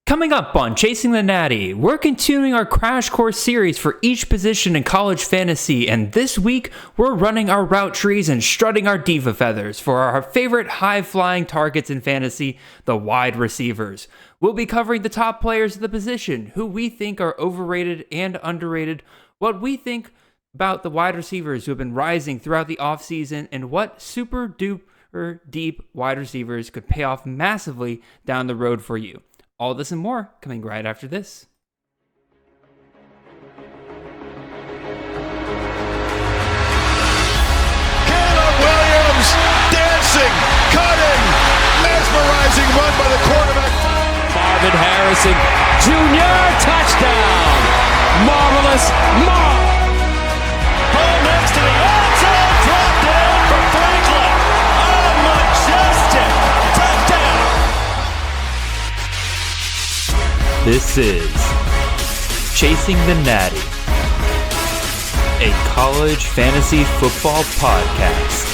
Coming up on Chasing the Natty, we're continuing our crash course series for each position in college fantasy, and this week we're running our route trees and strutting our diva feathers for our favorite high-flying targets in fantasy, the wide receivers. We'll be covering the top players of the position, who we think are overrated and underrated, what we think about the wide receivers who have been rising throughout the offseason, and what super-duper deep wide receivers could pay off massively down the road for you. All this and more coming right after this. Caleb Williams dancing, cutting, mesmerizing run by the quarterback. Marvin Harrison Jr. touchdown. Marvelous Ball next to the end zone, drop down for Franklin. Oh, majestic touchdown. This is Chasing the Natty, a college fantasy football podcast.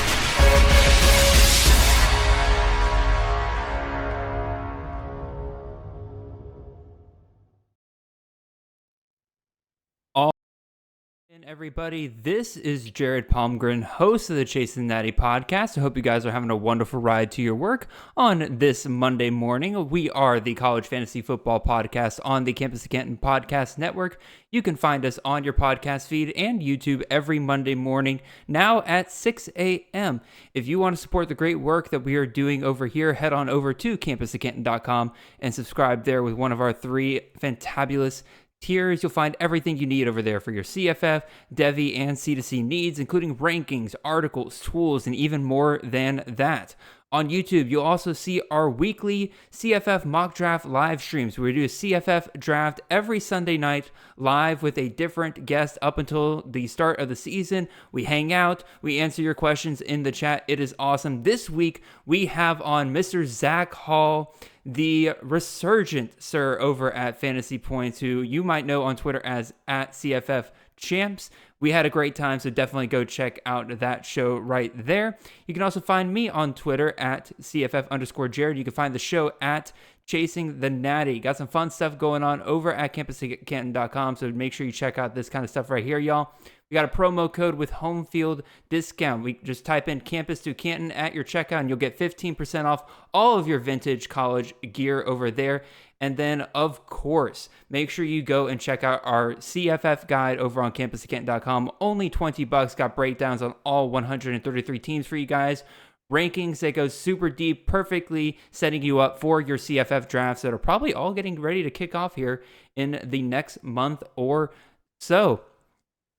Everybody, this is Jared Palmgren, host of the Chasing the Natty podcast. I hope you guys are having a wonderful ride to your work on this Monday morning. We are the college fantasy football podcast on the Campus of Canton podcast network. You can find us on your podcast feed and YouTube every Monday morning, now at 6 a.m. If you want to support the great work that we are doing over here, head on over to campusofcanton.com and subscribe there with one of our three fantabulous tiers. You'll find everything you need over there for your CFF, Devi, and C2C needs, including rankings, articles, tools, and even more than that. On YouTube, you'll also see our weekly CFF mock draft live streams, where we do a CFF draft every Sunday night live with a different guest up until the start of the season. We hang out, we answer your questions in the chat. It is awesome. This week, we have on Mr. Zach Hall, the resurgent sir over at Fantasy Points, who you might know on Twitter as at CFF Champs. We had a great time, so definitely go check out that show right there. You can also find me on Twitter at CFF_Jared. You can find the show at Chasing the Natty. Got some fun stuff going on over at campuscanton.com, so make sure you check out this kind of stuff right here, y'all. We got a promo code with home field discount. We just type in Campus to Canton at your checkout, and you'll get 15% off all of your vintage college gear over there. And then, of course, make sure you go and check out our CFF guide over on campusofcanton.com. Only $20. Got breakdowns on all 133 teams for you guys. Rankings that go super deep, perfectly setting you up for your CFF drafts that are probably all getting ready to kick off here in the next month or so.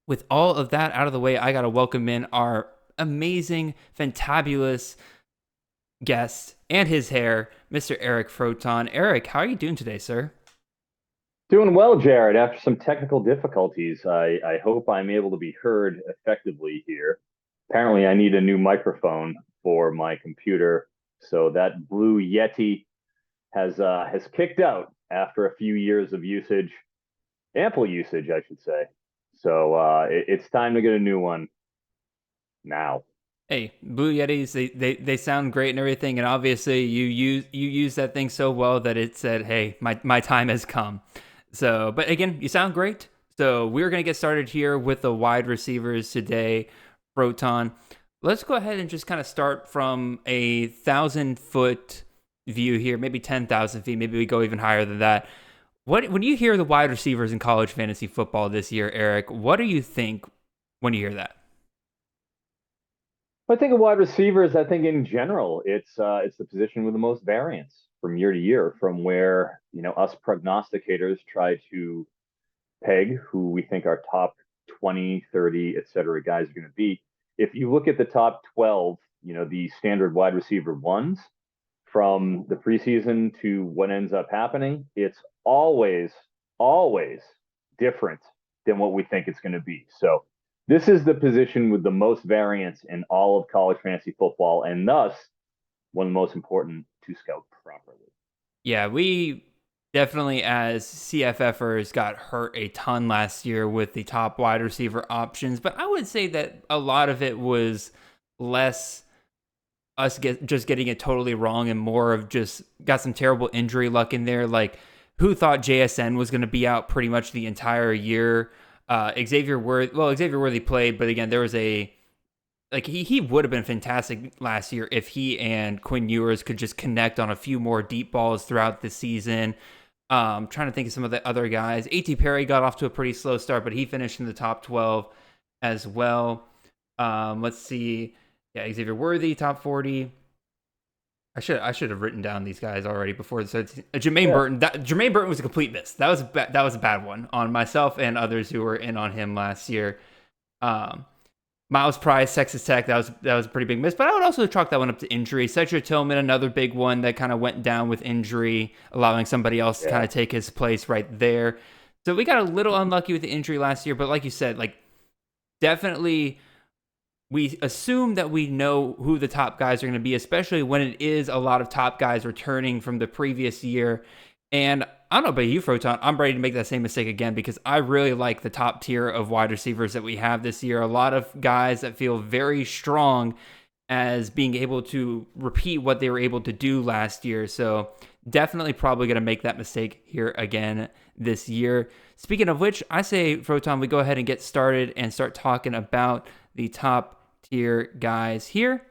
With all of that out of the way, I got to welcome in our amazing, fantabulous guest and his hair, Mr. Eric Froton. Eric, how are you doing today, sir? Doing well, Jared. After some technical difficulties, I hope I'm able to be heard effectively here. Apparently, I need a new microphone for my computer, so that blue Yeti has kicked out after a few years of usage, ample usage, I should say. So it's time to get a new one now. Hey, Blue Yetis, they sound great and everything, and obviously you use that thing so well that it said, hey, my time has come. So, but again, you sound great. So we're going to get started here with the wide receivers today, Froton. Let's go ahead and just kind of start from a 1,000-foot view here, maybe 10,000 feet. Maybe we go even higher than that. When you hear the wide receivers in college fantasy football this year, Eric, what do you think when you hear that? I think of wide receivers. I think in general, it's the position with the most variance from year to year, from where us prognosticators try to peg who we think our top 20, 30, et cetera guys are going to be. If you look at the top 12, the standard wide receiver ones from the preseason to what ends up happening, it's always different than what we think it's going to be. So this is the position with the most variance in all of college fantasy football, and thus one of the most important to scout properly. Yeah, we definitely, as CFFers, got hurt a ton last year with the top wide receiver options, but I would say that a lot of it was less us just getting it totally wrong and more of just got some terrible injury luck in there. Like who thought JSN was going to be out pretty much the entire year. Xavier Worthy played, but again, there was he would have been fantastic last year if he and Quinn Ewers could just connect on a few more deep balls throughout the season. Trying to think of some of the other guys. A.T. Perry got off to a pretty slow start, but he finished in the top 12 as well. Let's see. Yeah, Xavier Worthy, top 40. I should have written down these guys already before. So Jermaine Burton. Jermaine Burton was a complete miss. That was a bad one on myself and others who were in on him last year. Miles Price, Texas Tech. That was a pretty big miss. But I would also chalk that one up to injury. Cedric Tillman, another big one that kind of went down with injury, allowing somebody else to kind of take his place right there. So we got a little unlucky with the injury last year. But like you said, definitely. We assume that we know who the top guys are going to be, especially when it is a lot of top guys returning from the previous year. And I don't know about you, Froton, I'm ready to make that same mistake again because I really like the top tier of wide receivers that we have this year. A lot of guys that feel very strong as being able to repeat what they were able to do last year. So definitely probably going to make that mistake here again this year. Speaking of which, I say, Froton, we go ahead and get started and start talking about the top tier guys here.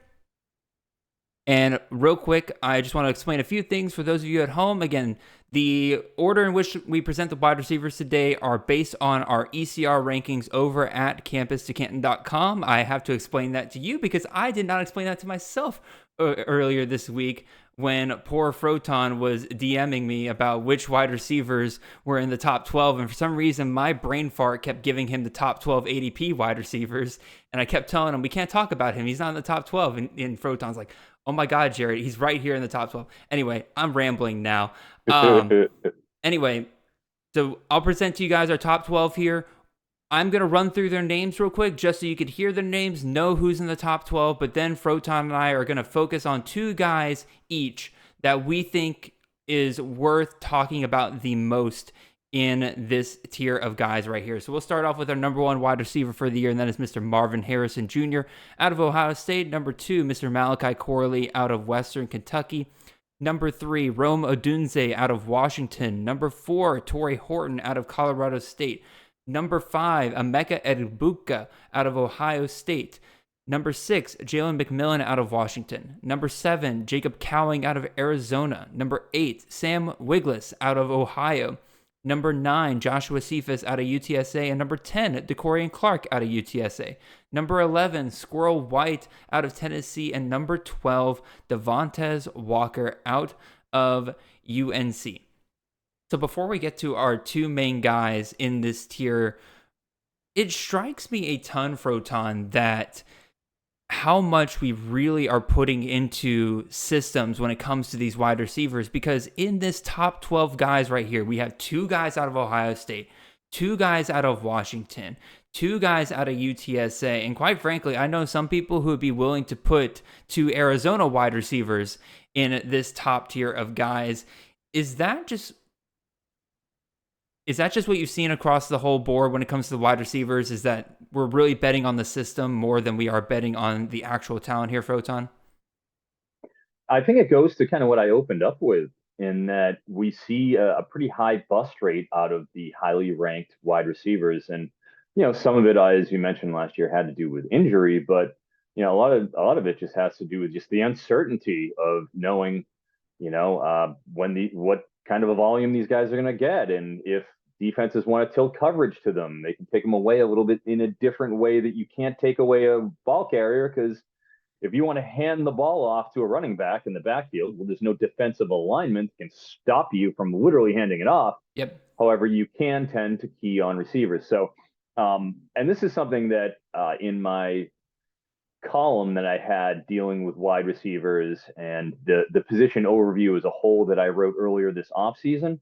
And real quick, I just want to explain a few things for those of you at home. Again, the order in which we present the wide receivers today are based on our ECR rankings over at campus2canton.com. I have to explain that to you because I did not explain that to myself earlier this week when poor Froton was DMing me about which wide receivers were in the top 12. And for some reason, my brain fart kept giving him the top 12 ADP wide receivers. And I kept telling him, we can't talk about him. He's not in the top 12. And Froton's like, oh my God, Jared, he's right here in the top 12. Anyway, I'm rambling now. Anyway, so I'll present to you guys our top 12 here. I'm going to run through their names real quick just so you could hear their names, know who's in the top 12, but then Froton and I are going to focus on two guys each that we think is worth talking about the most in this tier of guys right here. So we'll start off with our number one wide receiver for the year, and that is Mr. Marvin Harrison Jr. out of Ohio State. Number two, Mr. Malachi Corley out of Western Kentucky. Number three, Rome Odunze out of Washington. Number four, Torrey Horton out of Colorado State. Number five, Emeka Egbuka out of Ohio State. Number six, Jalen McMillan out of Washington. Number seven, Jacob Cowing out of Arizona. Number eight, Sam Wiglis out of Ohio. Number 9, Joshua Cephas out of UTSA. And number 10, DeCorian Clark out of UTSA. Number 11, Squirrel White out of Tennessee. And number 12, Devontae Walker out of UNC. So before we get to our two main guys in this tier, it strikes me a ton, Froton, that how much we really are putting into systems when it comes to these wide receivers, because in this top 12 guys right here, we have two guys out of Ohio State, two guys out of Washington, two guys out of UTSA. And quite frankly, I know some people who would be willing to put two Arizona wide receivers in this top tier of guys. Is that just what you've seen across the whole board when it comes to the wide receivers? Is that we're really betting on the system more than we are betting on the actual talent here, Froton? I think it goes to kind of what I opened up with, in that we see a pretty high bust rate out of the highly ranked wide receivers. And, some of it, as you mentioned last year, had to do with injury, but, a lot of it just has to do with just the uncertainty of knowing, what kind of a volume these guys are going to get. And if defenses want to tilt coverage to them, they can take them away a little bit in a different way that you can't take away a ball carrier. Because if you want to hand the ball off to a running back in the backfield, well, there's no defensive alignment that can stop you from literally handing it off. Yep. However, you can tend to key on receivers. So, and this is something that in my column that I had dealing with wide receivers and the position overview as a whole that I wrote earlier this offseason,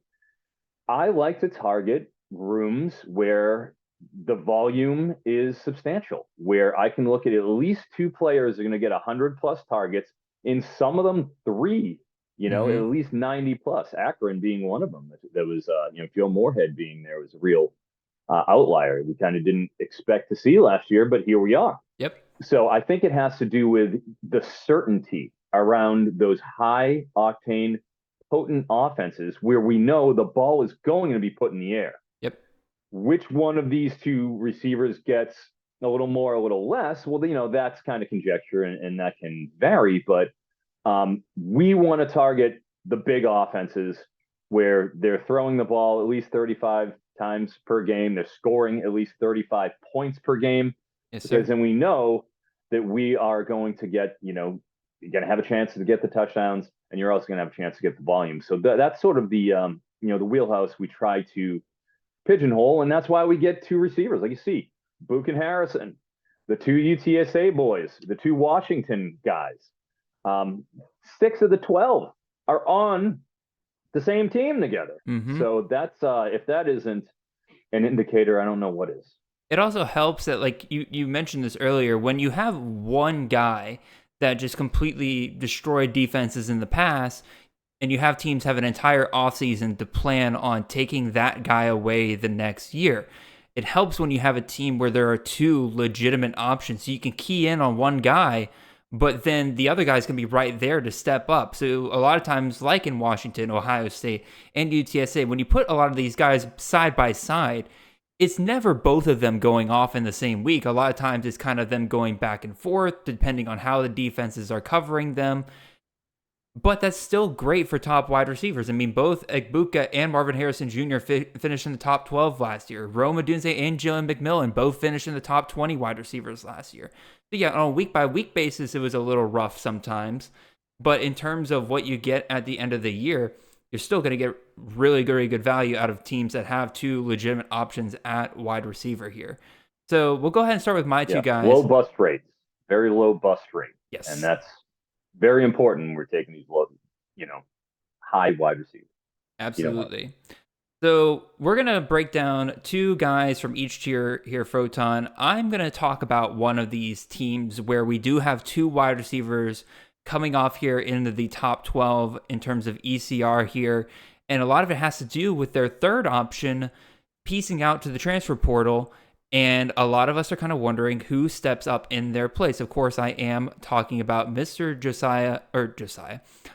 I like to target rooms where the volume is substantial, where I can look at least two players are going to get 100+ targets, in some of them three, at least 90+. Akron being one of them. That was, Joe Moorhead being there was a real outlier. We kind of didn't expect to see last year, but here we are. Yep. So I think it has to do with the certainty around those high octane potent offenses where we know the ball is going to be put in the air. Yep. Which one of these two receivers gets a little more, a little less? Well, that's kind of conjecture and that can vary, but we want to target the big offenses where they're throwing the ball at least 35 times per game. They're scoring at least 35 points per game. Yes, because sir. then we know that we are going to get, you're going to have a chance to get the touchdowns, and you're also going to have a chance to get the volume. So that's sort of the, the wheelhouse we try to pigeonhole, and that's why we get two receivers. Like you see, Book and Harrison, the two UTSA boys, the two Washington guys. 6 of the 12 are on the same team together. Mm-hmm. So that's if that isn't an indicator, I don't know what is. It also helps that, like you mentioned this earlier, when you have one guy that just completely destroyed defenses in the past, and you have teams have an entire offseason to plan on taking that guy away the next year. It helps when you have a team where there are two legitimate options. So you can key in on one guy, but then the other guy's going to be right there to step up. So a lot of times, like in Washington, Ohio State, and UTSA, when you put a lot of these guys side by side, it's never both of them going off in the same week. A lot of times it's kind of them going back and forth, depending on how the defenses are covering them. But that's still great for top wide receivers. I mean, both Egbuka and Marvin Harrison Jr. Finished in the top 12 last year. Rome Odunze and Jalen McMillan both finished in the top 20 wide receivers last year. So yeah, on a week-by-week basis, it was a little rough sometimes. But in terms of what you get at the end of the year, you're still going to get really good value out of teams that have two legitimate options at wide receiver here. So we'll go ahead and start with my two guys. Low bust rates. Very low bust rate. Yes. And that's very important when we're taking these low, high wide receivers. Absolutely. So we're going to break down two guys from each tier here, Froton. I'm going to talk about one of these teams where we do have two wide receivers coming off here into the top 12 in terms of ECR here. And a lot of it has to do with their third option piecing out to the transfer portal. And a lot of us are kind of wondering who steps up in their place. Of course, I am talking about Mr.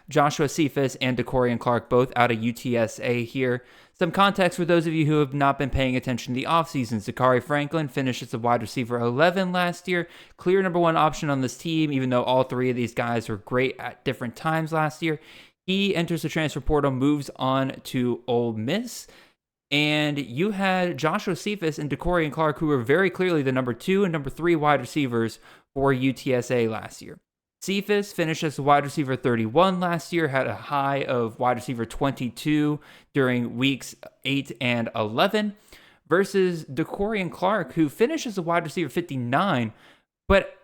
Joshua Cephas and DeCorian Clark, both out of UTSA here. Some context for those of you who have not been paying attention to the offseason. Zachary Franklin finished as a wide receiver 11 last year. Clear number one option on this team, even though all three of these guys were great at different times last year. He enters the transfer portal, moves on to Ole Miss. And you had Joshua Cephas and DeCorian Clark, who were very clearly the number 2 and number 3 wide receivers for UTSA last year. Cephas finished as a wide receiver 31 last year, had a high of wide receiver 22 during weeks 8 and 11, versus DeCorian Clark, who finished as a wide receiver 59, but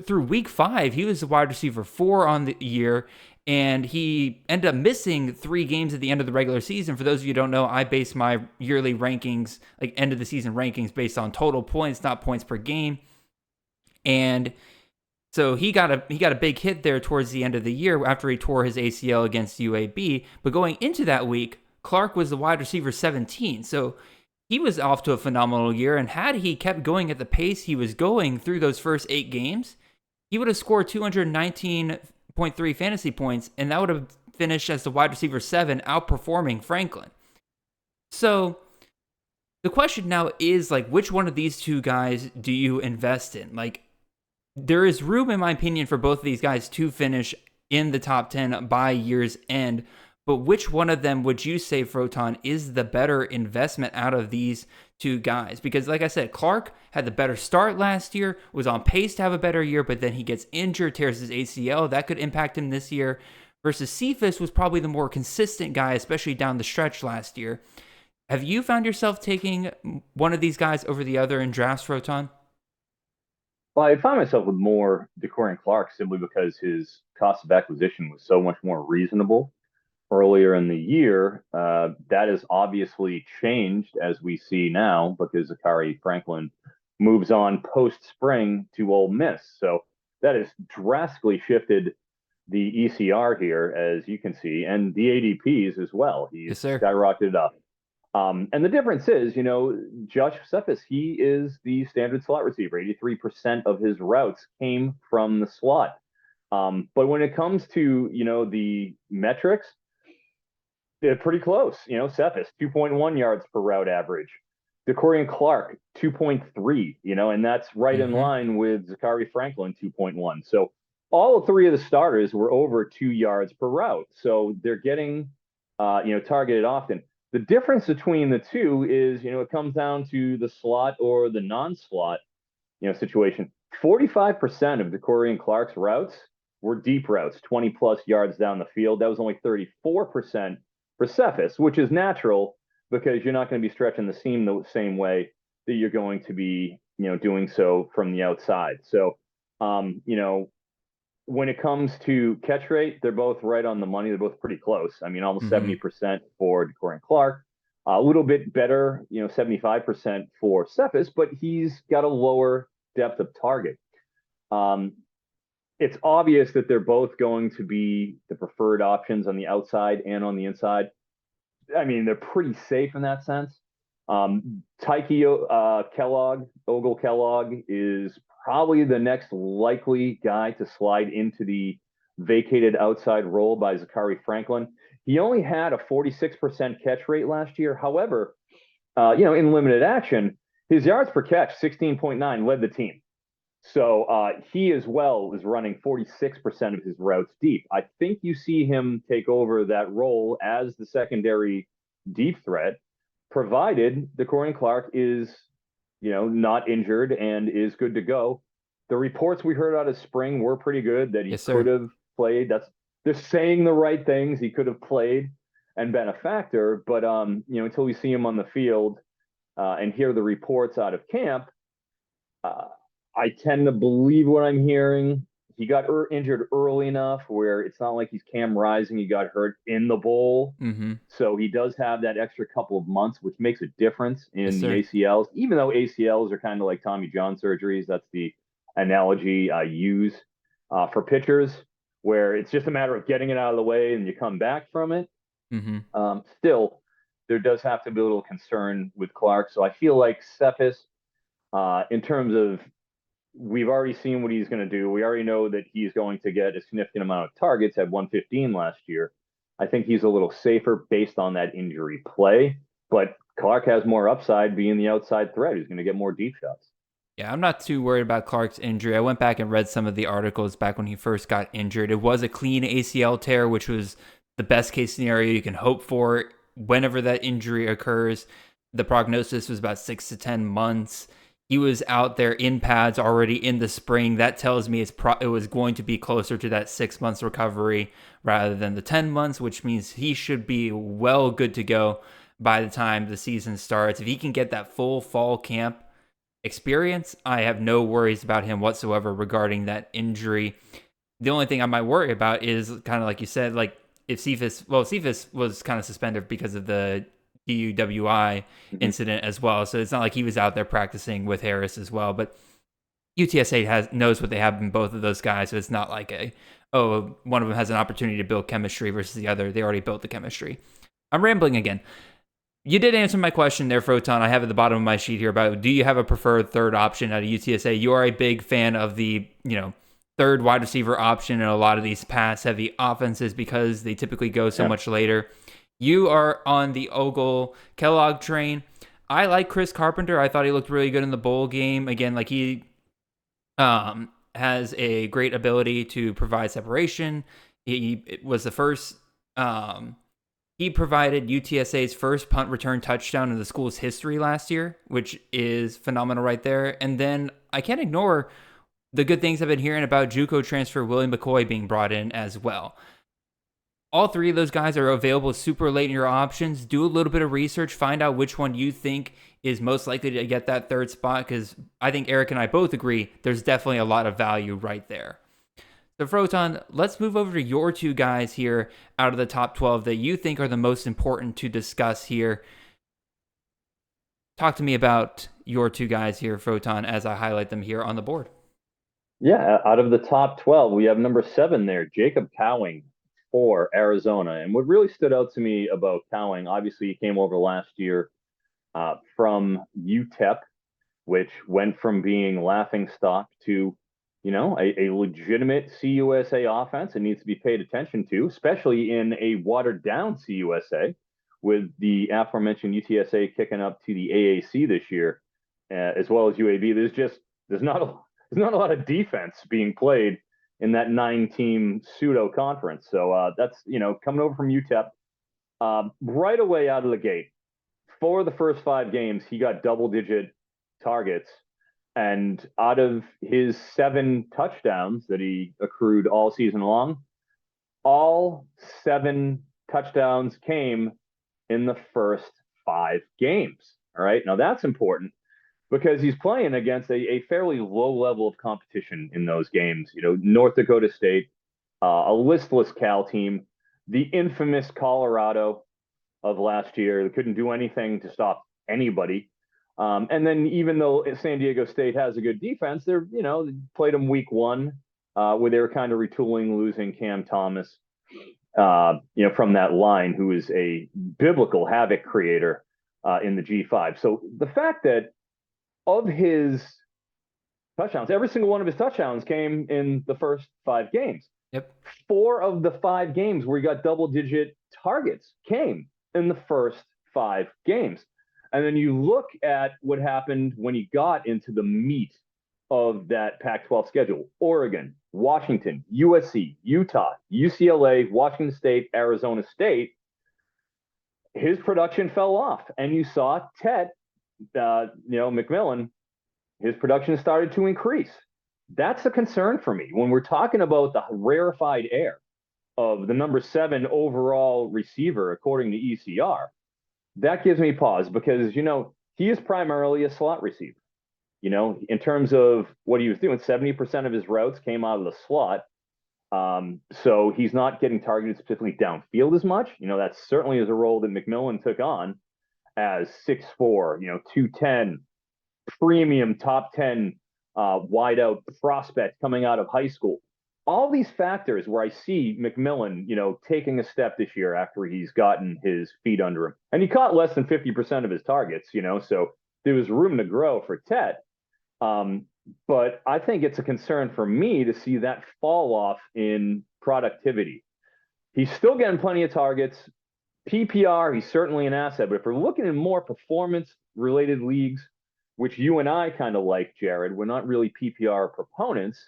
through week 5, he was a wide receiver 4 on the year, and he ended up missing 3 games at the end of the regular season. For those of you who don't know, I base my yearly rankings, like end of the season rankings, based on total points, not points per game. And so he got a big hit there towards the end of the year after he tore his ACL against UAB. But going into that week, Clark was the wide receiver 17. So he was off to a phenomenal year. And had he kept going at the pace he was going through those first 8 games, he would have scored 219.3 fantasy points, and that would have finished as the wide receiver 7, outperforming Franklin. So the question now is, like, which one of these two guys do you invest in? Like, there is room, in my opinion, for both of these guys to finish in the top 10 by year's end. But which one of them would you say, Froton, is the better investment out of these two guys? Because like I said, Clark had the better start last year, was on pace to have a better year, but then he gets injured, tears his ACL. That could impact him this year. Versus Cephas was probably the more consistent guy, especially down the stretch last year. Have you found yourself taking one of these guys over the other in drafts, Froton? Well, I found myself with more DeCorian Clark simply because his cost of acquisition was so much more reasonable earlier in the year. That has obviously changed, as we see now, because Zachary Franklin moves on post-spring to Ole Miss. So that has drastically shifted the ECR here, as you can see, and the ADPs as well. He's skyrocketed up. And the difference is, Josh Cephas, he is the standard slot receiver. 83% of his routes came from the slot. But when it comes to, the metrics, They're pretty close. Cephas, 2.1 yards per route average. DeCorian Clark, 2.3, and that's right in line with Zachary Franklin, 2.1. So all three of the starters were over 2 yards per route. So they're getting, targeted often. The difference between the two is, it comes down to the slot or the non-slot, situation. 45% of DeCorian Clark's routes were deep routes, 20 plus yards down the field. That was only 34% for Cephas, which is natural because you're not going to be stretching the seam the same way that you're going to be, doing so from the outside. So, when it comes to catch rate, they're both right on the money. They're both pretty close. I mean, almost 70% for DeCorian Clark, a little bit better, 75% for Cephas, but he's got a lower depth of target. It's obvious that they're both going to be the preferred options on the outside and on the inside. I mean, they're pretty safe in that sense. Tyke Ogle Kellogg is probably the next likely guy to slide into the vacated outside role by Zachary Franklin. He only had a 46% catch rate last year. However, in limited action, his yards per catch, 16.9, led the team. So he as well is running 46% of his routes deep. I think you see him take over that role as the secondary deep threat, provided DeCorian Clark is, not injured and is good to go. The reports we heard out of spring were pretty good that he could have played. They're saying the right things. He could have played and been a factor, but until we see him on the field and hear the reports out of camp, I tend to believe what I'm hearing. He got injured early enough where it's not like he's Cam Rising. He got hurt in the bowl. So he does have that extra couple of months, which makes a difference in the ACLs, even though ACLs are kind of like Tommy John surgeries. That's the analogy I use for pitchers, where it's just a matter of getting it out of the way and you come back from it. Still, there does have to be a little concern with Clark. So I feel like Cephas, in terms of, we've already seen what he's going to do. We already know that he's going to get a significant amount of targets at 115 last year. I think he's a little safer based on that injury play, but Clark has more upside being the outside threat. He's going to get more deep shots. Yeah, I'm not too worried about Clark's injury. I went back and read some of the articles back when he first got injured. It was a clean ACL tear, which was the best case scenario you can hope for whenever that injury occurs. The prognosis was about 6 to 10 months. He was out there in pads already in the spring. That tells me it was going to be closer to that 6 months recovery rather than the 10 months, which means he should be well good to go by the time the season starts. If he can get that full fall camp experience, I have no worries about him whatsoever regarding that injury. The only thing I might worry about is kind of like you said, like if Cephas was kind of suspended because of the DUWI incident as well. So it's not like he was out there practicing with Harris as well. But UTSA knows what they have in both of those guys. So it's not like one of them has an opportunity to build chemistry versus the other. They already built the chemistry. I'm rambling again. You did answer my question there, Froton. I have at the bottom of my sheet here about, do you have a preferred third option at a UTSA? You are a big fan of the, third wide receiver option in a lot of these pass-heavy offenses because they typically go so much later. You are on the Ogle Kellogg train. I like Chris Carpenter. I thought he looked really good in the bowl game. Again, like he has a great ability to provide separation. He was the first. He provided UTSA's first punt return touchdown in the school's history last year, which is phenomenal right there. And then I can't ignore the good things I've been hearing about JUCO transfer Willie McCoy being brought in as well. All three of those guys are available super late in your options. Do a little bit of research. Find out which one you think is most likely to get that third spot, because I think Eric and I both agree there's definitely a lot of value right there. So, Froton, let's move over to your two guys here out of the top 12 that you think are the most important to discuss here. Talk to me about your two guys here, Froton, as I highlight them here on the board. Yeah, out of the top 12, we have number 7 there, Jacob Cowing for Arizona. And what really stood out to me about Cowing, obviously he came over last year from UTEP, which went from being laughingstock to a legitimate CUSA offense. It needs to be paid attention to, especially in a watered down CUSA with the aforementioned UTSA kicking up to the AAC this year, as well as UAB. There's not a lot of defense being played in that 9-team pseudo conference. So that's coming over from UTEP right away out of the gate. For the first 5 games, he got double-digit targets. And out of his 7 touchdowns that he accrued all season long, all 7 touchdowns came in the first 5 games. All right. Now that's important because he's playing against a fairly low level of competition in those games. North Dakota State, a listless Cal team, the infamous Colorado of last year that couldn't do anything to stop anybody. And then even though San Diego State has a good defense, they played them week 1 where they were kind of retooling, losing Cam Thomas, from that line, who is a biblical havoc creator in the G5. So the fact that of his touchdowns, every single one of his touchdowns came in the first 5 games. Yep. 4 of the 5 games where he got double-digit targets came in the first 5 games. And then you look at what happened when he got into the meat of that Pac-12 schedule: Oregon, Washington, USC, Utah, UCLA, Washington State, Arizona State. His production fell off, and you saw Tet, McMillan, his production started to increase. That's a concern for me when we're talking about the rarefied air of the number 7 overall receiver, according to ECR. That gives me pause because, he is primarily a slot receiver. In terms of what he was doing, 70% of his routes came out of the slot. So he's not getting targeted specifically downfield as much. That certainly is a role that McMillan took on as 6'4", 210, premium top 10 wideout prospect coming out of high school. All these factors where I see McMillan, taking a step this year after he's gotten his feet under him. And he caught less than 50% of his targets, so there was room to grow for Tet. But I think it's a concern for me to see that fall off in productivity. He's still getting plenty of targets. PPR, he's certainly an asset. But if we're looking in more performance-related leagues, which you and I kind of like, Jared, we're not really PPR proponents,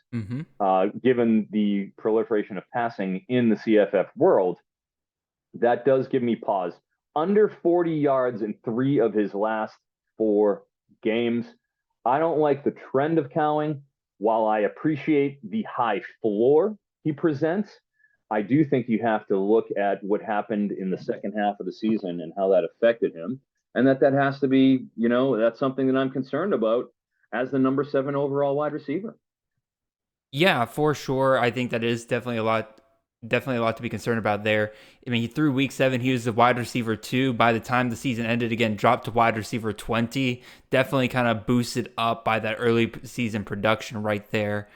given the proliferation of passing in the CFF world. That does give me pause. Under 40 yards in 3 of his last 4 games. I don't like the trend of Cowing. While I appreciate the high floor he presents, I do think you have to look at what happened in the second half of the season and how that affected him. And that has to be, that's something that I'm concerned about as the number 7 overall wide receiver. Yeah, for sure. I think that is definitely a lot to be concerned about there. I mean, he threw week 7, he was the wide receiver 2. By the time the season ended, again, dropped to wide receiver 20. Definitely kind of boosted up by that early season production right there.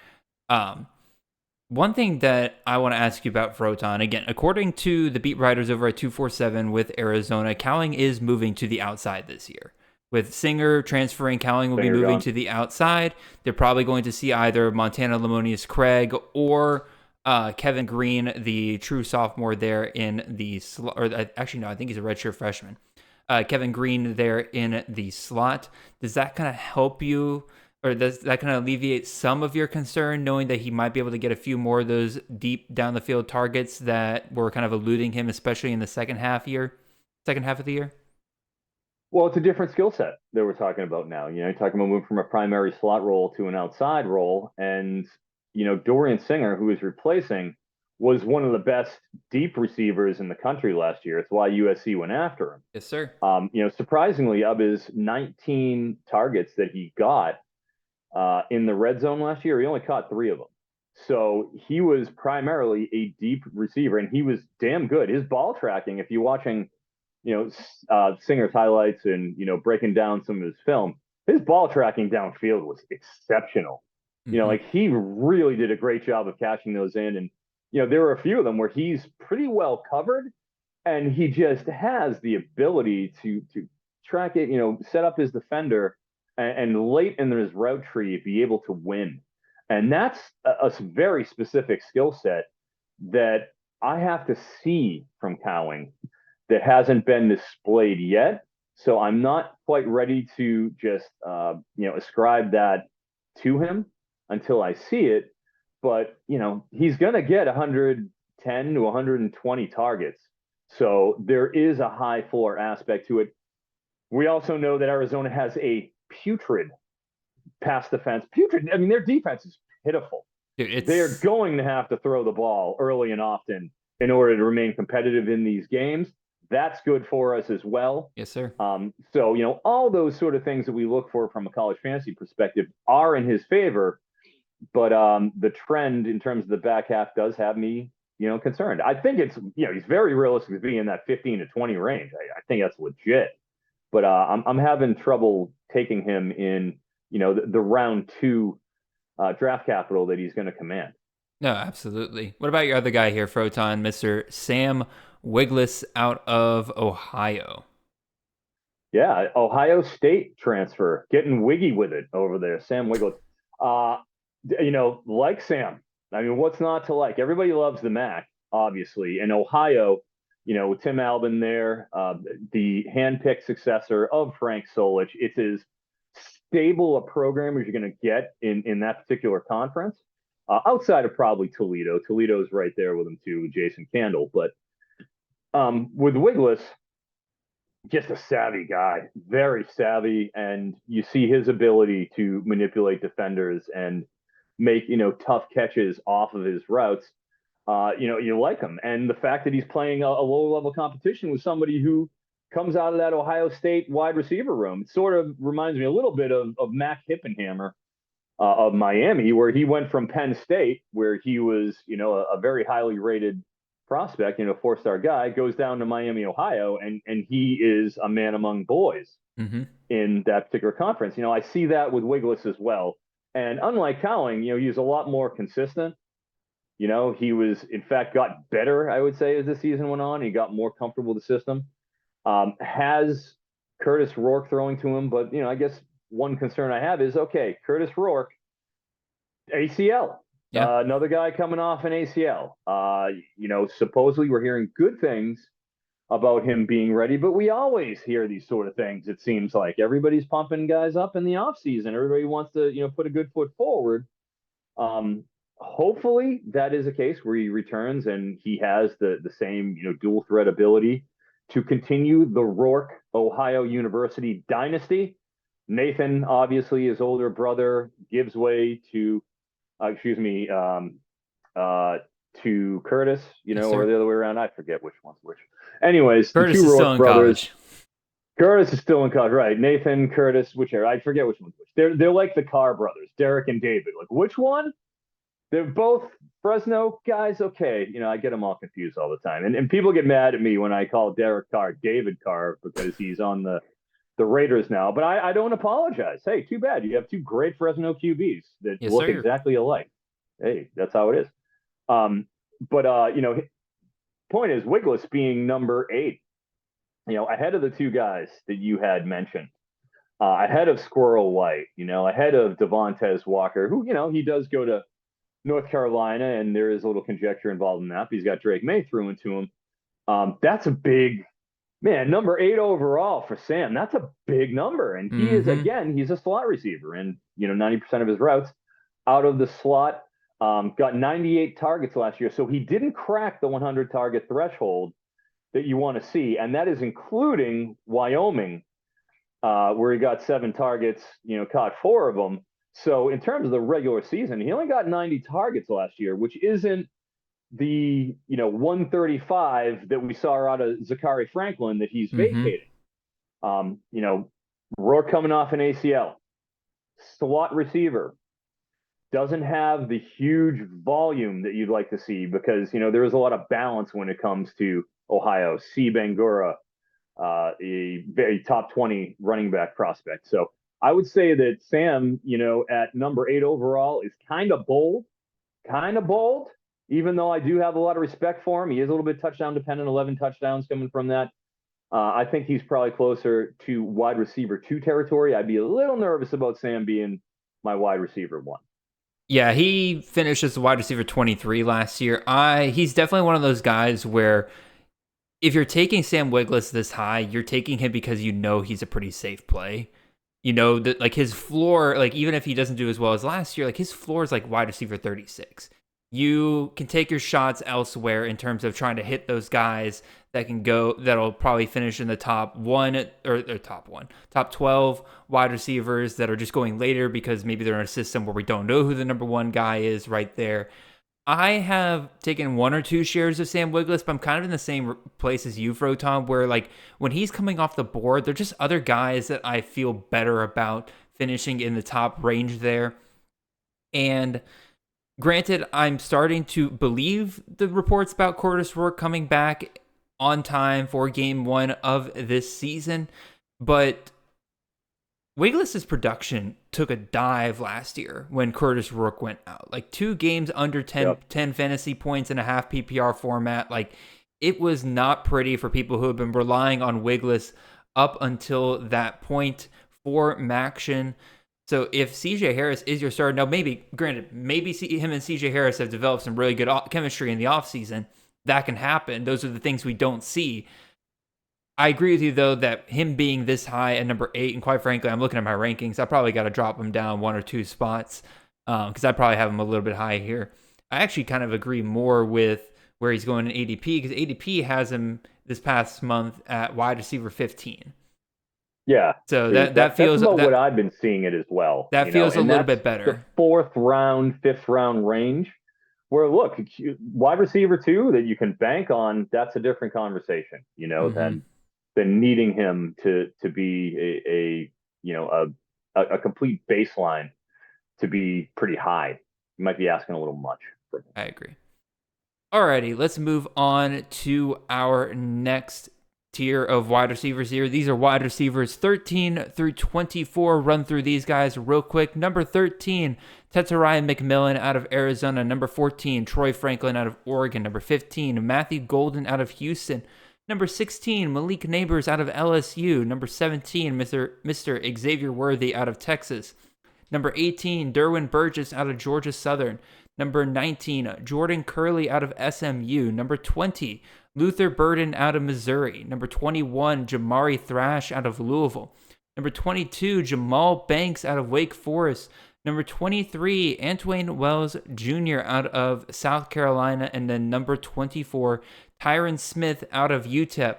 One thing that I want to ask you about Froton, again, according to the beat writers over at 247 with Arizona, Cowing is moving to the outside this year. With Singer transferring, Cowing will be moving to the outside. They're probably going to see either Montana Lamonius Craig or Kevin Green, the true sophomore there in the slot. Or actually, no, I think he's a redshirt freshman. Kevin Green there in the slot. Does that kind of help you? Or does that kind of alleviate some of your concern, knowing that he might be able to get a few more of those deep down the field targets that were kind of eluding him, especially in the second half of the year? Well, it's a different skill set that we're talking about now. You're talking about moving from a primary slot role to an outside role. And, Dorian Singer, who is replacing, was one of the best deep receivers in the country last year. It's why USC went after him. Yes, sir. Surprisingly, of his 19 targets that he got, in the red zone last year, he only caught 3 of them. So he was primarily a deep receiver, and he was damn good. His ball tracking, if you're watching, Singer's highlights and, breaking down some of his film, his ball tracking downfield was exceptional. He really did a great job of catching those in. And, there were a few of them where he's pretty well covered, and he just has the ability to track it, set up his defender and late in his route tree, be able to win. And that's a very specific skill set that I have to see from Cowing that hasn't been displayed yet. So I'm not quite ready to just ascribe that to him until I see it. But he's going to get 110 to 120 targets. So there is a high floor aspect to it. We also know that Arizona has a putrid pass defense. Putrid. I mean, their defense is pitiful. Dude, they're going to have to throw the ball early and often in order to remain competitive in these games. That's good for us as well. Yes, sir. So, all those sort of things that we look for from a college fantasy perspective are in his favor. But the trend in terms of the back half does have me, concerned. I think it's, he's very realistic to be in that 15 to 20 range. I think that's legit. But I'm having trouble taking him in, the round 2 draft capital that he's going to command. No, absolutely. What about your other guy here, Froton, Mr. Sam Wiglusz out of Ohio? Yeah, Ohio State transfer, getting wiggy with it over there. Sam Wiglusz. Like Sam. I mean, what's not to like? Everybody loves the MAC, obviously. And Ohio, with Tim Albin there, the handpicked successor of Frank Solich, it's as stable a program as you're going to get in that particular conference. Outside of probably Toledo. Toledo's right there with him too, with Jason Candle. But with Wiglusz, just a savvy guy, very savvy, and you see his ability to manipulate defenders and make tough catches off of his routes. You like him, and the fact that he's playing a low level competition with somebody who comes out of that Ohio State wide receiver room, it sort of reminds me a little bit of Mac Hippenhammer of Miami, where he went from Penn State, where he was a very highly rated prospect, 4-star guy, goes down to Miami, Ohio, and he is a man among boys in that particular conference. I see that with Wiglusz as well. And unlike Cowing, he's a lot more consistent. He was, in fact, got better, I would say, as the season went on. He got more comfortable with the system. Has Curtis Rourke throwing to him, but, I guess one concern I have is, okay, Curtis Rourke, ACL. Yeah. Another guy coming off an ACL. Supposedly we're hearing good things about him being ready, but we always hear these sort of things. It seems like everybody's pumping guys up in the offseason. Everybody wants to, put a good foot forward. Hopefully that is a case where he returns and he has the same, dual threat ability to continue the Rourke Ohio University dynasty. Nathan, obviously, his older brother, gives way to to Curtis, Yes, or the other way around. I forget which one's which. Anyways, Curtis the two is Rourke still in brothers. college. Curtis is still in college, right? Nathan, Curtis, whichever. I forget which one's which. They're like the Carr brothers, Derek and David. Like, which one? They're both Fresno guys. Okay, I get them all confused all the time. And people get mad at me when I call Derek Carr David Carr because he's on the Raiders now. But I don't apologize. Hey, too bad. You have two great Fresno QBs that look exactly alike. Hey, that's how it is. Point is, Wiglusz being number 8, ahead of the two guys that you had mentioned, ahead of Squirrel White, ahead of Devontae Walker, who, he does go to North Carolina, and there is a little conjecture involved in that, but he's got Drake May through into him. That's a big, man, number 8 overall for Sam. That's a big number. And he is, again, he's a slot receiver, and, 90% of his routes out of the slot. Got 98 targets last year, so he didn't crack the 100 target threshold that you want to see, and that is including Wyoming, where he got 7 targets, caught 4 of them. So in terms of the regular season, he only got 90 targets last year, which isn't the 135 that we saw out of Zachary Franklin that he's vacating. Rourke coming off an ACL, slot receiver. Doesn't have the huge volume that you'd like to see because, there is a lot of balance when it comes to Ohio. C. Bangura, a very top 20 running back prospect. So I would say that Sam, at number 8 overall is kind of bold, even though I do have a lot of respect for him. He is a little bit touchdown dependent, 11 touchdowns coming from that. I think he's probably closer to wide receiver 2 territory. I'd be a little nervous about Sam being my wide receiver 1. Yeah, he finished as a wide receiver 23 last year. He's definitely one of those guys where if you're taking Sam Wiglusz this high, you're taking him because you know he's a pretty safe play. You know that like his floor, like even if he doesn't do as well as last year, like his floor is like wide receiver 36. You can take your shots elsewhere in terms of trying to hit those guys that'll probably finish in the top top 12 wide receivers that are just going later because maybe they're in a system where we don't know who the number one guy is right there. I have taken one or two shares of Sam Wiglusz, but I'm kind of in the same place as you, Froton, where like when he's coming off the board, they're just other guys that I feel better about finishing in the top range there. And granted, I'm starting to believe the reports about Curtis Rourke coming back on time for game 1 of this season, but Wiglusz's production took a dive last year when Curtis Rourke went out. Like 2 games under 10 fantasy points in a half PPR format. Like it was not pretty for people who have been relying on Wiglusz up until that point for Maction. So if CJ Harris is your starter, now maybe him and CJ Harris have developed some really good chemistry in the offseason. That can happen. Those are the things we don't see. I agree with you, though, that him being this high at number 8, and quite frankly, I'm looking at my rankings, I probably got to drop him down 1 or 2 spots because I probably have him a little bit high here. I actually kind of agree more with where he's going in ADP because ADP has him this past month at wide receiver 15. Yeah. So that feels... That's what I've been seeing it as well. That feels a little bit better. The 4th round, 5th round range. Where look, wide receiver 2 that you can bank on, that's a different conversation, than needing him to be a complete baseline to be pretty high. You might be asking a little much for him. I agree. Alrighty, let's move on to our next tier of wide receivers here. These are wide receivers 13 through 24. Run through these guys real quick. Number 13, Tetariah McMillan out of Arizona. Number 14, Troy Franklin out of Oregon. Number 15, Matthew Golden out of Houston. Number 16, Malik Neighbors out of LSU. Number 17, Mr. Xavier Worthy out of Texas. Number 18, Derwin Burgess out of Georgia Southern. Number 19, Jordan Curley out of SMU. Number 20, Luther Burden out of Missouri. Number 21, Jamari Thrash out of Louisville. Number 22, Jamal Banks out of Wake Forest. Number 23, Antwain Wells Jr. out of South Carolina. And then number 24, Tyron Smith out of UTEP.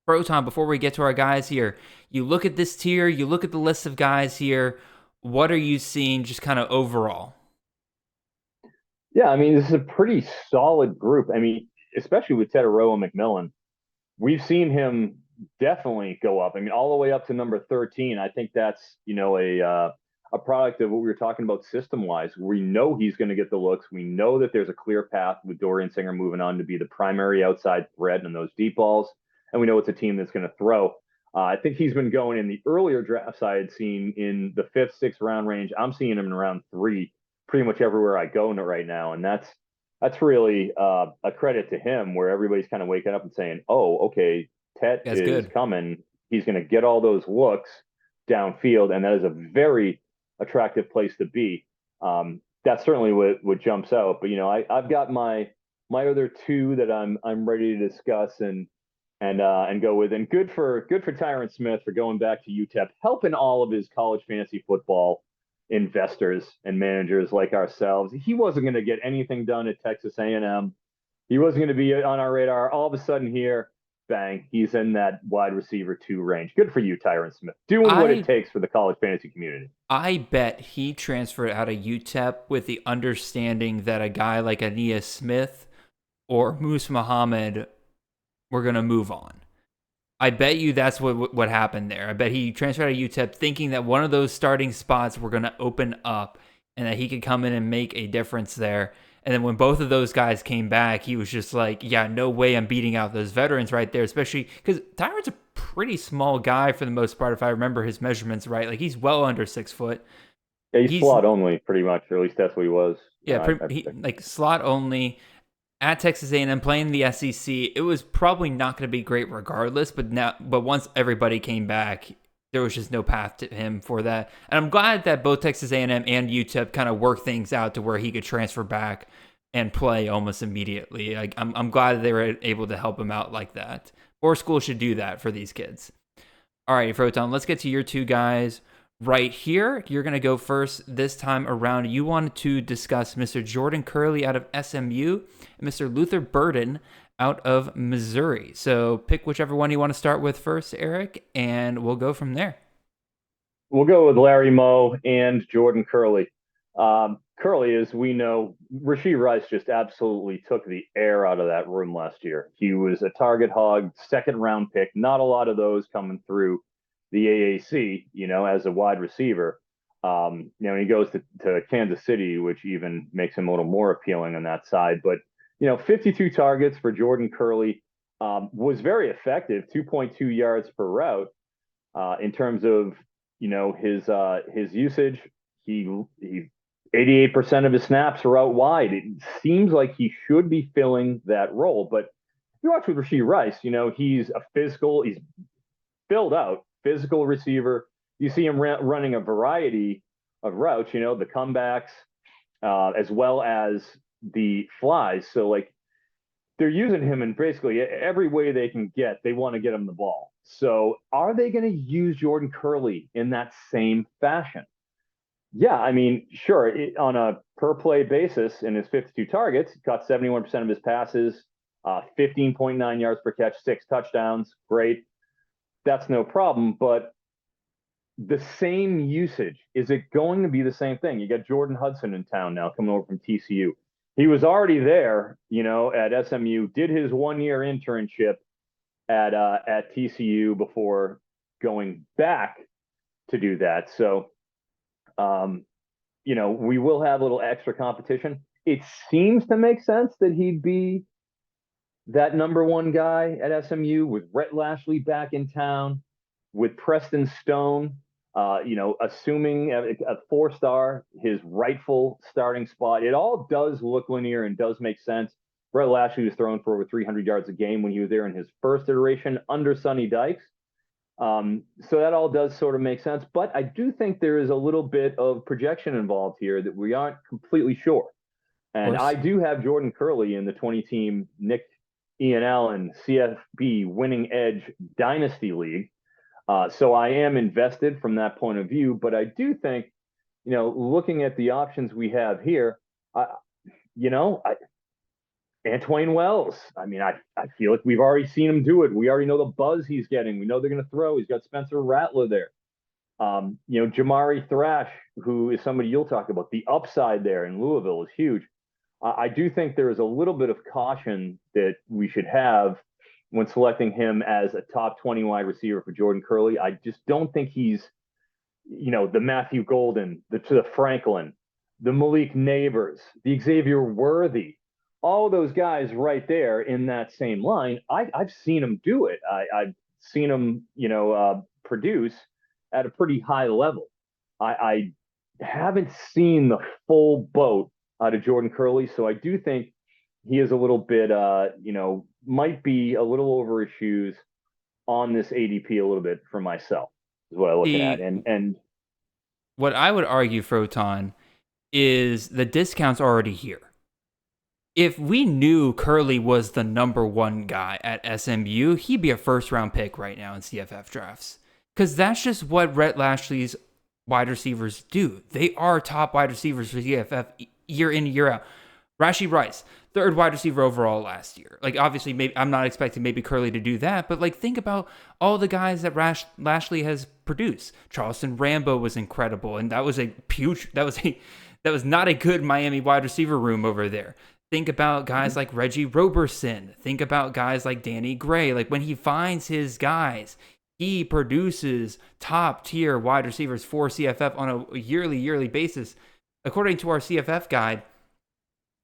Froton, before we get to our guys here, you look at this tier, you look at the list of guys here. What are you seeing just kind of overall? Yeah, I mean, this is a pretty solid group. I mean, especially with Tetairoa McMillan, we've seen him definitely go up. I mean, all the way up to number 13. I think that's, a product of what we were talking about system-wise. We know he's going to get the looks. We know that there's a clear path with Dorian Singer moving on to be the primary outside threat in those deep balls. And we know it's a team that's going to throw. I think he's been going in the earlier drafts I had seen in the 5th, 6th round range. I'm seeing him in round 3 pretty much everywhere I go right now. And that's really a credit to him where everybody's kind of waking up and saying, oh, okay, Tet is good. Coming. He's going to get all those looks downfield. And that is a very attractive place to be. That's certainly what jumps out. But I've got my other 2 that I'm ready to discuss and go with. And good for Tyron Smith for going back to UTEP, helping all of his college fantasy football investors and managers like ourselves. He wasn't going to get anything done at Texas A&M. He wasn't going to be on our radar. All of a sudden here, bang, he's in that wide receiver 2 range. Good for you, Tyron Smith. Doing what it takes for the college fantasy community. I bet he transferred out of UTEP with the understanding that a guy like Ainias Smith or Moose Muhammad were going to move on. I bet you that's what happened there. I bet he transferred out of UTEP thinking that one of those starting spots were going to open up and that he could come in and make a difference there. And then when both of those guys came back, he was just like, yeah, no way I'm beating out those veterans right there, especially because Tyron's a pretty small guy for the most part, if I remember his measurements right. Like, he's well under 6 foot. Yeah, he's slot only, pretty much, or at least that's what he was. Yeah, like slot only. At Texas A&M playing the SEC, it was probably not going to be great regardless. But once everybody came back, there was just no path to him for that. And I'm glad that both Texas A&M and UTEP kind of worked things out to where he could transfer back and play almost immediately. Like, I'm glad they were able to help him out like that. More schools should do that for these kids. All right, Froton, let's get to your two guys right here. You're going to go first this time around. You wanted to discuss Mr. Jordan Curley out of SMU and Mr. Luther Burden out of Missouri. So pick whichever one you want to start with first, Eric, and we'll go from there. We'll go with Larry Moe and Jordan Curley. Curley, as we know, Rashee Rice just absolutely took the air out of that room last year. He was a target hog, second-round pick. Not a lot of those coming through the AAC, as a wide receiver. He goes to Kansas City, which even makes him a little more appealing on that side. But 52 targets for Jordan Curley, was very effective, 2.2 yards per route. In terms of, his usage, he 88% of his snaps are out wide. It seems like he should be filling that role. But if you watch with Rashee Rice, he's he's filled out physical receiver. You see him running a variety of routes, the comebacks, as well as the flies. So like, they're using him in basically every way they can get. They want to get him the ball. So are they going to use Jordan Curley in that same fashion? Yeah, I mean, sure, on a per play basis in his 52 targets, he caught 71% of his passes, 15.9 yards per catch, 6 touchdowns. Great. That's no problem. But the same usage, is it going to be the same thing? You got Jordan Hudson in town now coming over from TCU. He was already there, at SMU, did his 1-year internship at TCU before going back to do that. So, we will have a little extra competition. It seems to make sense that he'd be that number one guy at SMU with Rhett Lashley back in town, with Preston Stone, assuming a 4-star, his rightful starting spot. It all does look linear and does make sense. Rhett Lashley was throwing for over 300 yards a game when he was there in his first iteration under Sonny Dykes. So that all does sort of make sense. But I do think there is a little bit of projection involved here that we aren't completely sure. And I do have Jordan Curley in the 20-team Nick Ian Allen CFB Winning Edge Dynasty League. So I am invested from that point of view. But I do think, looking at the options we have here, Antwain Wells. I mean, I feel like we've already seen him do it. We already know the buzz he's getting. We know they're going to throw. He's got Spencer Rattler there. Jamari Thrash, who is somebody you'll talk about. The upside there in Louisville is huge. I do think there is a little bit of caution that we should have when selecting him as a top 20 wide receiver for Jordan Curley. I just don't think he's, the Matthew Golden, the Franklin, the Malik Neighbors, the Xavier Worthy. All those guys right there in that same line, I've seen him do it. I've seen him, produce at a pretty high level. I haven't seen the full boat out of Jordan Curley, so I do think he is a little bit, might be a little over his shoes on this ADP a little bit for myself, is what I look at. And what I would argue, Froton, is the discount's already here. If we knew Curley was the number one guy at SMU, he'd be a first-round pick right now in CFF drafts. Because that's just what Rhett Lashley's wide receivers do. They are top wide receivers for CFF year in, year out. Rashee Rice, third wide receiver overall last year. Like, obviously, maybe I'm not expecting maybe Curley to do that, but like, think about all the guys that Lashley has produced. Charleston Rambo was incredible, and that was not a good Miami wide receiver room over there. Think about guys like Reggie Roberson. Think about guys like Danny Gray. Like, when he finds his guys, he produces top-tier wide receivers for CFF on a yearly basis. According to our CFF guide,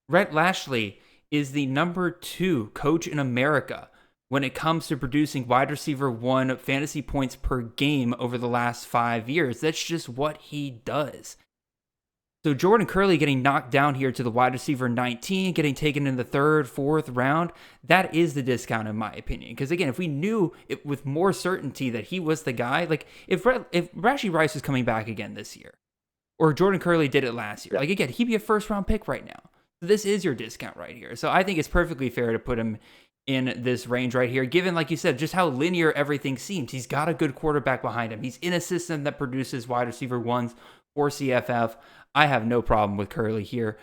Rhett Lashley is the number 2 coach in America when it comes to producing wide receiver 1 fantasy points per game over the last 5 years. That's just what he does. So Jordan Curley getting knocked down here to the wide receiver 19, getting taken in the 3rd, 4th round, that is the discount in my opinion. Because again, if we knew it with more certainty that he was the guy, like if Rashee Rice was coming back again this year, or Jordan Curley did it last year, like again, he'd be a 1st-round pick right now. So this is your discount right here. So I think it's perfectly fair to put him in this range right here, given, like you said, just how linear everything seems. He's got a good quarterback behind him. He's in a system that produces wide receiver ones for CFF. I have no problem with Curley here.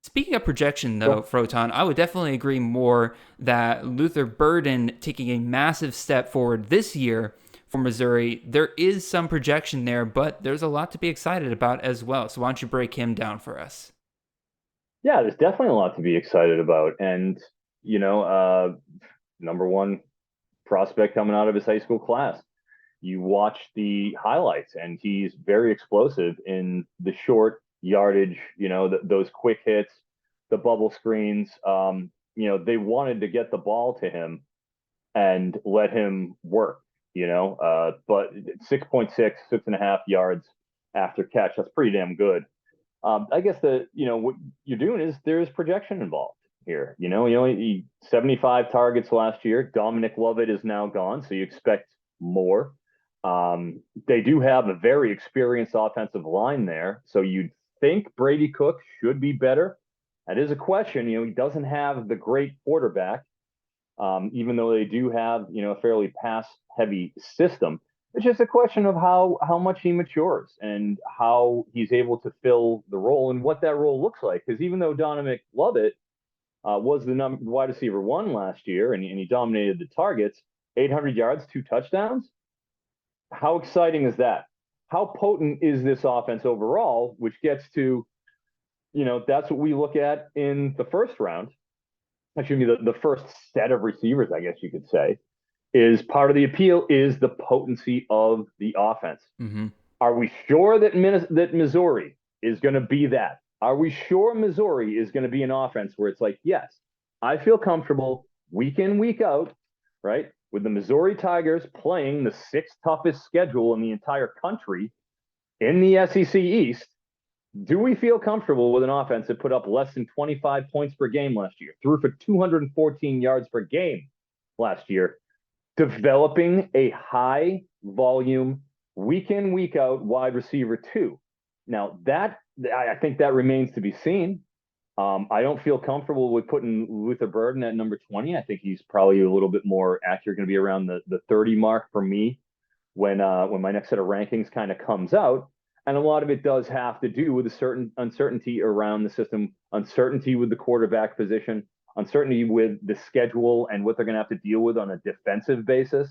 Speaking of projection, though, Froton, I would definitely agree more that Luther Burden taking a massive step forward this year for Missouri. There is some projection there, but there's a lot to be excited about as well. So why don't you break him down for us? Yeah, there's definitely a lot to be excited about. And, number one prospect coming out of his high school class. You watch the highlights, and he's very explosive in the short yardage, those quick hits, the bubble screens. They wanted to get the ball to him and let him work, but 6.6, 6.5 yards after catch, that's pretty damn good. I guess what you're doing is there is projection involved here. He only 75 targets last year. Dominic Lovett is now gone, so you expect more. They do have a very experienced offensive line there, so you'd think Brady Cook should be better. That is a question. He doesn't have the great quarterback, even though they do have a fairly pass-heavy system. It's just a question of how much he matures and how he's able to fill the role and what that role looks like. Because even though Dominic Lovett was the wide receiver 1 last year and he dominated the targets, 800 yards, 2 touchdowns. How exciting is that? How potent is this offense overall, which gets to, that's what we look at in the 1st round. Excuse me, the first set of receivers, I guess you could say, is part of the appeal is the potency of the offense. Mm-hmm. Are we sure that Missouri is going to be that? Are we sure Missouri is going to be an offense where it's like, yes, I feel comfortable week in, week out, right? With the Missouri Tigers playing the 6th toughest schedule in the entire country in the SEC East, do we feel comfortable with an offense that put up less than 25 points per game last year, threw for 214 yards per game last year, developing a high volume week in, week out wide receiver 2? Now I think that remains to be seen. I don't feel comfortable with putting Luther Burden at number 20. I think he's probably a little bit more accurate, going to be around the 30 mark for me when my next set of rankings kind of comes out. And a lot of it does have to do with a certain uncertainty around the system, uncertainty with the quarterback position, uncertainty with the schedule and what they're going to have to deal with on a defensive basis.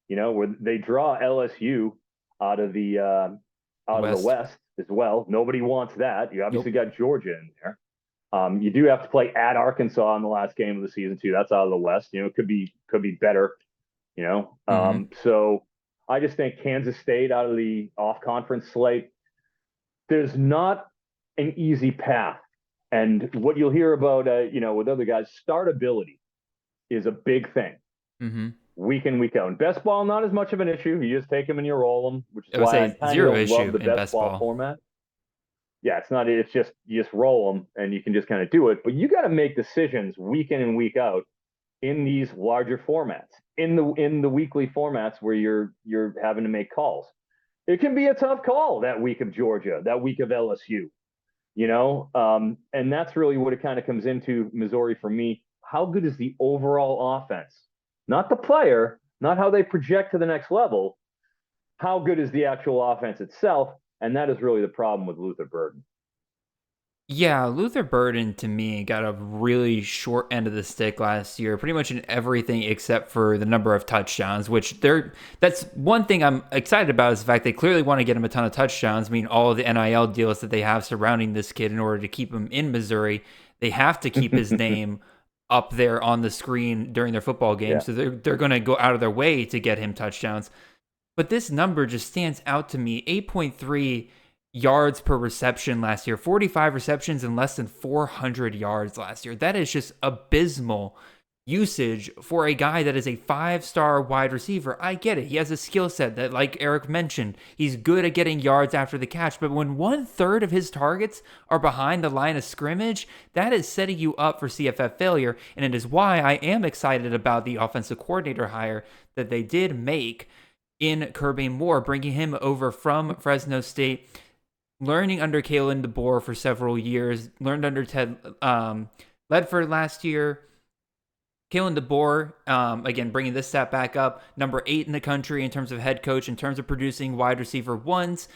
Where they draw LSU out of the West as well. Nobody wants that. You obviously got Georgia in there. You do have to play at Arkansas in the last game of the season too. That's out of the West. It could be better. So I just think Kansas State out of the off-conference slate. There's not an easy path, and what you'll hear about, with other guys, startability is a big thing. Mm-hmm. Week in, week out. In best ball, not as much of an issue. You just take them and you roll them, which is why I zero kind of issue love the in best ball format. Yeah, it's not. It's just you just roll them and you can just kind of do it. But you got to make decisions week in and week out in these larger formats, in the weekly formats where you're having to make calls. It can be a tough call that week of Georgia, that week of LSU, and that's really what it kind of comes into Missouri for me. How good is the overall offense? Not the player, not how they project to the next level. How good is the actual offense itself? And that is really the problem with Luther Burden. Yeah, Luther Burden, to me, got a really short end of the stick last year, pretty much in everything except for the number of touchdowns, which that's one thing I'm excited about, is the fact they clearly want to get him a ton of touchdowns. I mean, all of the NIL deals that they have surrounding this kid in order to keep him in Missouri, they have to keep his name up there on the screen during their football games. Yeah. So they're going to go out of their way to get him touchdowns. But this number just stands out to me. 8.3 yards per reception last year, 45 receptions and less than 400 yards last year. That is just abysmal usage for a guy that is a 5-star wide receiver. I get it. He has a skill set that, like Eric mentioned, he's good at getting yards after the catch. But when 1/3 of his targets are behind the line of scrimmage, that is setting you up for CFF failure. And it is why I am excited about the offensive coordinator hire that they did make in Kirby Moore, bringing him over from Fresno State, learning under Kalen DeBoer for several years, learned under Ted Ledford last year. Kalen DeBoer, again, bringing this stat back up, number 8 in the country in terms of head coach, in terms of producing wide receiver ones.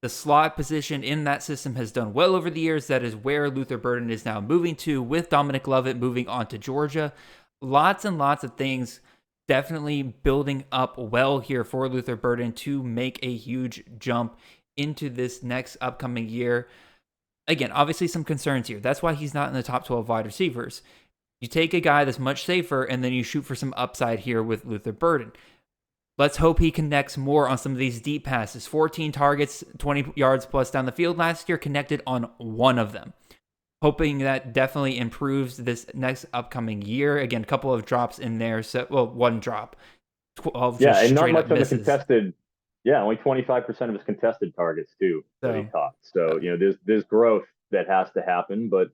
The slot position in that system has done well over the years. That is where Luther Burden is now moving to, with Dominic Lovett moving on to Georgia. Lots and lots of things definitely building up well here for Luther Burden to make a huge jump into this next upcoming year. Again, obviously some concerns here. That's why he's not in the top 12 wide receivers. You take a guy that's much safer, and then you shoot for some upside here with Luther Burden. Let's hope he connects more on some of these deep passes. 14 targets, 20 yards plus down the field last year, connected on one of them. Hoping that definitely improves this next upcoming year. Again, a couple of drops in there. So, well, one drop. 12 yeah, and not much of the misses. contested. Yeah, only 25% of his contested targets too that he caught. So there's growth that has to happen, but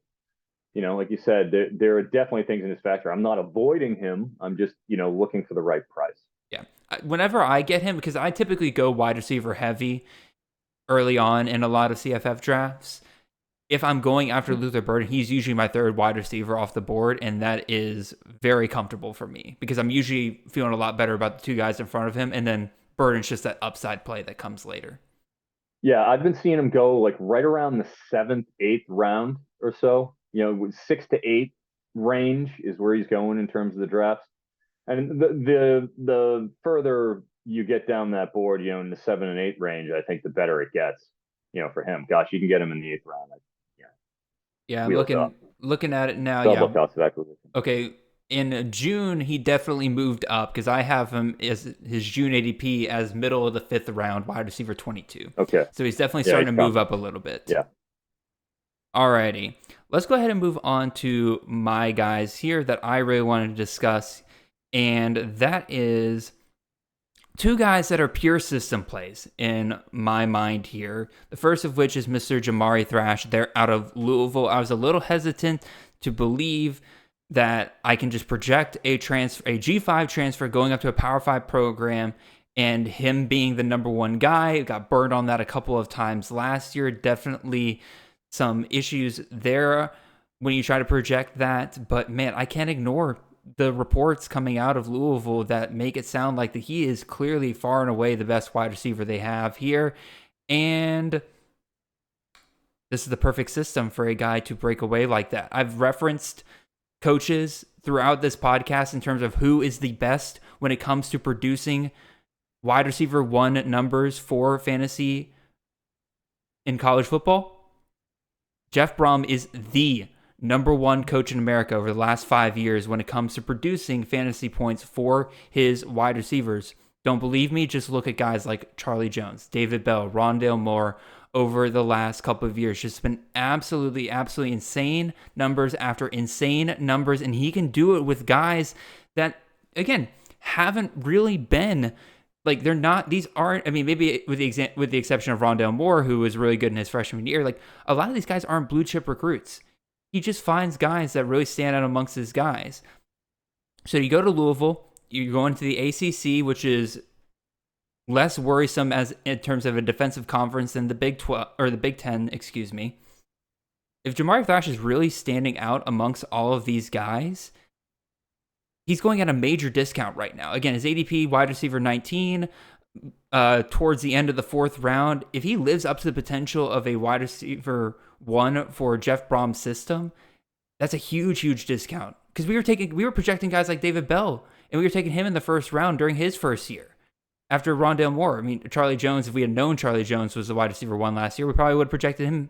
like you said, there are definitely things in his factor. I'm not avoiding him. I'm just looking for the right price. Yeah, whenever I get him, because I typically go wide receiver heavy early on in a lot of CFF drafts. If I'm going after Luther Burden, he's usually my 3rd wide receiver off the board, and that is very comfortable for me because I'm usually feeling a lot better about the 2 guys in front of him, and then Burden's just that upside play that comes later. Yeah, I've been seeing him go like right around the 7th, 8th round or so. 6 to 8 range is where he's going in terms of the drafts. And the further you get down that board, in the 7 and 8 range, I think the better it gets, for him. Gosh, you can get him in the 8th round. Yeah, I'm looking at it now. Yeah. Okay, in June, he definitely moved up because I have him as his June ADP as middle of the 5th round, wide receiver 22. Okay. So he's definitely starting to move up a little bit. Yeah. Alrighty. Let's go ahead and move on to my guys here that I really wanted to discuss. And that is 2 guys that are pure system plays in my mind here. The first of which is Mr. Jamari Thrash. They're out of Louisville. I was a little hesitant to believe that I can just project a G5 transfer going up to a Power 5 program and him being the number 1 guy. Got burned on that a couple of times last year. Definitely some issues there when you try to project that. But man, I can't ignore the reports coming out of Louisville that make it sound like that he is clearly far and away the best wide receiver they have here. And this is the perfect system for a guy to break away like that. I've referenced coaches throughout this podcast in terms of who is the best when it comes to producing wide receiver 1 numbers for fantasy in college football. Jeff Brom is the number 1 coach in America over the last 5 years when it comes to producing fantasy points for his wide receivers. Don't believe me? Just look at guys like Charlie Jones, David Bell, Rondale Moore over the last couple of years. Just been absolutely insane numbers after insane numbers, and he can do it with guys that, again, haven't really been like, they're not, these aren't, I mean, maybe with the exception of Rondale Moore, who was really good in his freshman year, like a lot of these guys aren't blue chip recruits. He just finds guys that really stand out amongst his guys. So you go to Louisville, you go into the ACC, which is less worrisome as in terms of a defensive conference than the Big 12 or the Big 10, excuse me. If Jamari Thrash is really standing out amongst all of these guys, he's going at a major discount right now. Again, his ADP wide receiver 19 towards the end of the 4th round. If he lives up to the potential of a wide receiver 1 for Jeff Brom's system, that's a huge discount. Because we were projecting guys like David Bell, and we were taking him in the 1st round during his first year. After Rondale Moore, I mean, Charlie Jones, if we had known Charlie Jones was the wide receiver 1 last year, we probably would have projected him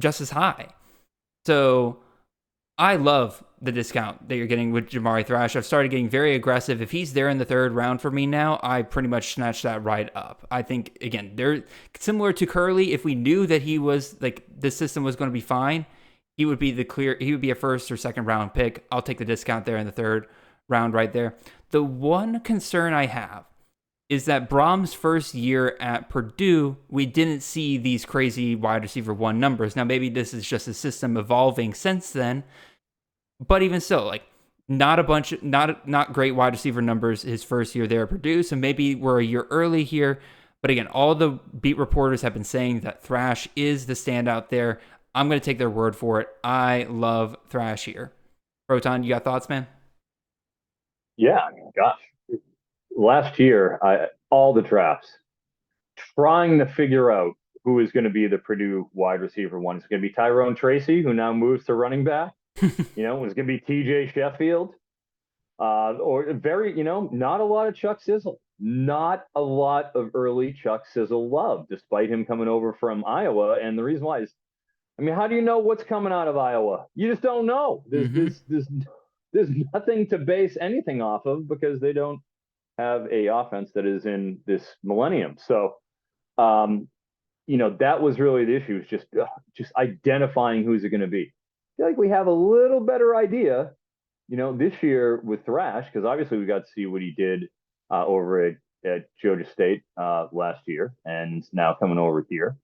just as high. So I love the discount that you're getting with Jamari Thrash. I've started getting very aggressive. If he's there in the 3rd round for me now, I pretty much snatch that right up. I think, again, they're similar to Curley. If we knew that he was, like, the system was going to be fine, he would be a first or second round pick. I'll take the discount there in the third round right there. The one concern I have is that Brom's first year at Purdue, we didn't see these crazy wide receiver 1 numbers. Now, maybe this is just a system evolving since then, but even so, like, not great wide receiver numbers his first year there at Purdue, so maybe we're a year early here. But again, all the beat reporters have been saying that Thrash is the standout there. I'm going to take their word for it. I love Thrash here. Froton, you got thoughts, man? Yeah, gosh. Last year, all the drafts, trying to figure out who is going to be the Purdue wide receiver 1. It's going to be Tyrone Tracy, who now moves to running back. You know, it's going to be TJ Sheffield. Or not a lot of Chuck Sizzle. Not a lot of early Chuck Sizzle love, despite him coming over from Iowa. And the reason why is, I mean, how do you know what's coming out of Iowa? You just don't know. There's nothing to base anything off of because they don't have a offense that is in this millennium. So, that was really the issue, is just identifying who's it going to be. I feel like we have a little better idea, this year with Thrash, because obviously we got to see what he did over at Georgia State last year, and now coming over here.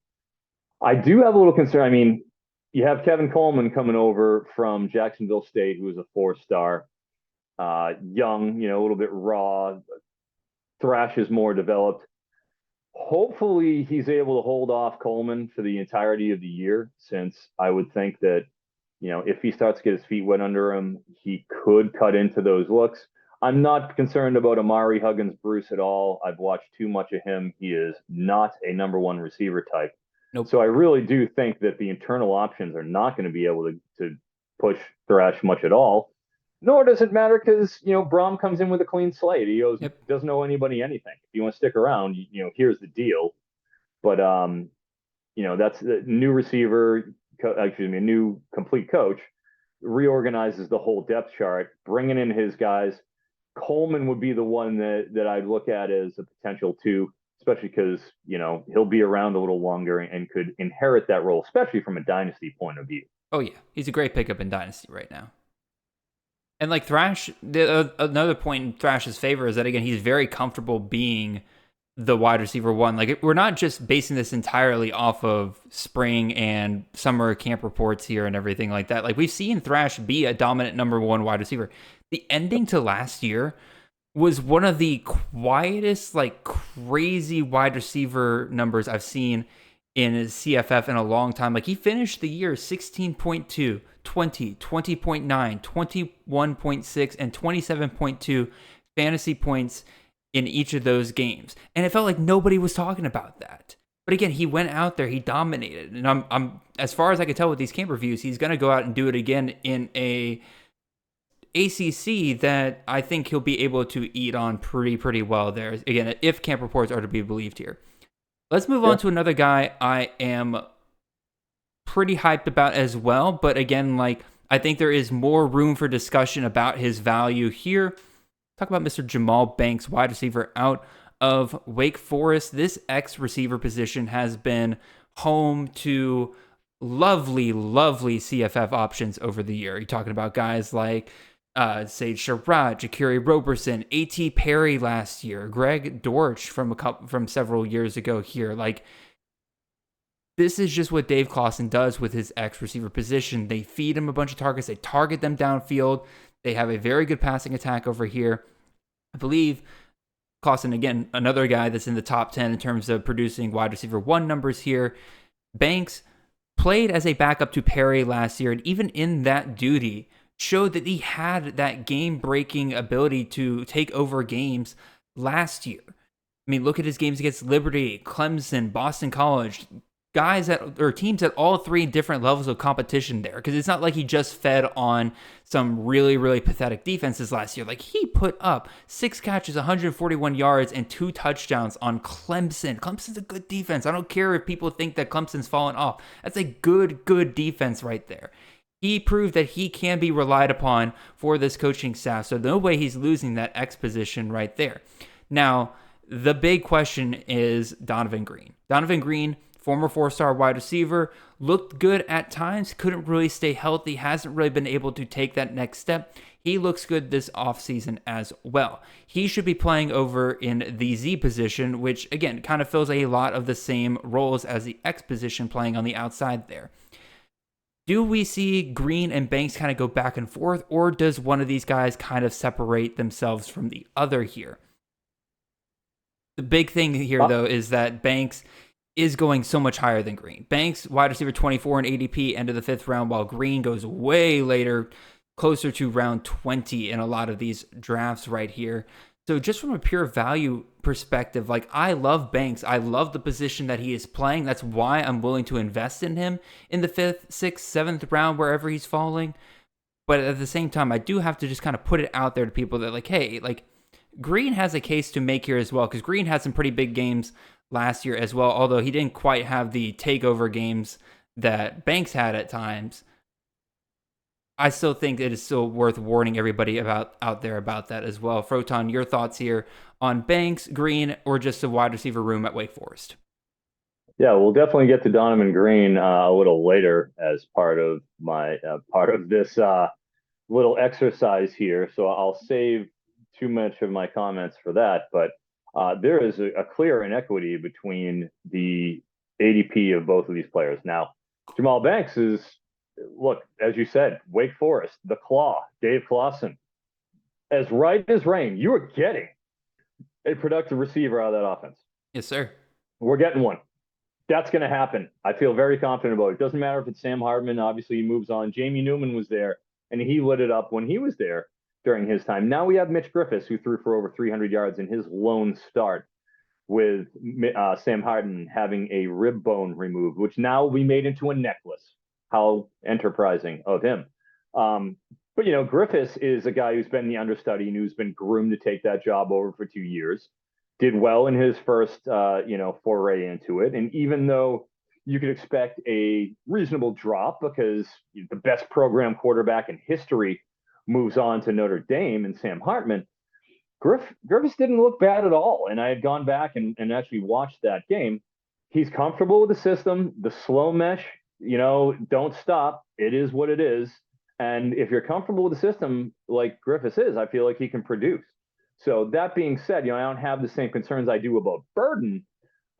I do have a little concern. I mean, you have Kevin Coleman coming over from Jacksonville State, who is a 4-star, young, a little bit raw. Thrash is more developed. Hopefully he's able to hold off Coleman for the entirety of the year, since I would think that, if he starts to get his feet wet under him, he could cut into those looks. I'm not concerned about Amari Huggins-Bruce at all. I've watched too much of him. He is not a number 1 receiver type. Nope. So I really do think that the internal options are not going to be able to push Thrash much at all. Nor does it matter because, Brom comes in with a clean slate. He goes, doesn't owe anybody anything. If you want to stick around, here's the deal. But, that's the new receiver, a new complete coach, reorganizes the whole depth chart, bringing in his guys. Coleman would be the one that I'd look at as a potential too, especially because, he'll be around a little longer and could inherit that role, especially from a dynasty point of view. Oh, yeah. He's a great pickup in dynasty right now. And like Thrash, another point in Thrash's favor is that, again, he's very comfortable being the wide receiver 1. Like, we're not just basing this entirely off of spring and summer camp reports here and everything like that. Like, we've seen Thrash be a dominant number 1 wide receiver. The ending to last year was one of the quietest, like, crazy wide receiver numbers I've seen in his CFF in a long time. Like, he finished the year 16.2, 20, 20.9, 21.6, and 27.2 fantasy points in each of those games. And it felt like nobody was talking about that. But again, he went out there, he dominated. And I'm as far as I can tell with these camp reviews, he's going to go out and do it again in a ACC that I think he'll be able to eat on pretty well there. Again, if camp reports are to be believed here. Let's move on to another guy I am pretty hyped about as well. But again, I think there is more room for discussion about his value here. Talk about Mr. Jamal Banks, wide receiver out of Wake Forest. This X receiver position has been home to lovely CFF options over the year. You're talking about guys like Sage Surratt, Ja'Kerry Roberson, A.T. Perry last year, Greg Dortch from several years ago here. Like, this is just what Dave Clawson does with his X receiver position. They feed him a bunch of targets. They target them downfield. They have a very good passing attack over here. I believe Clawson, again, another guy that's in the top 10 in terms of producing wide receiver 1 numbers here. Banks played as a backup to Perry last year, and even in that duty, showed that he had that game-breaking ability to take over games last year. I mean, look at his games against Liberty, Clemson, Boston College, teams at all 3 different levels of competition there. Because it's not like he just fed on some really pathetic defenses last year. Like, he put up 6 catches, 141 yards, and 2 touchdowns on Clemson. Clemson's a good defense. I don't care if people think that Clemson's fallen off. That's a good defense right there. He proved that he can be relied upon for this coaching staff. So no way he's losing that X position right there. Now, the big question is Donovan Green. Donovan Green, former 4-star wide receiver, looked good at times, couldn't really stay healthy, hasn't really been able to take that next step. He looks good this offseason as well. He should be playing over in the Z position, which again kind of fills a lot of the same roles as the X position, playing on the outside there. Do we see Green and Banks kind of go back and forth, or does one of these guys kind of separate themselves from the other here? The big thing here, though, is that Banks is going so much higher than Green. Banks, wide receiver 24 in ADP, end of the 5th round, while Green goes way later, closer to round 20 in a lot of these drafts right here. So just from a pure value perspective, like, I love Banks. I love the position that he is playing. That's why I'm willing to invest in him in the 5th, 6th, 7th round, wherever he's falling. But at the same time, I do have to just kind of put it out there to people that, like, hey, like, Green has a case to make here as well, because Green had some pretty big games last year as well, although he didn't quite have the takeover games that Banks had at times. I still think it is still worth warning everybody out there about that as well. Froton, your thoughts here on Banks, Green, or just a wide receiver room at Wake Forest? Yeah, we'll definitely get to Donovan Green a little later as part of my this little exercise here. So I'll save too much of my comments for that. But there is a clear inequity between the ADP of both of these players. Now, Jamal Banks is, look, as you said, Wake Forest, the Claw, Dave Clawson. As right as rain, you are getting a productive receiver out of that offense. Yes, sir. We're getting one. That's going to happen. I feel very confident about it. It doesn't matter if it's Sam Hartman. Obviously, he moves on. Jamie Newman was there, and he lit it up when he was there during his time. Now we have Mitch Griffiths, who threw for over 300 yards in his lone start, with Sam Hartman having a rib bone removed, which now will be made into a necklace. How enterprising of him. But, Griffiths is a guy who's been the understudy and who's been groomed to take that job over for 2 years. Did well in his first, foray into it. And even though you could expect a reasonable drop because the best program quarterback in history moves on to Notre Dame and Sam Hartman, Griffiths didn't look bad at all. And I had gone back and actually watched that game. He's comfortable with the system, the slow mesh, don't stop. It is what it is. And if you're comfortable with the system like Griffiths is, I feel like he can produce. So that being said, I don't have the same concerns I do about Burden,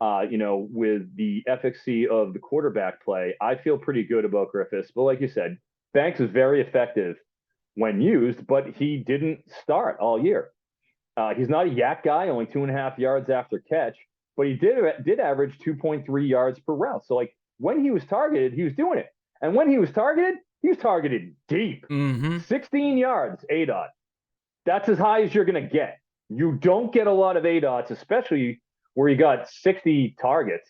with the efficacy of the quarterback play. I feel pretty good about Griffiths. But like you said, Banks is very effective when used, but he didn't start all year. He's not a yak guy, only 2.5 yards after catch, but he did average 2.3 yards per route. So, like, when he was targeted, he was doing it. And when he was targeted deep. 16 yards, ADOT. That's as high as you're going to get. You don't get a lot of ADOTs, especially where you got 60 targets.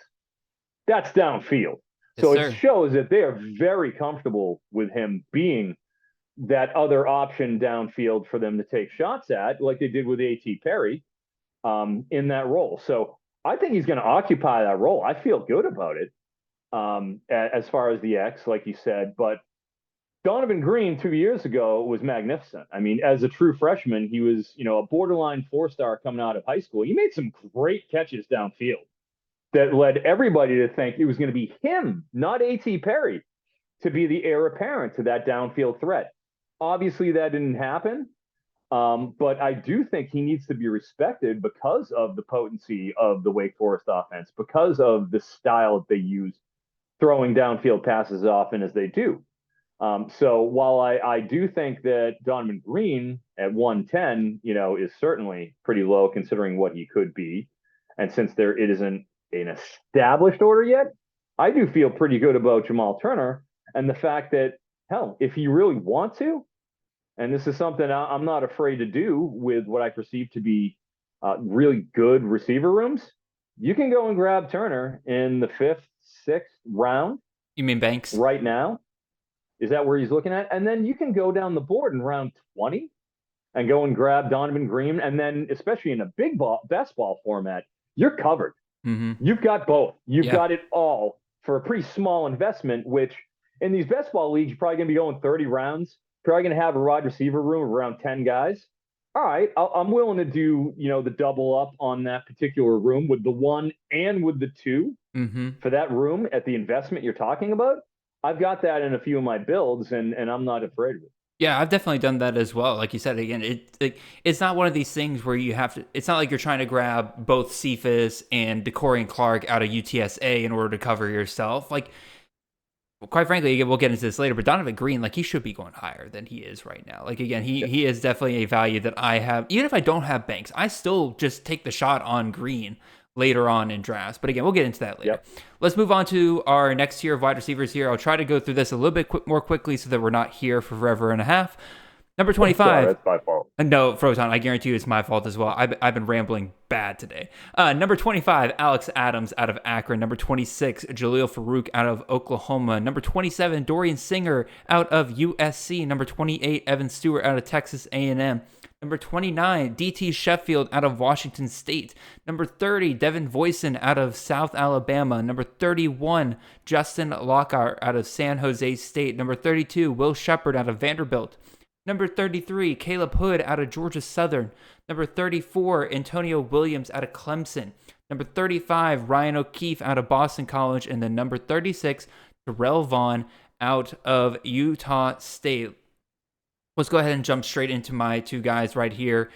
That's downfield. So it shows that they are very comfortable with him being that other option downfield for them to take shots at, like they did with A.T. Perry in that role. So I think he's going to occupy that role. I feel good about it as far as the X, like you said. But Donovan Green 2 years ago was magnificent. I mean, as a true freshman, he was, a borderline 4-star coming out of high school. He made some great catches downfield that led everybody to think it was going to be him, not A.T. Perry, to be the heir apparent to that downfield threat. Obviously, that didn't happen, but I do think he needs to be respected because of the potency of the Wake Forest offense, because of the style that they use, throwing downfield passes as often as they do. So while I do think that Donovan Green at 110, is certainly pretty low considering what he could be, and since it isn't an established order yet, I do feel pretty good about Jamal Turner and the fact that, hell, if you really want to, and this is something I'm not afraid to do with what I perceive to be really good receiver rooms, you can go and grab Turner in the 5th, 6th round. You mean Banks? Right now. Is that where he's looking at? And then you can go down the board in round 20 and go and grab Donovan Green. And then, especially in a best ball format, you're covered. You've got both. You've got it all for a pretty small investment, which in these best ball leagues, you're probably going to be going 30 rounds. Probably going to have a wide receiver room of around 10 guys. All right, I'm willing to do, the double up on that particular room with the 1 and with the 2 Mm-hmm. for that room at the investment you're talking about. I've got that in a few of my builds, and I'm not afraid of it. Yeah, I've definitely done that as well. Like you said, again, it's not one of these things where you have to. It's not like you're trying to grab both Cephas and Decorian Clark out of UTSA in order to cover yourself. Like, quite frankly, we'll get into this later, but Donovan Green, like, he should be going higher than he is right now. Like, again, he is definitely a value that I have. Even if I don't have Banks, I still just take the shot on Green later on in drafts. But again, we'll get into that later. Yep. Let's move on to our next tier of wide receivers here. I'll try to go through this a little bit more quickly so that we're not here for forever and a half. Number 25. Sorry, that's my fault. No, Froton, I guarantee you it's my fault as well. I've been rambling bad today. Number 25, Alex Adams out of Akron. Number 26, Jaleel Farouk out of Oklahoma. Number 27, Dorian Singer out of USC. Number 28, Evan Stewart out of Texas A&M. Number 29, DT Sheffield out of Washington State. Number 30, Devin Voisin out of South Alabama. Number 31, Justin Lockhart out of San Jose State. Number 32, Will Shepard out of Vanderbilt. Number 33, Caleb Hood out of Georgia Southern. Number 34, Antonio Williams out of Clemson. Number 35, Ryan O'Keefe out of Boston College. And then number 36, Terrell Vaughn out of Utah State. Let's go ahead and jump straight into my two guys right here.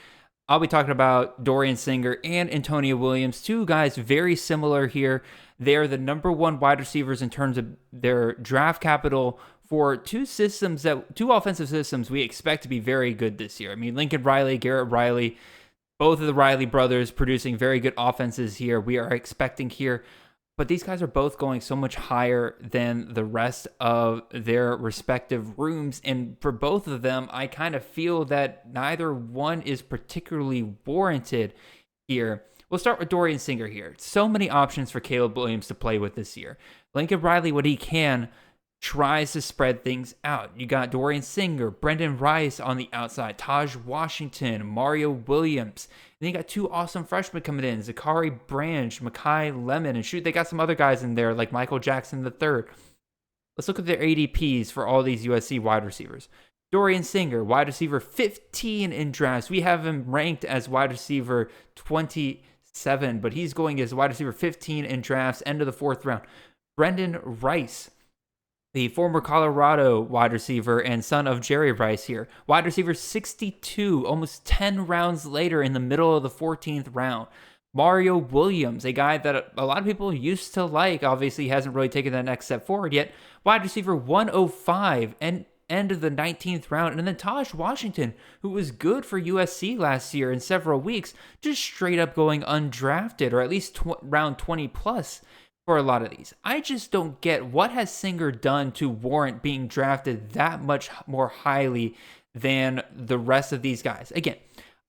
I'll be talking about Dorian Singer and Antonio Williams, two guys very similar here. They're the number one wide receivers in terms of their draft capital for two offensive systems we expect to be very good this year. I mean, Lincoln Riley, Garrett Riley, both of the Riley brothers producing very good offenses here. We are expecting here, but these guys are both going so much higher than the rest of their respective rooms. And for both of them, I kind of feel that neither one is particularly warranted here. We'll start with Dorian Singer here. So many options for Caleb Williams to play with this year. Lincoln Riley, when he can, tries to spread things out. You got Dorian Singer, Brendan Rice on the outside, Taj Washington, Mario Williams. And then you got two awesome freshmen coming in, Zachary Branch, Makai Lemon, and shoot, they got some other guys in there like Michael Jackson III. Let's look at their ADPs for all these USC wide receivers. Dorian Singer, wide receiver 15 in drafts. We have him ranked as wide receiver 27, but he's going as wide receiver 15 in drafts, end of the 4th round. Brendan Rice, the former Colorado wide receiver and son of Jerry Rice here. Wide receiver 62, almost 10 rounds later in the middle of the 14th round. Mario Williams, a guy that a lot of people used to like. Obviously, he hasn't really taken that next step forward yet. Wide receiver 105 and end of the 19th round. And then Taj Washington, who was good for USC last year in several weeks, just straight up going undrafted, or at least round 20 plus. For a lot of these, I just don't get what has Singer done to warrant being drafted that much more highly than the rest of these guys. Again,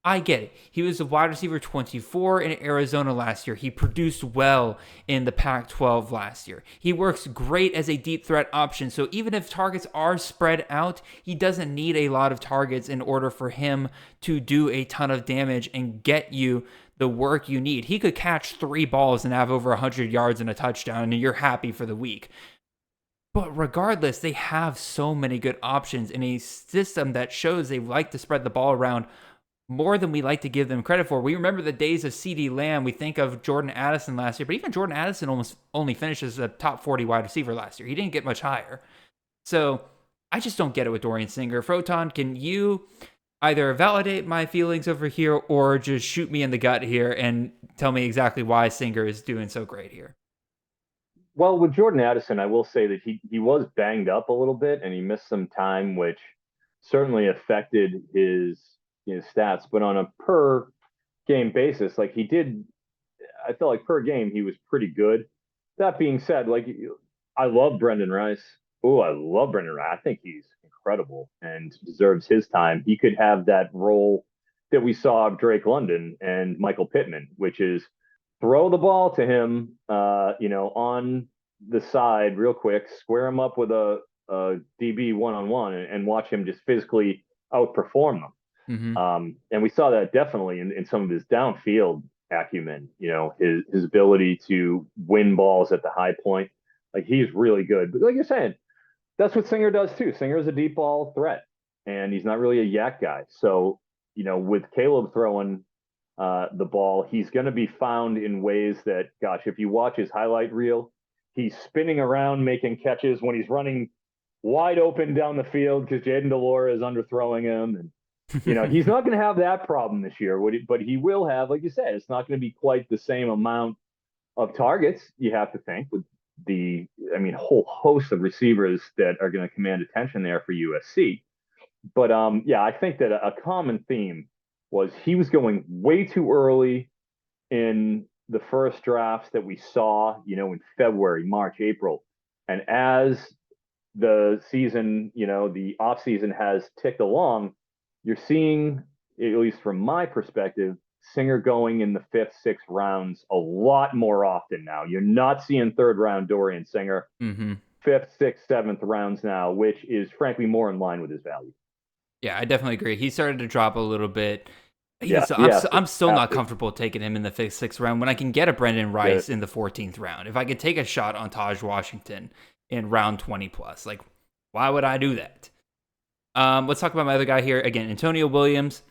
I get it. He was a wide receiver 24 in Arizona last year. He produced well in the Pac-12 last year. He works great as a deep threat option. So even if targets are spread out, he doesn't need a lot of targets in order for him to do a ton of damage and get you the work you need. He could catch 3 balls and have over 100 yards and a touchdown, and you're happy for the week. But regardless, they have so many good options in a system that shows they like to spread the ball around more than we like to give them credit for. We remember the days of CeeDee Lamb. We think of Jordan Addison last year, but even Jordan Addison almost only finished as a top 40 wide receiver last year. He didn't get much higher. So I just don't get it with Dorian Singer. Froton, can you either validate my feelings over here or just shoot me in the gut here and tell me exactly why Singer is doing so great here? Well, with Jordan Addison, I will say that he was banged up a little bit and he missed some time, which certainly affected his stats. But on a per game basis, like I felt like per game he was pretty good. That being said, like I love Brendan Rice. Oh, I love Brendan Rice. I think he's incredible and deserves his time. He could have that role that we saw of Drake London and Michael Pittman, which is throw the ball to him, on the side real quick, square him up with a DB one-on-one and watch him just physically outperform them. Mm-hmm. And we saw that definitely in some of his downfield acumen, his ability to win balls at the high point. Like he's really good. But like you're saying, that's what Singer does too. Singer is a deep ball threat, and he's not really a yak guy. So with Caleb throwing the ball, he's going to be found in ways that, gosh, if you watch his highlight reel, he's spinning around making catches when he's running wide open down the field because Jaden Delora is underthrowing him. And, he's not going to have that problem this year, but he will have, like you said, it's not going to be quite the same amount of targets, you have to think, with whole host of receivers that are going to command attention there for USC. But I think that a common theme was he was going way too early in the first drafts that we saw, in February, March, April. And as the season, the off season has ticked along, you're seeing, at least from my perspective, Singer going in the 5th, 6th rounds a lot more often now. You're not seeing 3rd round Dorian Singer, 5th, 6th, 7th rounds now, which is frankly more in line with his value. Yeah, I definitely agree. He started to drop a little bit. I'm still not comfortable taking him in the 5th, 6th round when I can get a Brendan Rice in the 14th round. If I could take a shot on Taj Washington in round 20 plus, like, why would I do that? Let's talk about my other guy here. Again, Antonio Williams.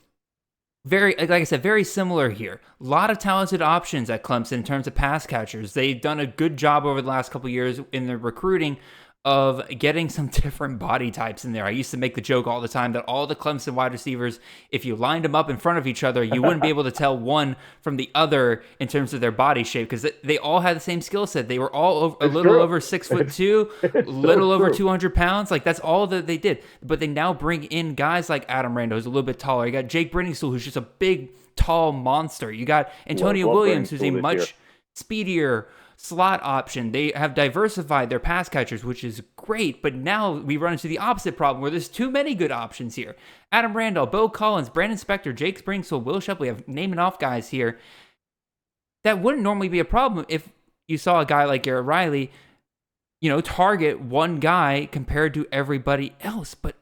Like I said, very similar here. A lot of talented options at Clemson in terms of pass catchers. They've done a good job over the last couple of years in their recruiting of getting some different body types in there. I used to make the joke all the time that all the Clemson wide receivers, if you lined them up in front of each other, you wouldn't be able to tell one from the other in terms of their body shape because they all had the same skill set. They were all a little over 6'2", little over 200 pounds. Like, that's all that they did. But they now bring in guys like Adam Randall, who's a little bit taller. You got Jake Brenningstool, who's just a big, tall monster. You got Antonio Williams, who's a much speedier slot option. They have diversified their pass catchers, which is great, but now we run into the opposite problem where there's too many good options here. Adam Randall, Bo Collins, Brandon Spector, Jake Springsville, Will Shepley, have naming off guys here. That wouldn't normally be a problem if you saw a guy like Garrett Riley, target one guy compared to everybody else, but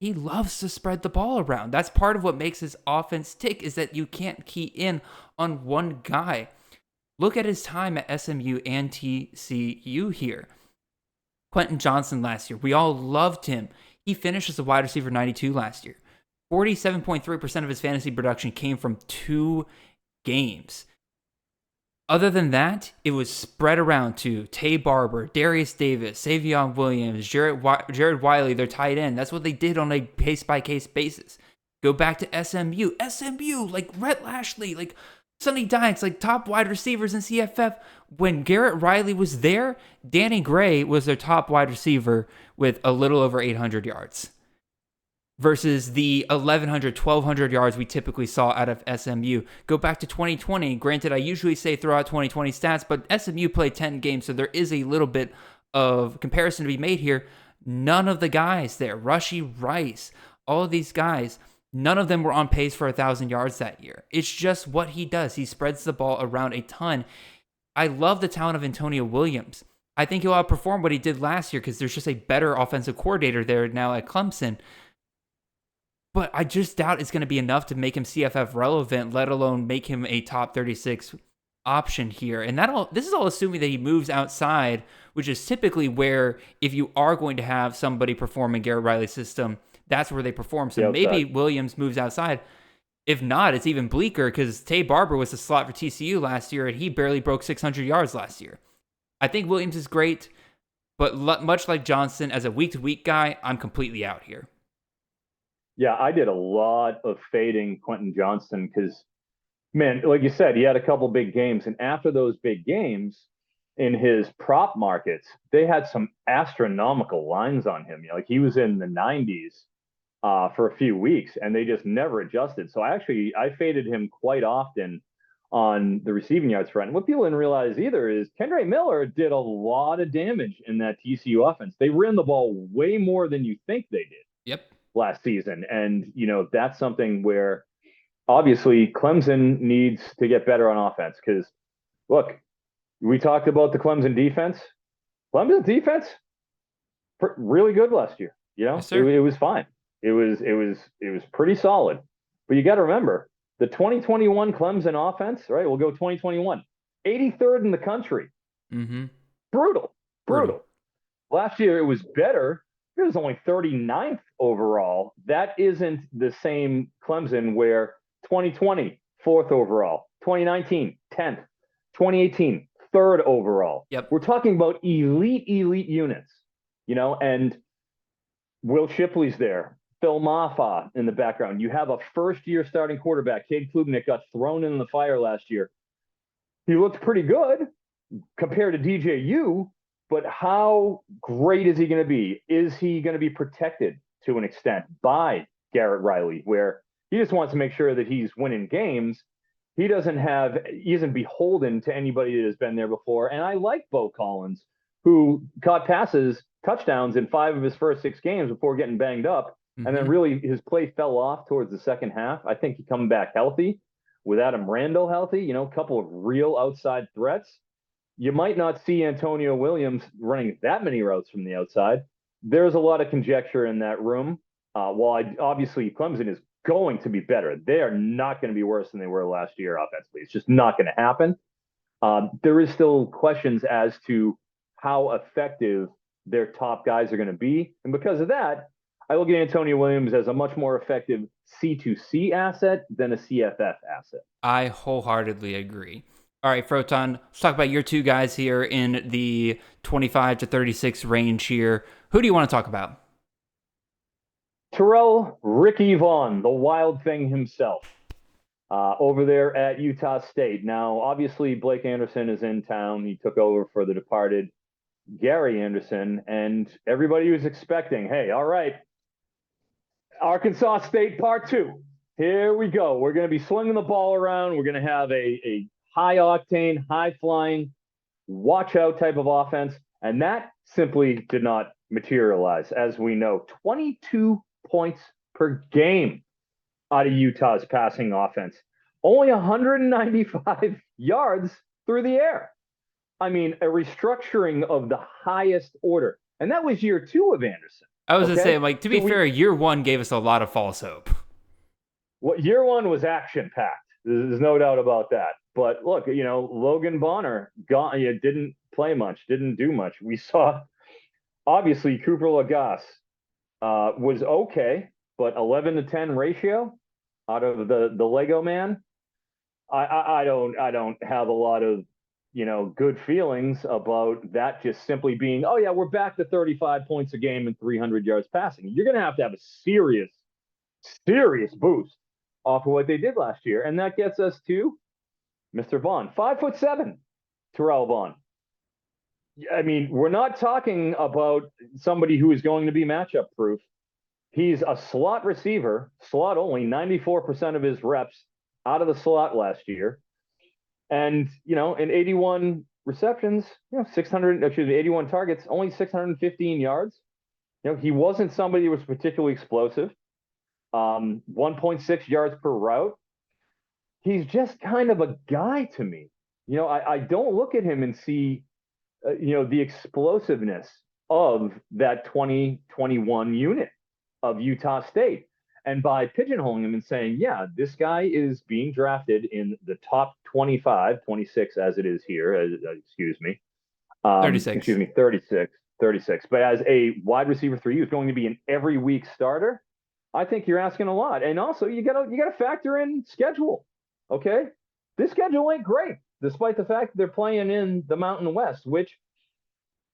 he loves to spread the ball around. That's part of what makes his offense tick, is that you can't key in on one guy. Look at his time at SMU and TCU here. Quentin Johnson last year. We all loved him. He finished as a wide receiver 92 last year. 47.3% of his fantasy production came from 2 games. Other than that, it was spread around to Tay Barber, Darius Davis, Savion Williams, Jared Wiley, their tight end. That's what they did on a case-by-case basis. Go back to SMU, like Rhett Lashley, like Sonny Dykes, like top wide receivers in CFF. When Garrett Riley was there, Danny Gray was their top wide receiver with a little over 800 yards versus the 1,100, 1,200 yards we typically saw out of SMU. Go back to 2020. Granted, I usually say throughout 2020 stats, but SMU played 10 games, so there is a little bit of comparison to be made here. None of the guys there, Rashee Rice, all of these guys, none of them were on pace for 1,000 yards that year. It's just what he does. He spreads the ball around a ton. I love the talent of Antonio Williams. I think he'll outperform what he did last year because there's just a better offensive coordinator there now at Clemson. But I just doubt it's going to be enough to make him CFF relevant, let alone make him a top 36 option here. And this is all assuming that he moves outside, which is typically where, if you are going to have somebody perform in Garrett Riley's system, that's where they perform. So maybe Williams moves outside. If not, it's even bleaker because Tay Barber was the slot for TCU last year, and he barely broke 600 yards last year. I think Williams is great, but much like Johnson, as a week-to-week guy, I'm completely out here. Yeah, I did a lot of fading Quentin Johnson because, man, like you said, he had a couple big games. And after those big games in his prop markets, they had some astronomical lines on him. Like he was in the 90s for a few weeks, and they just never adjusted. So I faded him quite often on the receiving yards front. And what people didn't realize either is Kendre Miller did a lot of damage in that TCU offense. They ran the ball way more than you think they did. Yep. Last season. And, that's something where obviously Clemson needs to get better on offense because, look, we talked about the Clemson defense. Clemson's defense, really good last year. Yes, it was fine. It was pretty solid. But you got to remember, the 2021 Clemson offense, right? We'll go 2021, 83rd in the country. Mm-hmm. Brutal. Last year, it was better He was only 39th overall. That isn't the same Clemson where 2020, 4th overall, 2019, 10th, 2018, 3rd overall. Yep. We're talking about elite units, and Will Shipley's there. Phil Maffa in the background. You have a first-year starting quarterback. Cade Klubnik got thrown in the fire last year. He looked pretty good compared to DJU, but how great is he going to be? Is he going to be protected to an extent by Garrett Riley, where he just wants to make sure that he's winning games? He isn't beholden to anybody that has been there before. And I like Bo Collins, who caught touchdowns in 5 of his first 6 games before getting banged up. Mm-hmm. And then really his play fell off towards the second half. I think he coming back healthy with Adam Randall healthy, a couple of real outside threats. You might not see Antonio Williams running that many routes from the outside. There's a lot of conjecture in that room. Obviously Clemson is going to be better. They are not going to be worse than they were last year offensively. It's just not going to happen. There is still questions as to how effective their top guys are going to be. And because of that, I look at Antonio Williams as a much more effective C2C asset than a CFF asset. I wholeheartedly agree. All right, Froton, let's talk about your 2 guys here in the 25 to 36 range here. Who do you want to talk about? Terrell Ricky Vaughn, the wild thing himself, over there at Utah State. Now, obviously, Blake Anderson is in town. He took over for the departed Gary Anderson, and everybody was expecting, hey, all right, Arkansas State Part 2. Here we go. We're going to be slinging the ball around. We're going to have a high-octane, high-flying, watch-out type of offense, and that simply did not materialize. As we know, 22 points per game out of Utah's passing offense. Only 195 yards through the air. I mean, a restructuring of the highest order. And that was year 2 of Anderson. I was going to say, to be fair, year 1 gave us a lot of false hope. Well, year 1 was action-packed. There's no doubt about that. But look, Logan Bonner didn't play much, didn't do much. We saw, obviously, Cooper Lagasse was okay, but 11-10 ratio out of the Lego man. I don't have a lot of good feelings about that just simply being, oh yeah, we're back to 35 points a game and 300 yards passing. You're going to have a serious boost off of what they did last year. And that gets us to Mr. Vaughn, 5'7", Terrell Vaughn. I mean, we're not talking about somebody who is going to be matchup proof. He's a slot receiver, slot only, 94% of his reps out of the slot last year. And, in 81 receptions, 81 targets, only 615 yards. He wasn't somebody who was particularly explosive. 1.6 yards per route. He's just kind of a guy to me. I don't look at him and see, the explosiveness of that 2021 unit of Utah State. And by pigeonholing him and saying, yeah, this guy is being drafted in the top 25, 26 as it is here, 36. But as a wide receiver 3, who's going to be an every week starter, I think you're asking a lot. And also, you gotta factor in schedule. Okay, this schedule ain't great, despite the fact that they're playing in the Mountain West, which,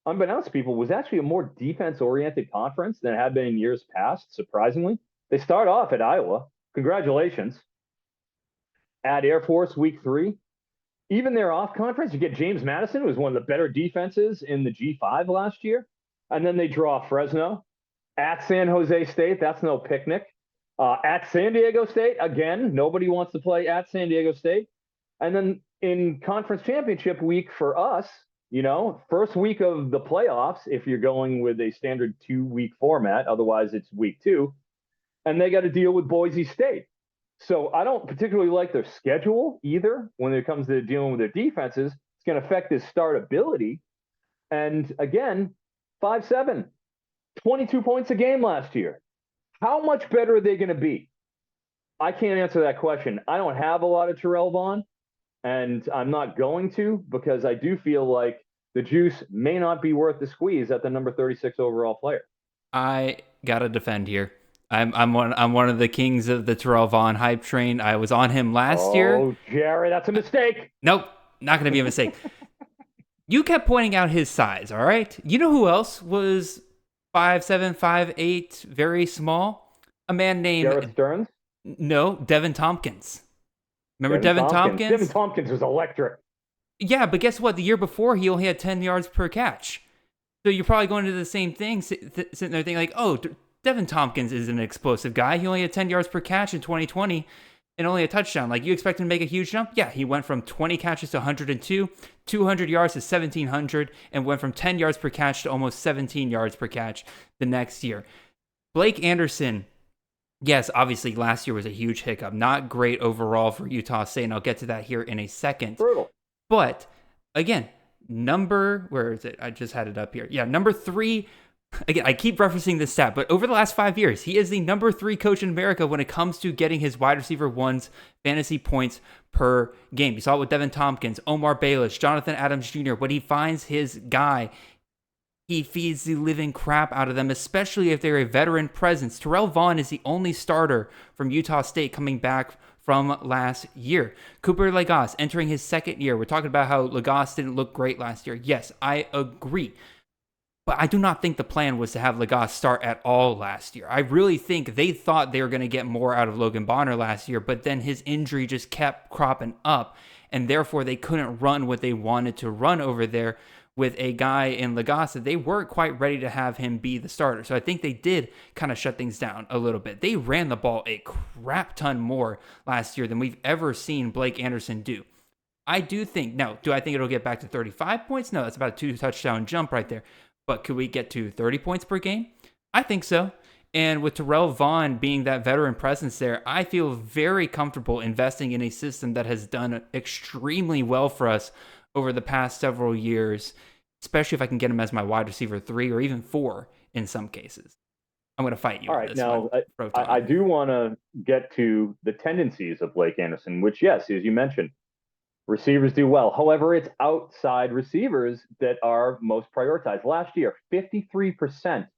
unbeknownst to people, was actually a more defense-oriented conference than it had been in years past. Surprisingly, they start off at Iowa. Congratulations. At Air Force week 3. Even their off conference, you get James Madison, who was one of the better defenses in the G5 last year, and then they draw Fresno. At San Jose State, that's no picnic. At San Diego State, again, nobody wants to play at San Diego State. And then in conference championship week for us, first week of the playoffs, if you're going with a standard 2-week format, otherwise it's week 2, and they got to deal with Boise State. So I don't particularly like their schedule either when it comes to dealing with their defenses. It's going to affect his startability. And again, 5'7", 22 points a game last year. How much better are they going to be? I can't answer that question. I don't have a lot of Terrell Vaughn, and I'm not going to, because I do feel like the juice may not be worth the squeeze at the number 36 overall player. I gotta defend here. I'm one of the kings of the Terrell Vaughn hype train. I was on him last year. Oh, Jared, that's a mistake. Nope, not gonna be a mistake. You kept pointing out his size, all right? You know who else was 5'7", 5'8", very small? A man named Garrett Stearns? No, Devin Tompkins. Remember Devin Tompkins? Devin Tompkins was electric. Yeah, but guess what? The year before, he only had 10 yards per catch. So you're probably going to the same thing, sitting there thinking like, oh, Devin Tompkins is an explosive guy. He only had 10 yards per catch in 2020 and only a touchdown. Like, you expect him to make a huge jump? Yeah, he went from 20 catches to 102, 200 yards to 1,700, and went from 10 yards per catch to almost 17 yards per catch the next year. Blake Anderson, yes, obviously last year was a huge hiccup. Not great overall for Utah State, and I'll get to that here in a second. Brutal. But, again, where is it? I just had it up here. Yeah, number 3. Again, I keep referencing this stat, but over the last 5 years, he is the number 3 coach in America when it comes to getting his wide receiver ones fantasy points per game. You saw it with Devin Tompkins, Omar Bayless, Jonathan Adams Jr. When he finds his guy, he feeds the living crap out of them, especially if they're a veteran presence. Terrell Vaughn is the only starter from Utah State coming back from last year. Cooper Legas entering his second year. We're talking about how Legas didn't look great last year. Yes, I agree. But I do not think the plan was to have Legas start at all last year. I really think they thought they were going to get more out of Logan Bonner last year, but then his injury just kept cropping up, and therefore they couldn't run what they wanted to run over there with a guy in Legas that they weren't quite ready to have him be the starter. So I think they did kind of shut things down a little bit. They ran the ball a crap ton more last year than we've ever seen Blake Anderson do. I do think, now, do I think it'll get back to 35 points? No, that's about a 2-touchdown jump right there. But could we get to 30 points per game? I think so. And with Terrell Vaughn being that veteran presence there, I feel very comfortable investing in a system that has done extremely well for us over the past several years, especially if I can get him as my wide receiver 3 or even 4 in some cases. I'm going to fight you. All right, now I do want to get to the tendencies of Blake Anderson, which, yes, as you mentioned, receivers do well. However, it's outside receivers that are most prioritized. Last year, 53%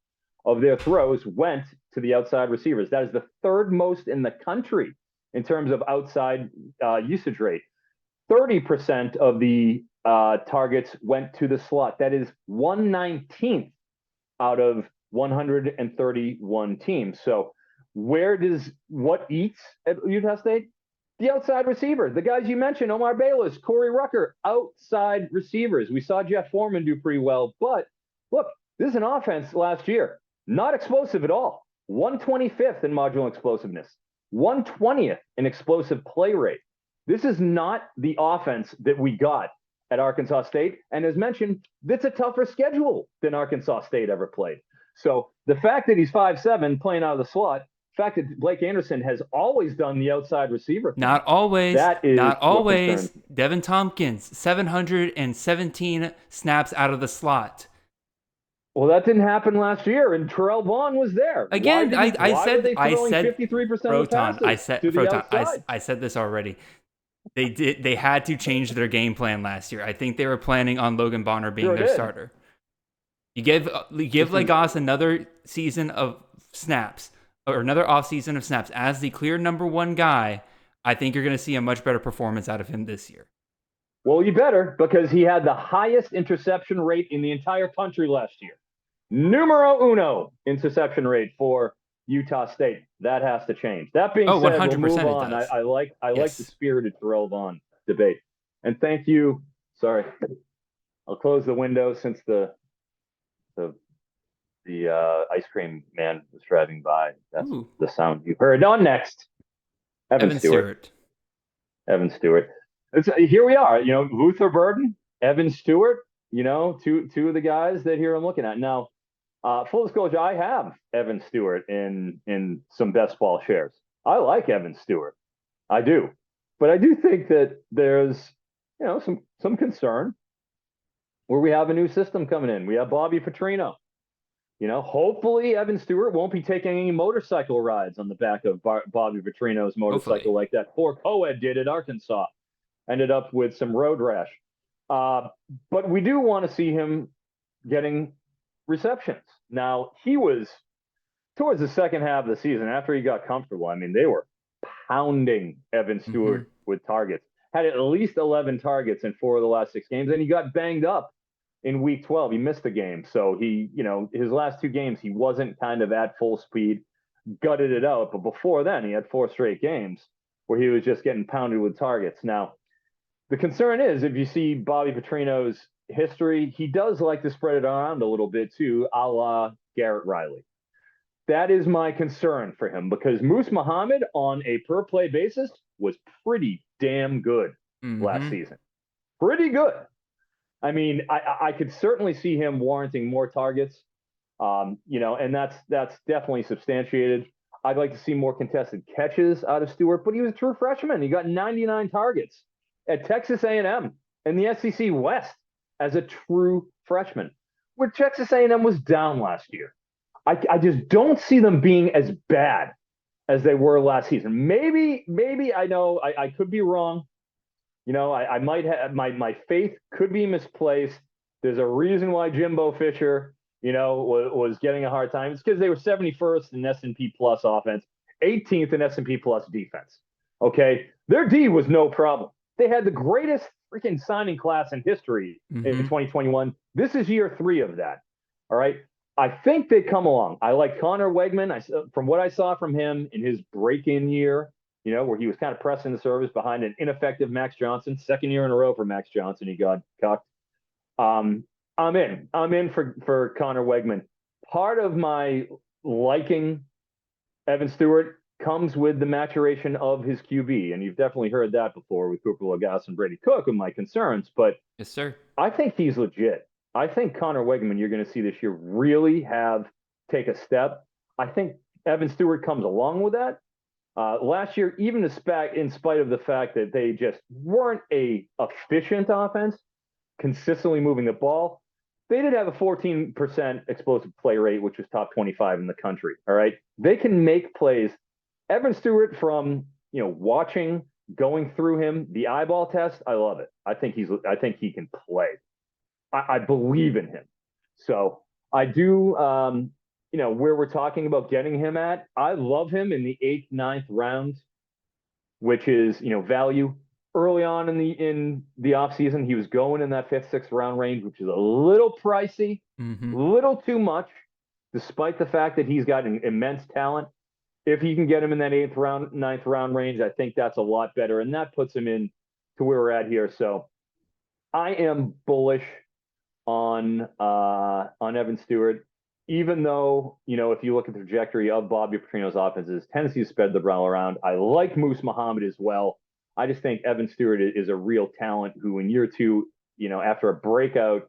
of their throws went to the outside receivers. That is the third most in the country in terms of outside usage rate. 30% of the targets went to the slot. That is 1/19th out of 131 teams. So what eats at Utah State? The outside receiver, the guys you mentioned, Omar Bayless, Corey Rucker, outside receivers. We saw Jeff Foreman do pretty well, but look, this is an offense last year, not explosive at all. 125th in marginal explosiveness, 120th in explosive play rate. This is not the offense that we got at Arkansas State. And as mentioned, it's a tougher schedule than Arkansas State ever played. So the fact that he's 5'7", playing out of the slot, the fact that Blake Anderson has always done the outside receiver thing, Not always. That is not always. concerns. Devin Tompkins, 717 snaps out of the slot. Well, that didn't happen last year, and Terrell Vaughn was there. Again, I said 53% of the passes I said this already. They had to change their game plan last year. I think they were planning on Logan Bonner being their starter. You give Legas another season of snaps, or another offseason of snaps as the clear number 1 guy. I think you're going to see a much better performance out of him this year. Well, you better, because he had the highest interception rate in the entire country last year. Numero uno interception rate for Utah State. That has to change. That being said, 100% we'll move on. I like the spirited Terrell Vaughn debate. And thank you. Sorry, I'll close the window since the ice cream man was driving by. That's the sound you heard. On next, Evan Stewart. Evan Stewart. Here we are. Luther Burden, Evan Stewart. Two of the guys that here I'm looking at now. Full disclosure, I have Evan Stewart in some best ball shares. I like Evan Stewart. I do. But I do think that there's, some concern where we have a new system coming in. We have Bobby Petrino. Hopefully Evan Stewart won't be taking any motorcycle rides on the back of Bobby Petrino's motorcycle like that poor co-ed did at Arkansas. Ended up with some road rash. But we do want to see him getting receptions. Now, he was towards the second half of the season, after he got comfortable, I mean, they were pounding Evan Stewart with targets. Had at least 11 targets in 4 of the last 6 games, and he got banged up in week 12. He missed the game. So he, his last 2 games, he wasn't kind of at full speed, gutted it out. But before then, he had 4 straight games where he was just getting pounded with targets. Now, the concern is, if you see Bobby Petrino's history, he does like to spread it around a little bit too, a la Garrett Riley. That is my concern for him, because Moose Muhammad on a per play basis was pretty damn good last season. Pretty good. I mean, I could certainly see him warranting more targets, and that's definitely substantiated. I'd like to see more contested catches out of Stewart, but he was a true freshman. He got 99 targets at Texas A&M in the SEC West as a true freshman, where Texas A&M was down last year. I just don't see them being as bad as they were last season. Maybe I know I could be wrong. I might have my faith could be misplaced. There's a reason why Jimbo Fisher, was getting a hard time. It's because they were 71st in S&P Plus offense, 18th in S&P Plus defense. Okay, their D was no problem. They had the greatest freaking signing class in history in 2021. This is year 3 of that. All right. I think they come along. I like Connor Wegman. From what I saw from him in his break-in year, where he was kind of pressing the service behind an ineffective Max Johnson. 2nd year in a row for Max Johnson, he got cucked. I'm in for Connor Wegman. Part of my liking Evan Stewart comes with the maturation of his QB, and you've definitely heard that before with Cooper Lagasse and Brady Cook with my concerns. But yes, sir. I think he's legit. I think Connor Wegman, you're going to see this year, really take a step. I think Evan Stewart comes along with that. Last year, even in spite of the fact that they just weren't a efficient offense, consistently moving the ball, they did have a 14% explosive play rate, which was top 25 in the country. All right. They can make plays. Evan Stewart, from, watching, going through him, the eyeball test, I love it. I think he can play. I believe in him. So I do, where we're talking about getting him at, I love him in the 8th, 9th round, which is, value. Early on in the offseason, he was going in that 5th, 6th round range, which is a little pricey, a little too much, despite the fact that he's got an immense talent. If you can get him in that 8th round, 9th round range, I think that's a lot better. And that puts him in to where we're at here. So I am bullish on Evan Stewart, even though, if you look at the trajectory of Bobby Petrino's offenses, tendency to spread the ball around. I like Moose Muhammad as well. I just think Evan Stewart is a real talent who in year 2, after a breakout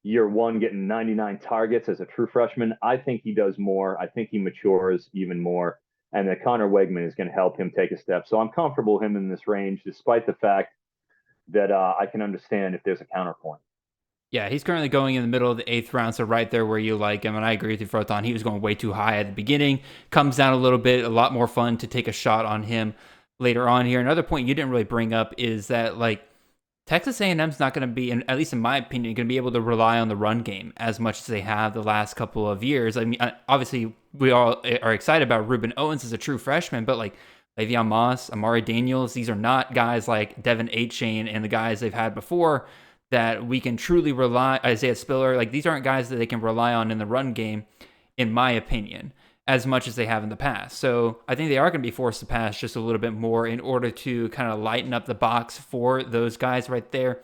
year 1, getting 99 targets as a true freshman, I think he does more. I think he matures even more. And that Connor Wegman is going to help him take a step. So I'm comfortable with him in this range, despite the fact that I can understand if there's a counterpoint. Yeah, he's currently going in the middle of the 8th round, so right there where you like him. And I agree with you, Froton. He was going way too high at the beginning. Comes down a little bit, a lot more fun to take a shot on him later on here. Another point you didn't really bring up is that, Texas A&M's not going to be, at least in my opinion, going to be able to rely on the run game as much as they have the last couple of years. I mean, obviously, we all are excited about Ruben Owens as a true freshman, but Le'Veon Moss, Amari Daniels, these are not guys like Devin Achane and the guys they've had before that we can truly rely, Isaiah Spiller, these aren't guys that they can rely on in the run game, in my opinion, as much as they have in the past. So I think they are going to be forced to pass just a little bit more in order to kind of lighten up the box for those guys right there.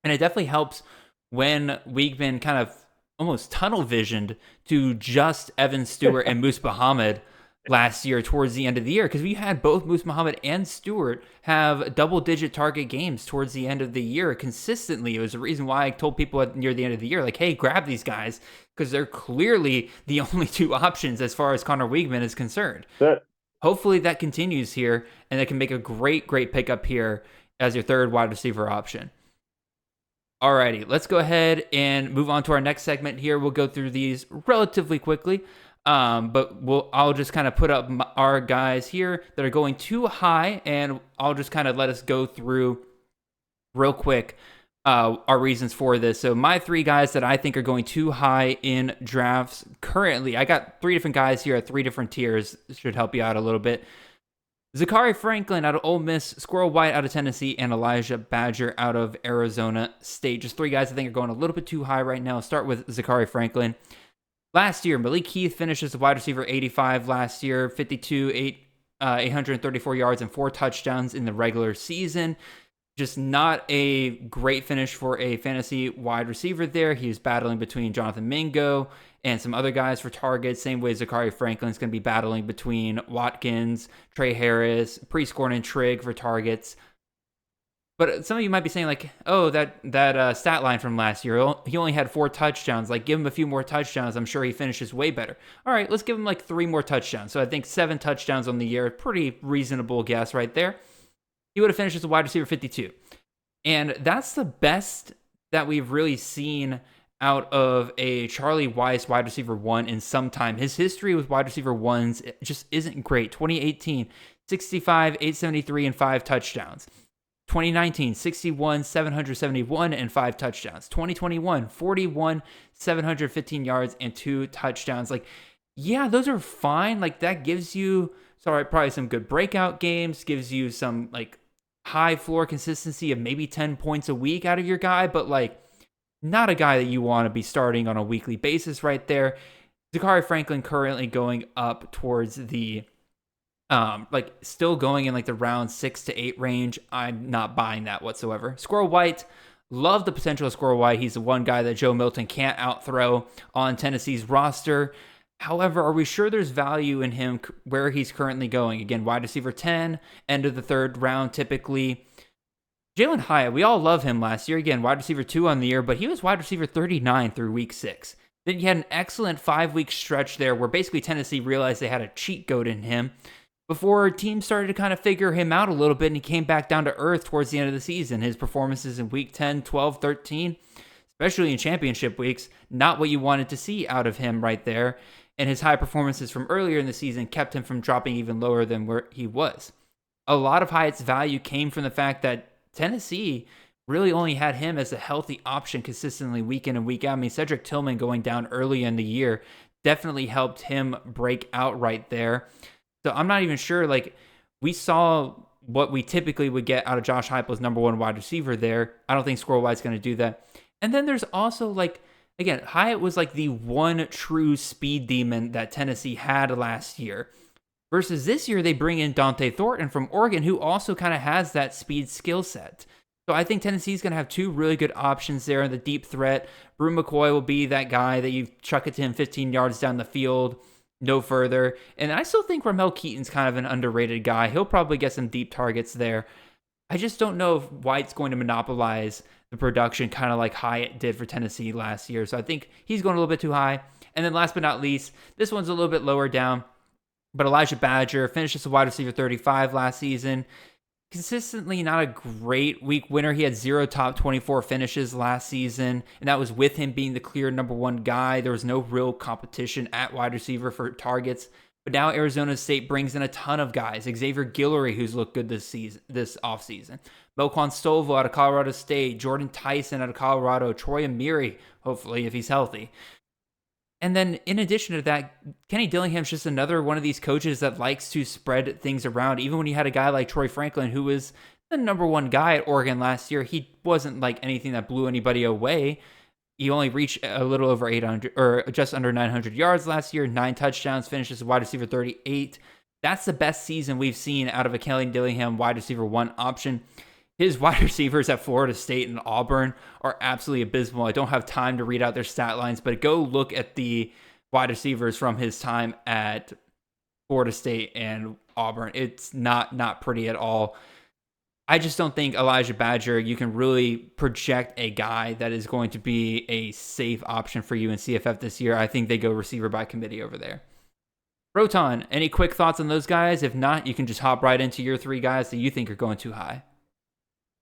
And it definitely helps when we've been kind of almost tunnel visioned to just Evan Stewart and Moose Muhammad last year towards the end of the year, because we had both Moose Muhammad and Stewart have double-digit target games towards the end of the year consistently. It was the reason why I told people near the end of the year, hey, grab these guys, because they're clearly the only 2 options as far as Connor Wegman is concerned. Hopefully that continues here, and they can make a great pickup here as your 3rd wide receiver option. Alrighty, let's go ahead and move on to our next segment here. We'll go through these relatively quickly. But I'll just kind of put up our guys here that are going too high, and I'll just kind of let us go through real quick our reasons for this. So my 3 guys that I think are going too high in drafts currently, I got 3 different guys here at 3 different tiers. This should help you out a little bit. Zachary Franklin out of Ole Miss, Squirrel White out of Tennessee, and Elijah Badger out of Arizona State. Just 3 guys I think are going a little bit too high right now. I'll start with Zachary Franklin. Last year, Malik Heath finished as a wide receiver 85 last year, 834 yards and 4 touchdowns in the regular season. Just not a great finish for a fantasy wide receiver there. He was battling between Jonathan Mingo and some other guys for targets. Same way Zachary Franklin's going to be battling between Watkins, Trey Harris, Prescorn, and Trigg for targets. But some of you might be saying, like, oh, that stat line from last year, he only had 4 touchdowns. Like, give him a few more touchdowns. I'm sure he finishes way better. All right, let's give him like 3 more touchdowns. So I think 7 touchdowns on the year. Pretty reasonable guess right there. He would have finished as a wide receiver 52. And that's the best that we've really seen out of a Charlie Weiss wide receiver 1 in some time. His history with wide receiver 1s just isn't great. 2018, 65, 873, and 5 touchdowns. 2019, 61, 771, and 5 touchdowns. 2021, 41, 715 yards, and 2 touchdowns. Like, yeah, those are fine. Like, that gives you, probably some good breakout games, gives you some, like, high floor consistency of maybe 10 points a week out of your guy, but, like, not a guy that you want to be starting on a weekly basis right there. Zachary Franklin currently going up towards the still going in like the round 6 to 8 range. I'm not buying that whatsoever. Squirrel White, love the potential of Squirrel White. He's the one guy that Joe Milton can't outthrow on Tennessee's roster. However, are we sure there's value in him where he's currently going? Again, wide receiver 10, end of the 3rd round typically. Jalen Hyatt, we all love him last year. Again, wide receiver 2 on the year, but he was wide receiver 39 through week 6. Then you had an excellent 5-week stretch there where basically Tennessee realized they had a cheat code in him before teams started to kind of figure him out a little bit, and he came back down to earth towards the end of the season. His performances in week 10, 12, 13, especially in championship weeks, not what you wanted to see out of him right there. And his high performances from earlier in the season kept him from dropping even lower than where he was. A lot of Hyatt's value came from the fact that Tennessee really only had him as a healthy option consistently week in and week out. I mean, Cedric Tillman going down early in the year definitely helped him break out right there. So I'm not even sure, like, we saw what we typically would get out of Josh Heupel's number 1 wide receiver there. I don't think Squirrel White's going to do that. And then there's also, like, again, Hyatt was like the one true speed demon that Tennessee had last year. Versus this year, they bring in Dante Thornton from Oregon, who also kind of has that speed skill set. So I think Tennessee's going to have 2 really good options there in the deep threat. Brew McCoy will be that guy that you chuck it to him 15 yards down the field, no further. And I still think Ramel Keaton's kind of an underrated guy. He'll probably get some deep targets there. I just don't know if White's going to monopolize the production kind of like Hyatt did for Tennessee last year. So I think he's going a little bit too high. And then last but not least, this one's a little bit lower down, but Elijah Badger finished as a wide receiver 35 last season. Consistently not a great week winner. He had 0 top 24 finishes last season, and that was with him being the clear number 1 guy. There was no real competition at wide receiver for targets. But now Arizona State brings in a ton of guys. Xavier Guillory, who's looked good this offseason. Melquan Stovall out of Colorado State. Jordan Tyson out of Colorado. Troy Amiri, hopefully, if he's healthy. And then in addition to that, Kenny Dillingham's just another one of these coaches that likes to spread things around. Even when you had a guy like Troy Franklin, who was the number 1 guy at Oregon last year, he wasn't like anything that blew anybody away. He only reached a little over 800 or just under 900 yards last year, 9 touchdowns, finished as a wide receiver 38. That's the best season we've seen out of a Kenny Dillingham wide receiver 1 option. His wide receivers at Florida State and Auburn are absolutely abysmal. I don't have time to read out their stat lines, but go look at the wide receivers from his time at Florida State and Auburn. It's not pretty at all. I just don't think Elijah Badger, you can really project a guy that is going to be a safe option for you in CFF this year. I think they go receiver by committee over there. Froton, any quick thoughts on those guys? If not, you can just hop right into your 3 guys that you think are going too high.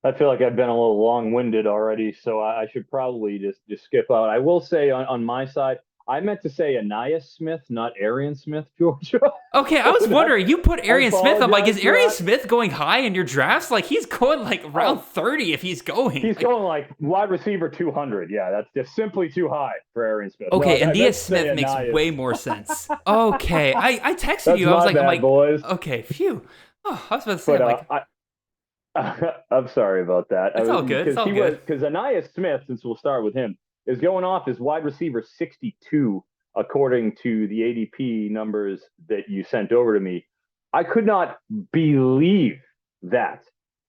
I feel like I've been a little long-winded already, so I should probably just skip out. I will say on my side, I meant to say Anais Smith, not Arian Smith, Georgia. Okay, I was wondering, you put Arian Smith. I'm like, is apologize for Arian that. Smith going high in your drafts? Like, he's going like round 30 if he's going. He's Like, going like wide receiver 200. Yeah, that's just simply too high for Arian Smith. okay, No, I and meant to Smith say makes Anais. way more sense. Okay, I texted That's you. I was my like, I'm bad, like, boys. okay, phew. Oh, I was about to say, But I'm like, I'm sorry about that. It's all good. It's all good. Because Anais Smith, since we'll start with him, is going off as wide receiver 62 according to the ADP numbers that you sent over to me. I could not believe that.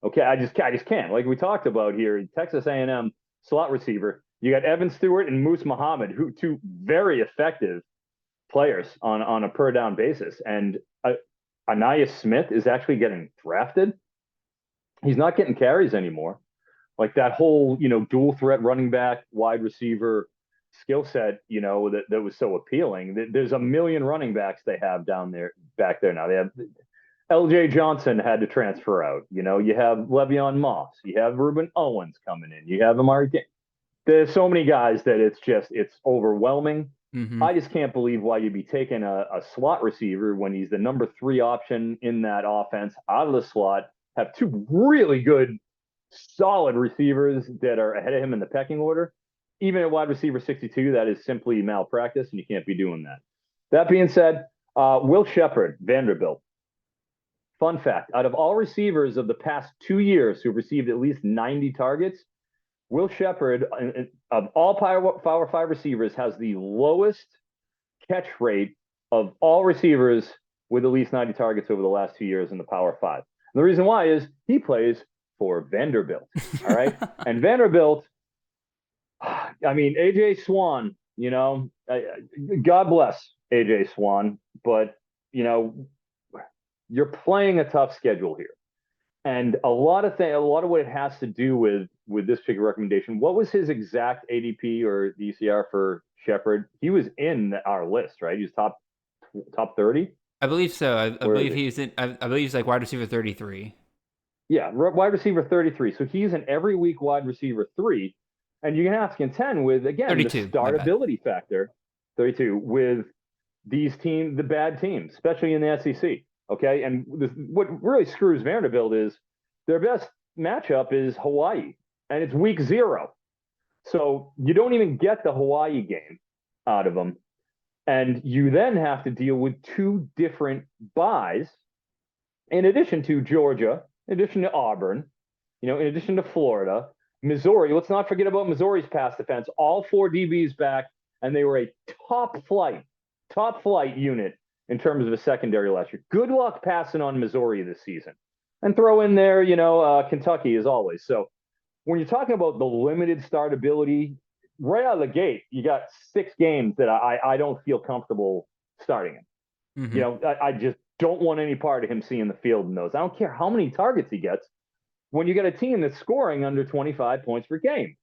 Okay, I just can't. Like we talked about here, Texas A&M slot receiver. You got Evan Stewart and Moose Muhammad, who two very effective players on a per down basis, and Anais Smith is actually getting drafted. He's not getting carries anymore. Like that whole, dual threat running back, wide receiver skill set, that was so appealing. There's a million running backs they have back there now. They have LJ Johnson had to transfer out. You have Le'Veon Moss. You have Ruben Owens coming in. You have Amari. There's so many guys that it's overwhelming. mhm. I just can't believe why you'd be taking a slot receiver when he's the number 3 option in that offense out of the slot, have two really good, solid receivers that are ahead of him in the pecking order. Even at wide receiver 62, that is simply malpractice, and you can't be doing that. That being said, Will Shepherd, Vanderbilt. Fun fact, out of all receivers of the past 2 years who've received at least 90 targets, Will Shepherd, of all Power 5 receivers, has the lowest catch rate of all receivers with at least 90 targets over the last 2 years in the Power 5. And the reason why is he plays for Vanderbilt. All right. And Vanderbilt, I mean, AJ Swan, God bless AJ Swan, but, you're playing a tough schedule here. And a lot of what it has to do with this pick recommendation. What was his exact ADP or DCR for Shepherd? He was in our list, right? He was top 30. I believe so. I believe he? he's in. I believe he's like wide receiver 33. Yeah, wide receiver 33. So he's an every week wide receiver 3, and you can have to contend with again 32, the startability factor. 32 with the bad teams, especially in the SEC. Okay, and what really screws Vanderbilt is their best matchup is Hawaii, and it's week 0. So you don't even get the Hawaii game out of them. And you then have to deal with 2 different buys in addition to Georgia, in addition to Auburn, in addition to Florida, Missouri. Let's not forget about Missouri's pass defense. All 4 DBs back, and they were a top flight unit in terms of a secondary last year. Good luck passing on Missouri this season. And throw in there, Kentucky as always. So when you're talking about the limited startability, right out of the gate, you got 6 games that I don't feel comfortable starting him. Mm-hmm. I just don't want any part of him seeing the field in those. I don't care how many targets he gets when you got a team that's scoring under 25 points per game.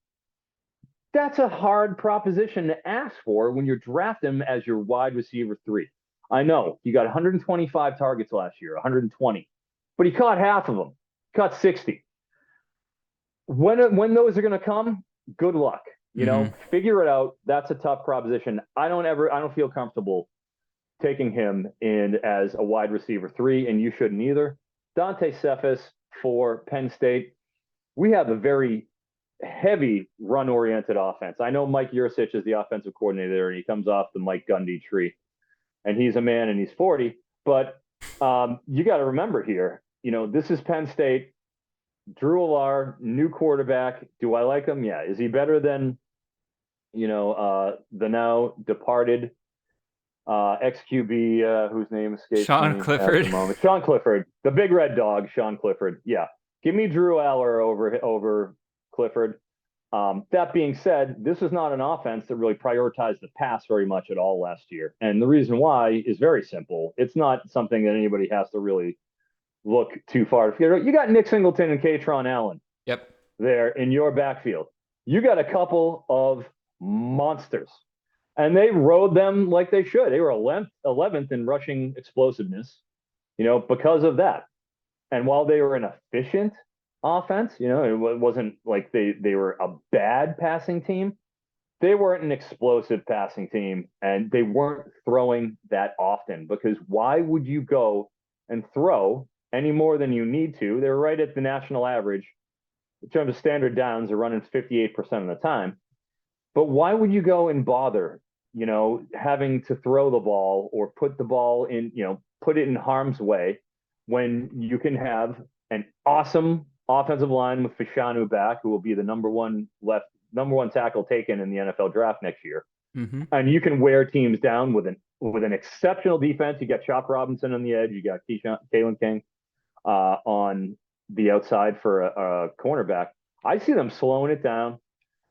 That's a hard proposition to ask for when you draft him as your wide receiver 3. I know he got 125 targets last year, 120, but he caught half of them, caught 60. When those are going to come, good luck. Figure it out. That's a tough proposition. I don't feel comfortable taking him in as a wide receiver 3, and you shouldn't either. Dante Cephas for Penn State. We have a very heavy run-oriented offense. I know Mike Yurcich is the offensive coordinator there, and he comes off the Mike Gundy tree. And he's a man, and he's 40. But you got to remember here, this is Penn State. Drew Allar, new quarterback. Do I like him? Yeah. Is he better than, the now departed ex-QB whose name escapes Sean me Clifford. at the moment? Sean Clifford, the big red dog, Sean Clifford. Yeah. Give me Drew Allar over Clifford. That being said, this is not an offense that really prioritized the pass very much at all last year. And the reason why is very simple. It's not something that anybody has to really look too far to figure out. You got Nick Singleton and Katron Allen there in your backfield. You got a couple of monsters. And they rode them like they should. They were 11th in rushing explosiveness, because of that. And while they were an efficient offense, it wasn't like they were a bad passing team. they weren't an explosive passing team, and they weren't throwing that often, because why would you go and throw any more than you need to? They're right at the national average in terms of standard downs. They're running 58% of the time. But why would you go and bother, having to throw the ball or put the ball in, put it in harm's way, when you can have an awesome offensive line with Fashanu back, who will be the number one tackle taken in the NFL draft next year. Mm-hmm. And you can wear teams down with an exceptional defense. You got Chop Robinson on the edge. You got Kalen King on the outside for a cornerback. I see them slowing it down,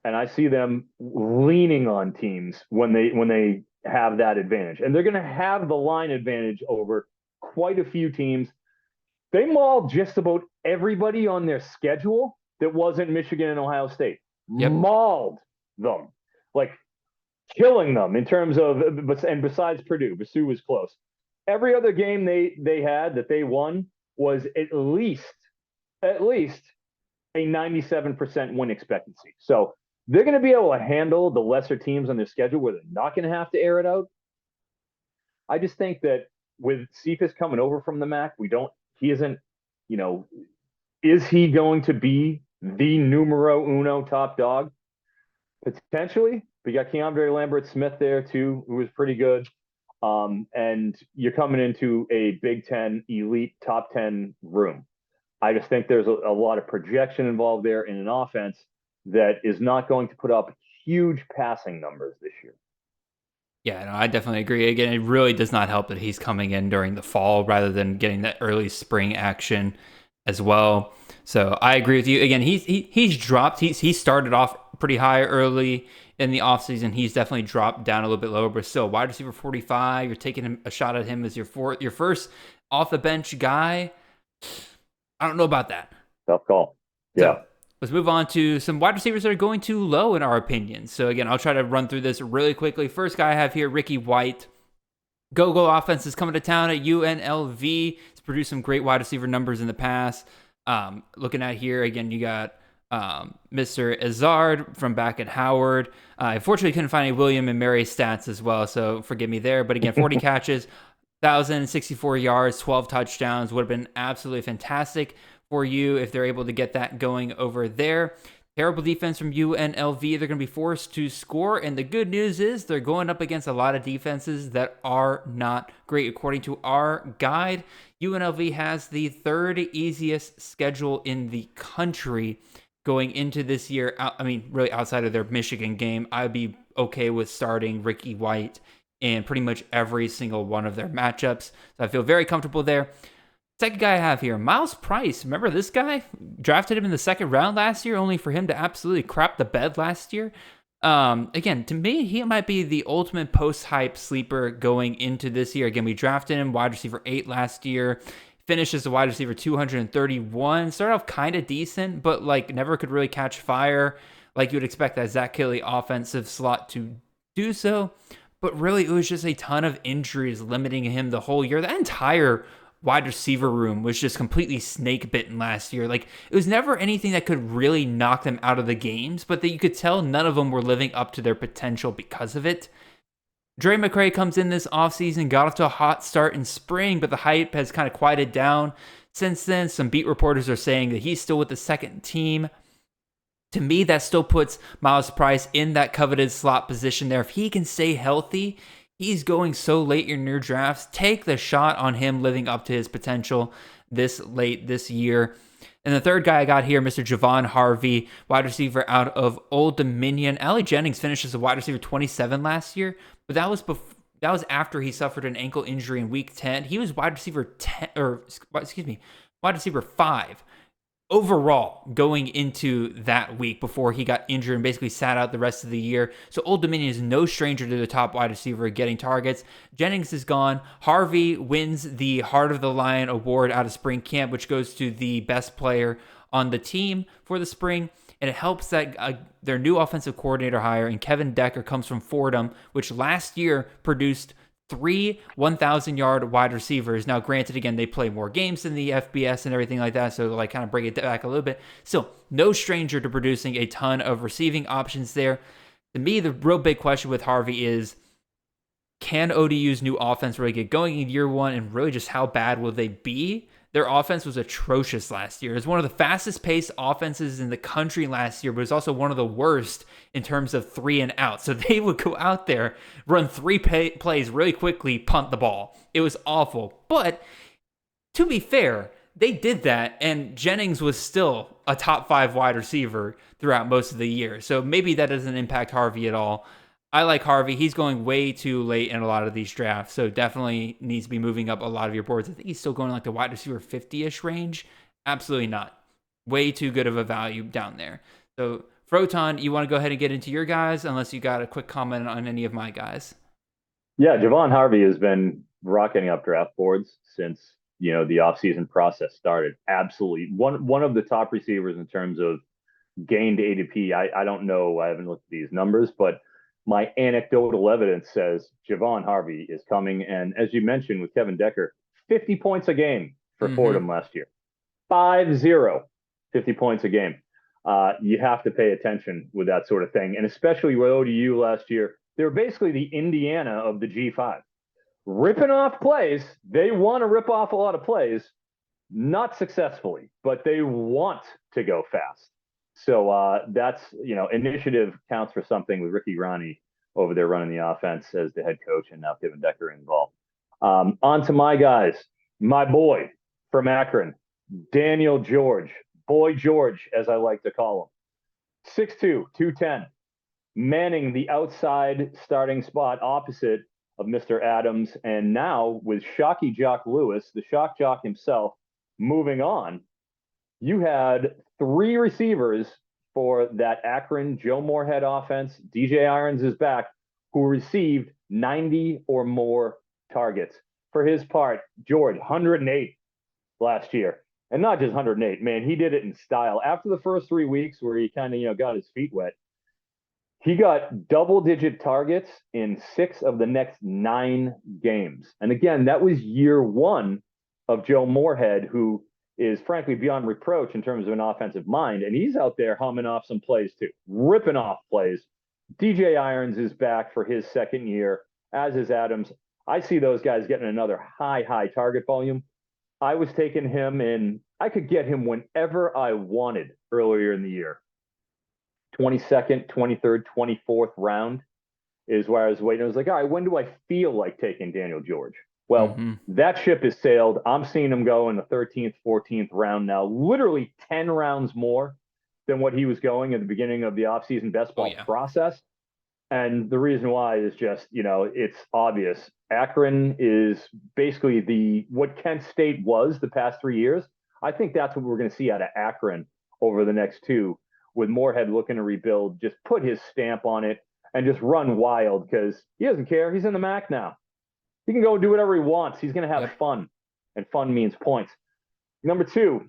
and I see them leaning on teams when they have that advantage. And they're going to have the line advantage over quite a few teams. They mauled just about everybody on their schedule that wasn't Michigan and Ohio State. Yep. Mauled them, like killing them in terms of, and besides Purdue was close. Every other game they had that they won was at least a 97% win expectancy. So they're going to be able to handle the lesser teams on their schedule where they're not going to have to air it out. I just think that with Cephas coming over from the MAC, is he going to be the numero uno top dog? Potentially. We got Keandre Lambert-Smith there too, who was pretty good. And you're coming into a Big Ten elite top 10 room. I just think there's a lot of projection involved there in an offense that is not going to put up huge passing numbers this year. Yeah, no, I definitely agree. Again, it really does not help that he's coming in during the fall rather than getting that early spring action as well. So I agree with you. Again, he's dropped. He started off pretty high early in the offseason. He's definitely dropped down a little bit lower, but still wide receiver 45. You're taking a shot at him as your first off the bench guy. I don't know about that. Tough call. Yeah. So, let's move on to some wide receivers that are going too low in our opinion. So again, I'll try to run through this really quickly. First guy I have here, Ricky White. Go offense is coming to town at UNLV. He's produced some great wide receiver numbers in the past. Looking at here, again, you got Mr. Izzard from back at Howard. Unfortunately, couldn't find any William and Mary stats as well, so forgive me there. But again, 40 catches, 1,064 yards, 12 touchdowns. Would have been absolutely fantastic for you if they're able to get that going over there. Terrible defense from UNLV. They're going to be forced to score, and the good news is they're going up against a lot of defenses that are not great. According to our guide, UNLV has the third easiest schedule in the country going into this year. I mean, really outside of their Michigan game, I'd be okay with starting Ricky White in pretty much every single one of their matchups. So I feel very comfortable there. Second guy I have here, Miles Price. Remember this guy? Drafted him in the second round last year, only for him to absolutely crap the bed last year. Again, to me, he might be the ultimate post-hype sleeper going into this year. Again, we drafted him wide receiver 8 last year. Finished as a wide receiver 231. Started off kind of decent, but never could really catch fire like you would expect that Zach Kelly offensive slot to do so. But really, it was just a ton of injuries limiting him the whole year. That entire wide receiver room was just completely snake bitten last year. It was never anything that could really knock them out of the games, but that you could tell none of them were living up to their potential because of it. Dre McCray comes in this offseason, got off to a hot start in spring, but the hype has kind of quieted down since then. Some beat reporters are saying that he's still with the second team. To me, that still puts Miles Price in that coveted slot position there. If he can stay healthy, he's going so late in your drafts. Take the shot on him living up to his potential this late this year. And the third guy I got here, Mr. Javon Harvey, wide receiver out of Old Dominion. Allie Jennings finished as a wide receiver 27 last year, but that was after he suffered an ankle injury in week 10. He was wide receiver 5 overall going into that week before he got injured and basically sat out the rest of the year. So Old Dominion is no stranger to the top wide receiver getting targets. Jennings is gone. Harvey wins the Heart of the Lion award out of spring camp, which goes to the best player on the team for the spring. And it helps that their new offensive coordinator hire and Kevin Decker comes from Fordham, which last year produced 3 1,000-yard wide receivers. Now, granted, again, they play more games than the FBS and everything like that, so kind of bring it back a little bit. Still, no stranger to producing a ton of receiving options there. To me, the real big question with Harvey is, can ODU's new offense really get going in year one, and really just how bad will they be? Their offense was atrocious last year. It was one of the fastest paced offenses in the country last year, but it's also one of the worst in terms of 3 and out. So they would go out there, run 3 plays really quickly, punt the ball. It was awful. But to be fair, they did that, and Jennings was still a top 5 wide receiver throughout most of the year. So maybe that doesn't impact Harvey at all. I like Harvey. He's going way too late in a lot of these drafts, so definitely needs to be moving up a lot of your boards. I think he's still going like the wide receiver 50-ish range. Absolutely not. Way too good of a value down there. So, Froton, you want to go ahead and get into your guys, unless you got a quick comment on any of my guys? Yeah, Javon Harvey has been rocketing up draft boards since, the offseason process started. Absolutely. One of the top receivers in terms of gained ADP. I don't know. I haven't looked at these numbers, but my anecdotal evidence says Javon Harvey is coming. And as you mentioned with Kevin Decker, 50 points a game for Fordham last year. 5-0, 50 points a game. You have to pay attention with that sort of thing. And especially with ODU last year, they were basically the Indiana of the G5. Ripping off plays. They want to rip off a lot of plays, not successfully, but they want to go fast. So that's, initiative counts for something with Ricky Ronnie over there running the offense as the head coach, and now Kevin Decker involved. On to my guys, my boy from Akron, Daniel George, Boy George, as I like to call him. 6'2", 210, manning the outside starting spot opposite of Mr. Adams. And now with Shocky Jock Lewis, the shock jock himself, moving on, you had 3 receivers for that Akron Joe Moorhead offense. DJ Irons is back, who received 90 or more targets. For his part, George, 108 last year. And not just 108, man, he did it in style. After the first 3 weeks where he kind of, got his feet wet, he got double-digit targets in 6 of the next 9 games. And again, that was year 1 of Joe Moorhead, who is frankly beyond reproach in terms of an offensive mind. And he's out there humming off some plays too, ripping off plays. DJ Irons is back for his second year, as is Adams. I see those guys getting another high target volume. I was taking him in. I could get him whenever I wanted earlier in the year. 22nd, 23rd, 24th round is where I was waiting. I was like, all right, when do I feel like taking Daniel George? Well, that ship has sailed. I'm seeing him go in the 13th, 14th round now, literally 10 rounds more than what he was going at the beginning of the offseason best ball process. And the reason why is just, it's obvious. Akron is basically what Kent State was the past 3 years. I think that's what we're going to see out of Akron over the next 2, with Moorhead looking to rebuild, just put his stamp on it and just run wild, because he doesn't care. He's in the MAC now. He can go do whatever he wants. He's going to have fun, and fun means points. Number 2,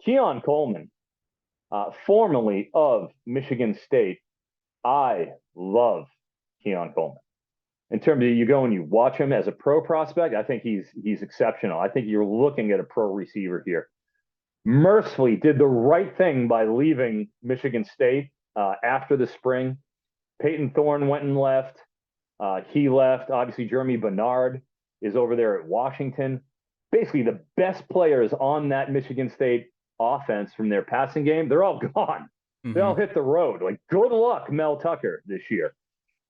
Keon Coleman, formerly of Michigan State. I love Keon Coleman. In terms of, you go and you watch him as a pro prospect, I think he's exceptional. I think you're looking at a pro receiver here. Mercifully did the right thing by leaving Michigan State after the spring. Peyton Thorne went and left. He left. Obviously, Jeremy Bernard is over there at Washington. Basically, the best players on that Michigan State offense from their passing game, they're all gone. They all hit the road. Like, good luck, Mel Tucker, this year,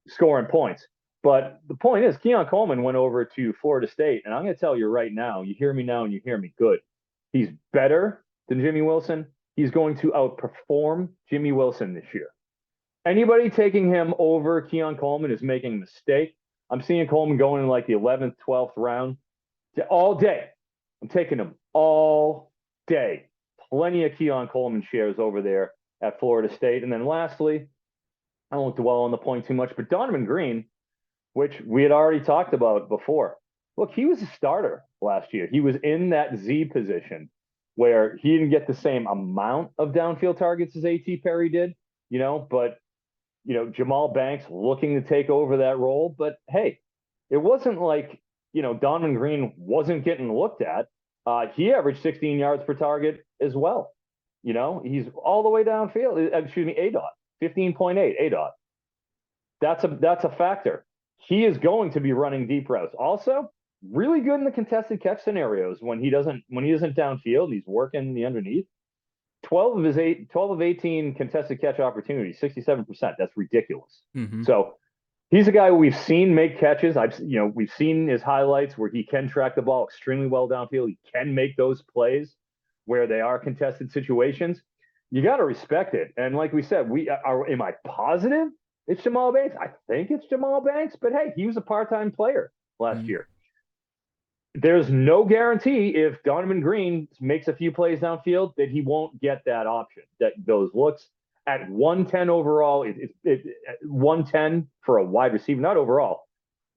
scoring points. But the point is, Keon Coleman went over to Florida State, and I'm going to tell you right now, you hear me now and you hear me good. He's better than Jimmy Wilson. He's going to outperform Jimmy Wilson this year. Anybody taking him over Keon Coleman is making a mistake. I'm seeing Coleman going in like the 11th, 12th round all day. I'm taking him all day. Plenty of Keon Coleman shares over there at Florida State. And then lastly, I won't dwell on the point too much, but Donovan Green, which we had already talked about before. Look, he was a starter last year. He was in that Z position where he didn't get the same amount of downfield targets as A.T. Perry did, but Jamal Banks looking to take over that role. But hey, it wasn't like, Donovan Green wasn't getting looked at. He averaged 16 yards per target as well. He's all the way downfield. Excuse me, ADOT, 15.8 ADOT. That's a factor. He is going to be running deep routes. Also, really good in the contested catch scenarios when he isn't downfield. He's working the underneath. 12 of 18 contested catch opportunities, 67%. That's ridiculous. Mm-hmm. So he's a guy we've seen make catches. We've seen his highlights where he can track the ball extremely well downfield. He can make those plays where they are contested situations. You got to respect it. And like we said, am I positive it's Jamal Banks? I think it's Jamal Banks, but hey, he was a part-time player last year. There's no guarantee if Donovan Green makes a few plays downfield that he won't get that option, that those looks at 110 overall. 110 for a wide receiver, not overall,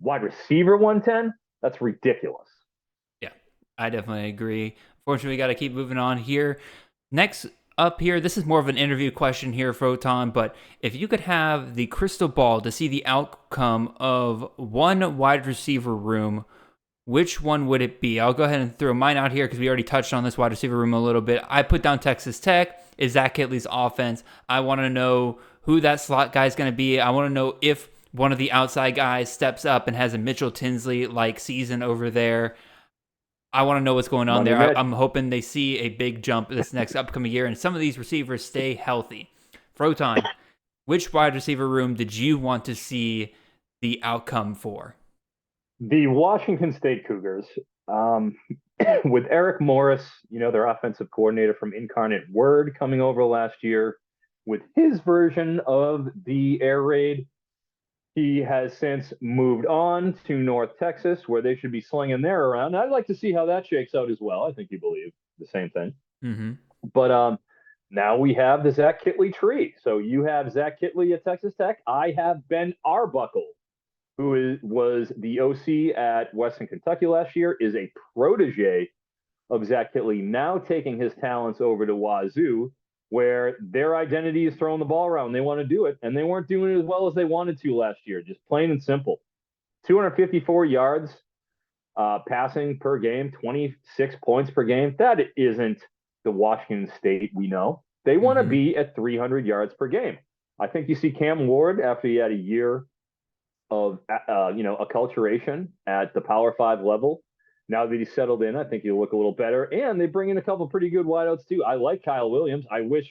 wide receiver 110. That's ridiculous. Yeah, I definitely agree. Fortunately, we got to keep moving on here. Next up here, this is more of an interview question here, Froton, but if you could have the crystal ball to see the outcome of one wide receiver room, which one would it be? I'll go ahead and throw mine out here because we already touched on this wide receiver room a little bit. I put down Texas Tech. Is Zach Kittley's offense? I want to know who that slot guy is going to be. I want to know if one of the outside guys steps up and has a Mitchell Tinsley-like season over there. I want to know what's going on there. I'm hoping they see a big jump this next upcoming year, and some of these receivers stay healthy. Froton, which wide receiver room did you want to see the outcome for? The Washington State Cougars, with Eric Morris, their offensive coordinator from Incarnate Word, coming over last year with his version of the air raid. He has since moved on to North Texas, where they should be slinging there around. I'd like to see how that shakes out as well. I think you believe the same thing. Mm-hmm. But now we have the Zach Kittley tree. So you have Zach Kittley at Texas Tech. I have Ben Arbuckle, who was the OC at Western Kentucky last year, is a protege of Zach Kittley, now taking his talents over to Wazoo, where their identity is throwing the ball around. They want to do it, and they weren't doing it as well as they wanted to last year, just plain and simple. 254 yards passing per game, 26 points per game. That isn't the Washington State we know. They want to be at 300 yards per game. I think you see Cam Ward, after he had a year of acculturation at the Power 5 level. Now that he's settled in, I think he'll look a little better. And they bring in a couple pretty good wideouts too. I like Kyle Williams. I wish,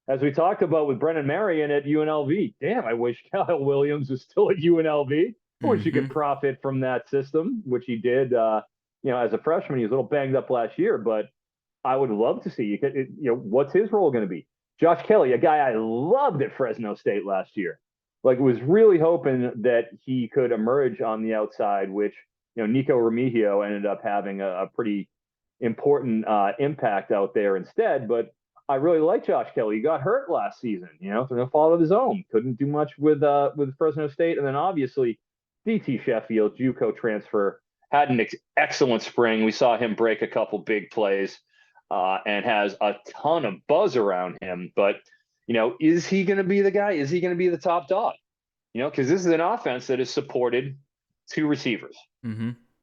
as we talked about with Brennan Marion at UNLV, I wish Kyle Williams was still at UNLV. I wish you could profit from that system, which he did. As a freshman, he was a little banged up last year, but I would love to see what's his role going to be. Josh Kelly, a guy I loved at Fresno State last year. Was really hoping that he could emerge on the outside, which, Nico Remigio ended up having a pretty important impact out there instead. But I really like Josh Kelly. He got hurt last season, through no fault of his own. Couldn't do much with Fresno State. And then obviously DT Sheffield, JUCO transfer, had an excellent spring. We saw him break a couple big plays and has a ton of buzz around him. But is he going to be the guy? Is he going to be the top dog? Because this is an offense that has supported two receivers,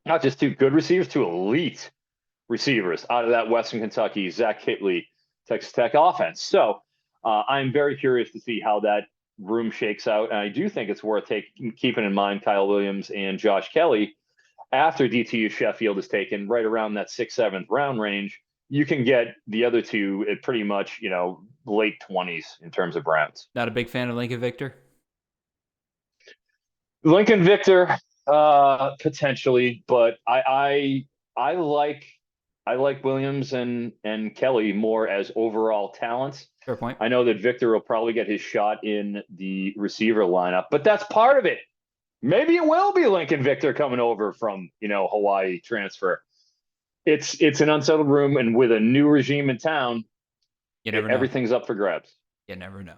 not just two good receivers, two elite receivers out of that Western Kentucky, Zach Kittley, Texas Tech offense. So I'm very curious to see how that room shakes out. And I do think it's worth keeping in mind Kyle Williams and Josh Kelly after DTU Sheffield is taken right around that 6th, 7th round range. You can get the other two at pretty much, late 20s in terms of rounds. Not a big fan of Lincoln Victor? Lincoln Victor, potentially, but I like Williams and Kelly more as overall talents. Fair point. I know that Victor will probably get his shot in the receiver lineup, but that's part of it. Maybe it will be Lincoln Victor coming over from, Hawaii transfer. It's an unsettled room, and with a new regime in town, everything's up for grabs. You never know.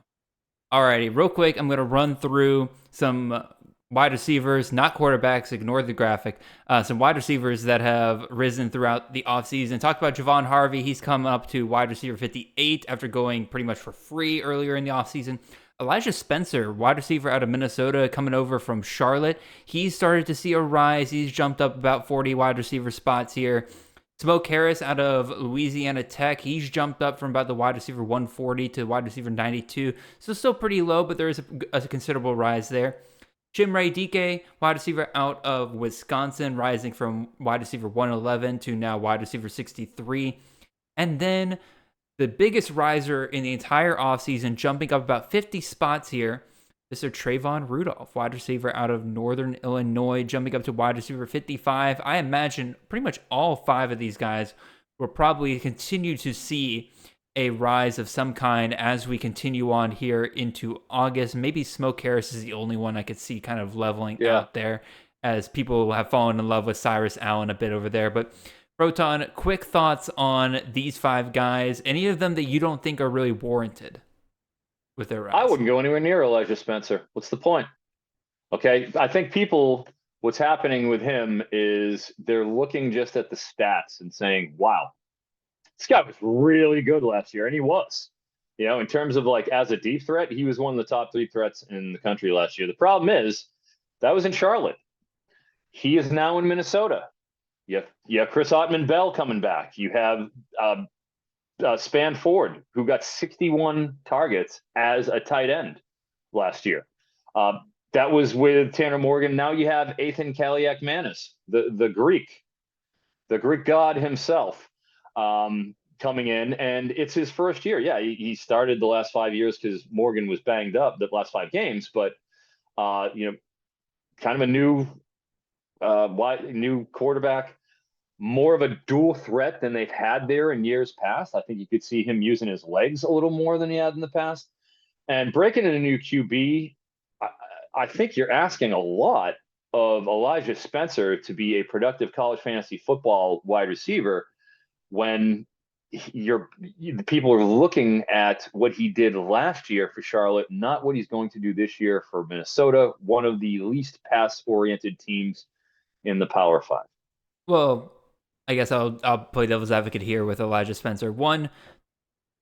All righty, real quick, I'm going to run through some wide receivers, not quarterbacks, ignore the graphic, some wide receivers that have risen throughout the offseason. Talk about Javon Harvey. He's come up to wide receiver 58 after going pretty much for free earlier in the offseason. Elijah Spencer, wide receiver out of Minnesota, coming over from Charlotte. He's started to see a rise. He's jumped up about 40 wide receiver spots here. Smoke Harris out of Louisiana Tech, he's jumped up from about the wide receiver 140 to wide receiver 92. So still pretty low, but there is a considerable rise there. Chimere Dike, wide receiver out of Wisconsin, rising from wide receiver 111 to now wide receiver 63. And then the biggest riser in the entire offseason, jumping up about 50 spots here, Mr. Trayvon Rudolph, wide receiver out of Northern Illinois, jumping up to wide receiver 55. I imagine pretty much all 5 of these guys will probably continue to see a rise of some kind as we continue on here into August. Maybe Smoke Harris is the only one I could see kind of leveling out there, as people have fallen in love with Cyrus Allen a bit over there. But Froton, quick thoughts on these 5 guys. Any of them that you don't think are really warranted with their rise? I wouldn't go anywhere near Elijah Spencer. What's the point? Okay, I think what's happening with him is they're looking just at the stats and saying, wow, this guy was really good last year. And he was, in terms of like as a deep threat, he was one of the top 3 threats in the country last year. The problem is that was in Charlotte. He is now in Minnesota. You have Chris Ottman-Bell coming back. You have Span Ford, who got 61 targets as a tight end last year. That was with Tanner Morgan. Now you have Ethan Kaliak-Manis, the Greek god himself, coming in, and it's his first year. Yeah, he started the last 5 years because Morgan was banged up the last 5 games, but kind of a new quarterback, more of a dual threat than they've had there in years past. I think you could see him using his legs a little more than he had in the past, and breaking in a new QB. I think you're asking a lot of Elijah Spencer to be a productive college fantasy football wide receiver when people are looking at what he did last year for Charlotte, not what he's going to do this year for Minnesota, one of the least pass-oriented teams in the Power 5. Well, I guess I'll play devil's advocate here with Elijah Spencer. One,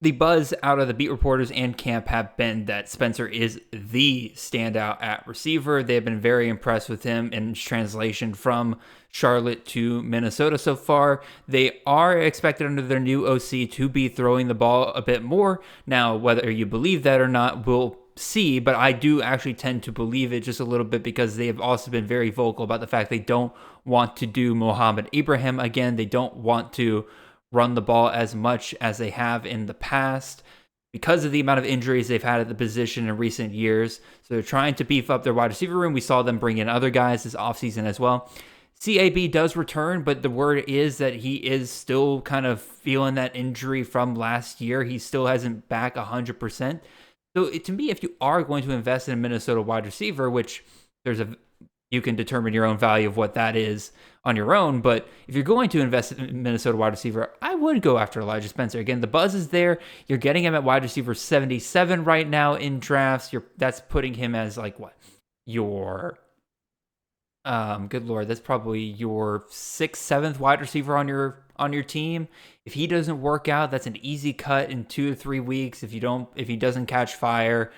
the buzz out of the beat reporters and camp have been that Spencer is the standout at receiver. They have been very impressed with him in his translation from Charlotte to Minnesota so far. They are expected under their new OC to be throwing the ball a bit more. Now, whether you believe that or not, we'll see, but I do actually tend to believe it just a little bit because they have also been very vocal about the fact they don't want to do Mohamed Ibrahim again. They don't want to run the ball as much as they have in the past because of the amount of injuries they've had at the position in recent years. So they're trying to beef up their wide receiver room. We saw them bring in other guys this offseason as well. CAB does return, but the word is that he is still kind of feeling that injury from last year. He still hasn't back 100%. So to me, if you are going to invest in a Minnesota wide receiver, which you can determine your own value of what that is on your own. But if you're going to invest in Minnesota wide receiver, I would go after Elijah Spencer. Again, the buzz is there. You're getting him at wide receiver 77 right now in drafts. That's putting him as like what? Your good Lord, that's probably your 6th, 7th wide receiver on your team. If he doesn't work out, that's an easy cut in 2 to 3 weeks. If he doesn't catch fire,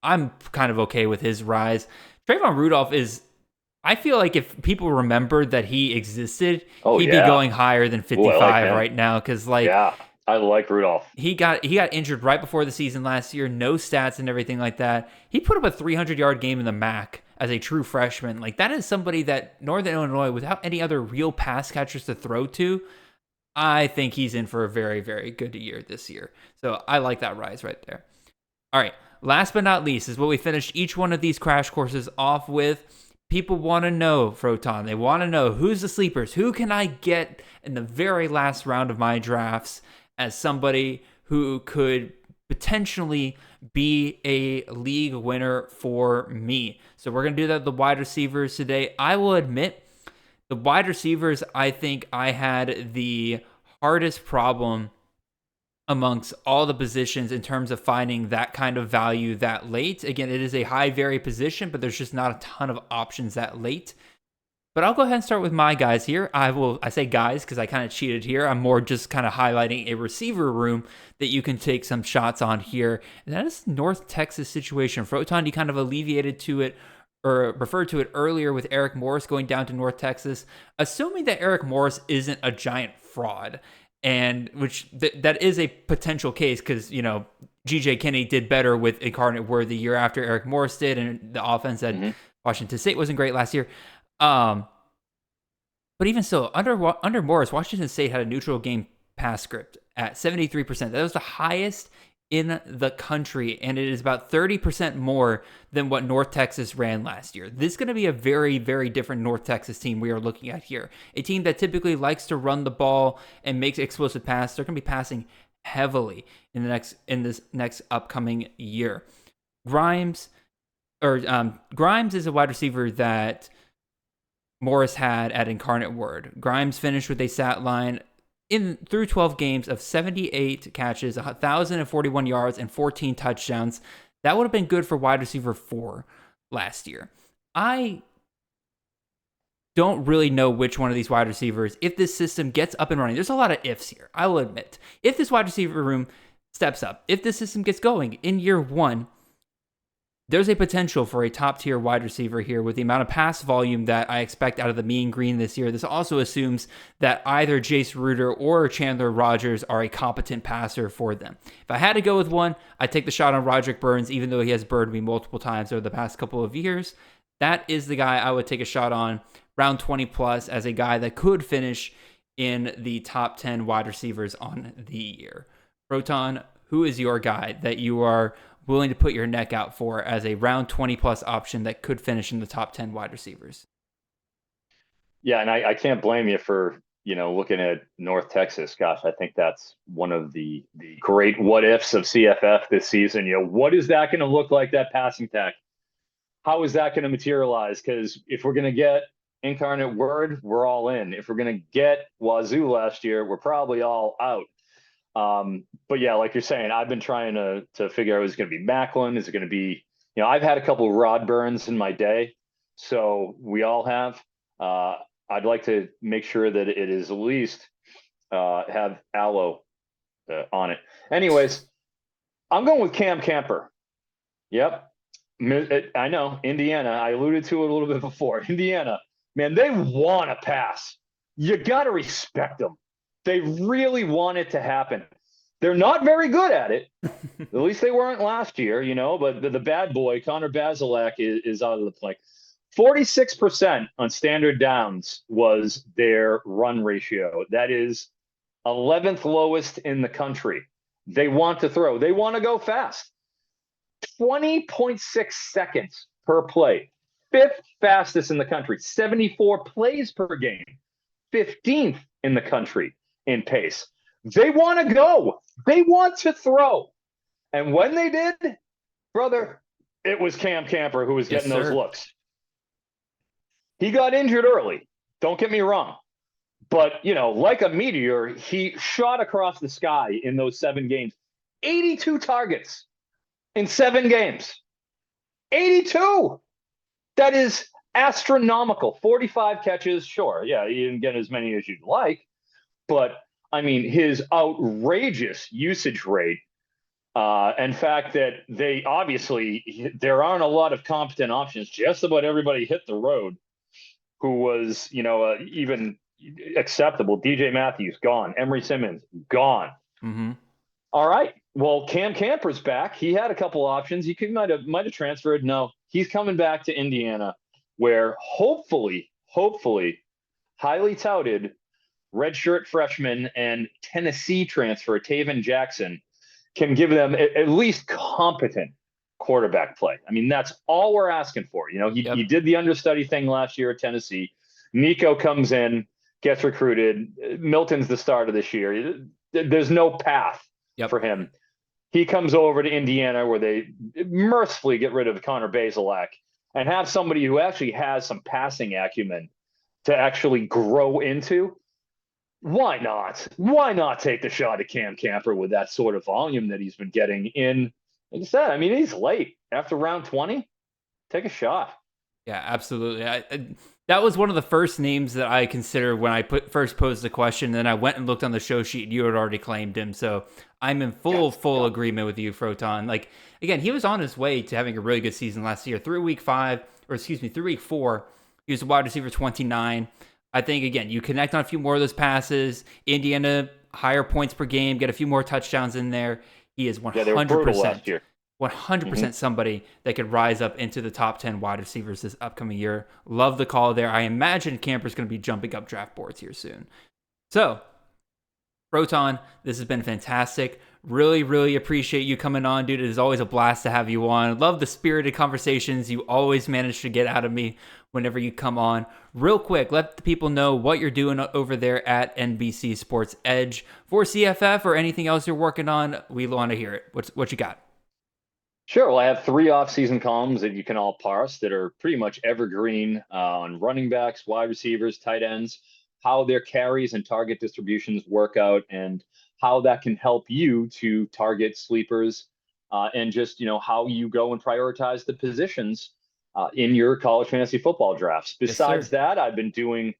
I'm kind of okay with his rise. Trayvon Rudolph I feel like if people remembered that he existed, he'd be going higher than 55 right now. Because I like Rudolph. He got injured right before the season last year, no stats and everything like that. He put up a 300-yard game in the MAC as a true freshman. Like, that is somebody that Northern Illinois, without any other real pass catchers to throw to, I think he's in for a very, very good year this year. So I like that rise right there. All right, last but not least is what we finished each one of these crash courses off with. People want to know, Froton. They want to know who's the sleepers. Who can I get in the very last round of my drafts as somebody who could potentially be a league winner for me? So we're going to do that with the wide receivers today. I will admit, the wide receivers, I think I had the hardest problem amongst all the positions in terms of finding that kind of value that late. Again, it is a high vary position, but there's just not a ton of options that late. But I'll go ahead and start with my guys here. I say guys because I kind of cheated here. I'm more just kind of highlighting a receiver room that you can take some shots on here. And that is North Texas situation. Froton, you kind of alleviated to it or referred to it earlier with Eric Morris going down to North Texas, assuming that Eric Morris isn't a giant fraud. And which that is a potential case because, GJ Kinney did better with Incarnate Word the year after Eric Morris did, and the offense had Washington State wasn't great last year. But even still, under Morris, Washington State had a neutral game pass script at 73%. That was the highest in the country, and it is about 30% more than what North Texas ran last year. This is going to be a very, very different North Texas team we are looking at here. A team that typically likes to run the ball and makes explosive passes. They're going to be passing heavily in this next upcoming year. Grimes is a wide receiver that Morris had at Incarnate Word. Grimes finished with a stat line through 12 games of 78 catches, 1,041 yards, and 14 touchdowns. That would have been good for wide receiver 4 last year. I don't really know which one of these wide receivers, if this system gets up and running. There's a lot of ifs here, I will admit. If this wide receiver room steps up, if this system gets going in year 1, there's a potential for a top-tier wide receiver here with the amount of pass volume that I expect out of the Mean Green this year. This also assumes that either Jace Ruder or Chandler Rogers are a competent passer for them. If I had to go with one, I'd take the shot on Roderick Burns, even though he has burned me multiple times over the past couple of years. That is the guy I would take a shot on, round 20 plus, as a guy that could finish in the top 10 wide receivers on the year. Froton, who is your guy that you are willing to put your neck out for as a round 20 plus option that could finish in the top 10 wide receivers? Yeah, and I can't blame you for, looking at North Texas. Gosh, I think that's one of the great what ifs of CFF this season. What is that going to look like, that passing attack? How is that going to materialize? Because if we're going to get Incarnate Word, we're all in. If we're going to get Wazoo last year, we're probably all out. But yeah, like you're saying, I've been trying to figure out, is it going to be Macklin? Is it going to be, I've had a couple of Rod Burns in my day, so we all have. I'd like to make sure that it is at least have Aloe on it. Anyways, I'm going with Cam Camper. Yep. I know, Indiana. I alluded to it a little bit before. Indiana, man, they want to pass. You got to respect them. They really want it to happen. They're not very good at it. At least they weren't last year, but the bad boy, Connor Bazelak, is out of the play. 46% on standard downs was their run ratio. That is 11th lowest in the country. They want to throw. They want to go fast. 20.6 seconds per play. 5th fastest in the country. 74 plays per game. 15th in the country in pace. They want to go. They want to throw. And when they did, brother, it was Cam Camper who was getting those looks. He got injured early. Don't get me wrong. But, like a meteor, he shot across the sky in those 7 games. 82 targets in 7 games. 82. That is astronomical. 45 catches. Sure. Yeah, you didn't get as many as you'd like. But, his outrageous usage rate, and fact that there aren't a lot of competent options. Just about everybody hit the road who was, even acceptable. DJ Matthews, gone. Emory Simmons, gone. Mm-hmm. All right. Well, Cam Camper's back. He had a couple options. He might have transferred. No, he's coming back to Indiana, where hopefully, highly touted redshirt freshman and Tennessee transfer Taven Jackson can give them at least competent quarterback play. That's all we're asking for. He did the understudy thing last year at Tennessee. Nico comes in, gets recruited. Milton's the start of this year. There's no path for him. He comes over to Indiana, where they mercifully get rid of Connor Bazelak and have somebody who actually has some passing acumen to actually grow into. Why not? Why not take the shot at Cam Camper with that sort of volume that he's been getting in? Like I said, he's late after round 20. Take a shot. Yeah, absolutely. That was one of the first names that I considered when I first posed the question. And then I went and looked on the show sheet, and you had already claimed him. So I'm in full agreement with you, Froton. Like, again, he was on his way to having a really good season last year. Through week 4, he was a wide receiver 29. I think, again, you connect on a few more of those passes. Indiana, higher points per game, get a few more touchdowns in there. He is 100%. They were brutal last year. 100% somebody that could rise up into the top 10 wide receivers this upcoming year. Love the call there. I imagine Camper's going to be jumping up draft boards here soon. So, Froton, this has been fantastic. Really, really appreciate you coming on, dude. It is always a blast to have you on. Love the spirited conversations you always manage to get out of me whenever you come on. Real quick, let the people know what you're doing over there at NBC Sports Edge for CFF or anything else you're working on. We want to hear it. What you got? Sure. Well, I have 3 off-season columns that you can all parse that are pretty much evergreen on running backs, wide receivers, tight ends, how their carries and target distributions work out, and how that can help you to target sleepers, and just, how you go and prioritize the positions in your college fantasy football drafts. Besides that, I've been doing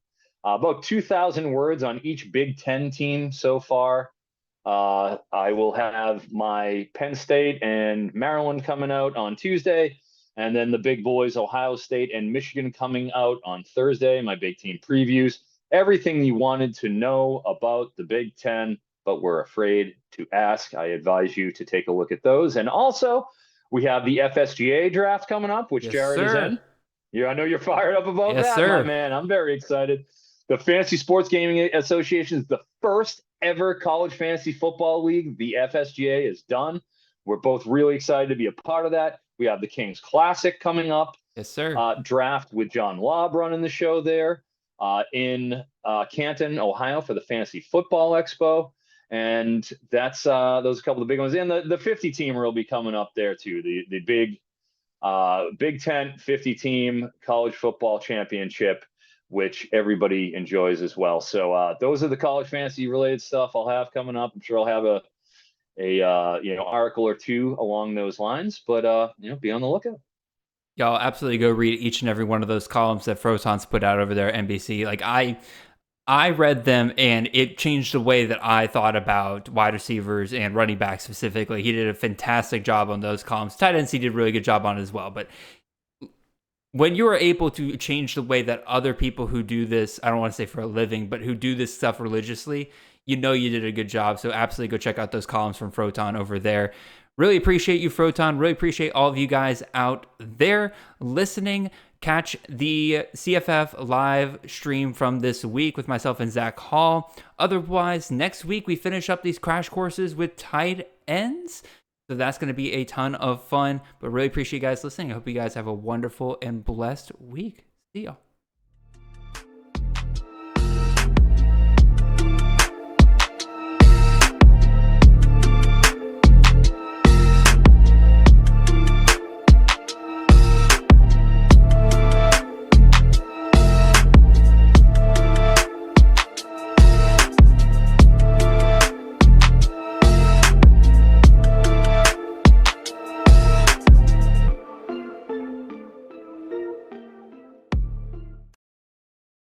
about 2,000 words on each Big Ten team so far. I will have my Penn State and Maryland coming out on Tuesday, and then the big boys, Ohio State and Michigan, coming out on Thursday, my big team previews. Everything you wanted to know about the Big Ten, but were afraid to ask, I advise you to take a look at those. And also, we have the FSGA draft coming up, which Jared is in. Yeah, I know you're fired up about that, my man. I'm very excited. The Fantasy Sports Gaming Association is the first ever college fantasy football league. The FSGA is done. We're both really excited to be a part of that. We have the Kings Classic coming up. Yes, sir. Draft with John Laub running the show there in Canton, Ohio for the Fantasy Football Expo. And that's those are a couple of the big ones. And the 50 teamer will be coming up there too. The big Big Ten 50 team college football championship, which everybody enjoys as well. So those are the college fantasy related stuff I'll have coming up. I'm sure I'll have a article or two along those lines, but be on the lookout. Y'all absolutely go read each and every one of those columns that Froton's put out over there at NBC. Like I read them and it changed the way that I thought about wide receivers and running backs specifically. He did a fantastic job on those columns. Tight ends, he did a really good job on as well. But when you are able to change the way that other people who do this, I don't want to say for a living, but who do this stuff religiously, you did a good job. So absolutely go check out those columns from Froton over there. Really appreciate you, Froton. Really appreciate all of you guys out there listening. Catch the CFF live stream from this week with myself and Zach Hall. Otherwise, next week we finish up these crash courses with tight ends. So that's going to be a ton of fun. But really appreciate you guys listening. I hope you guys have a wonderful and blessed week. See y'all.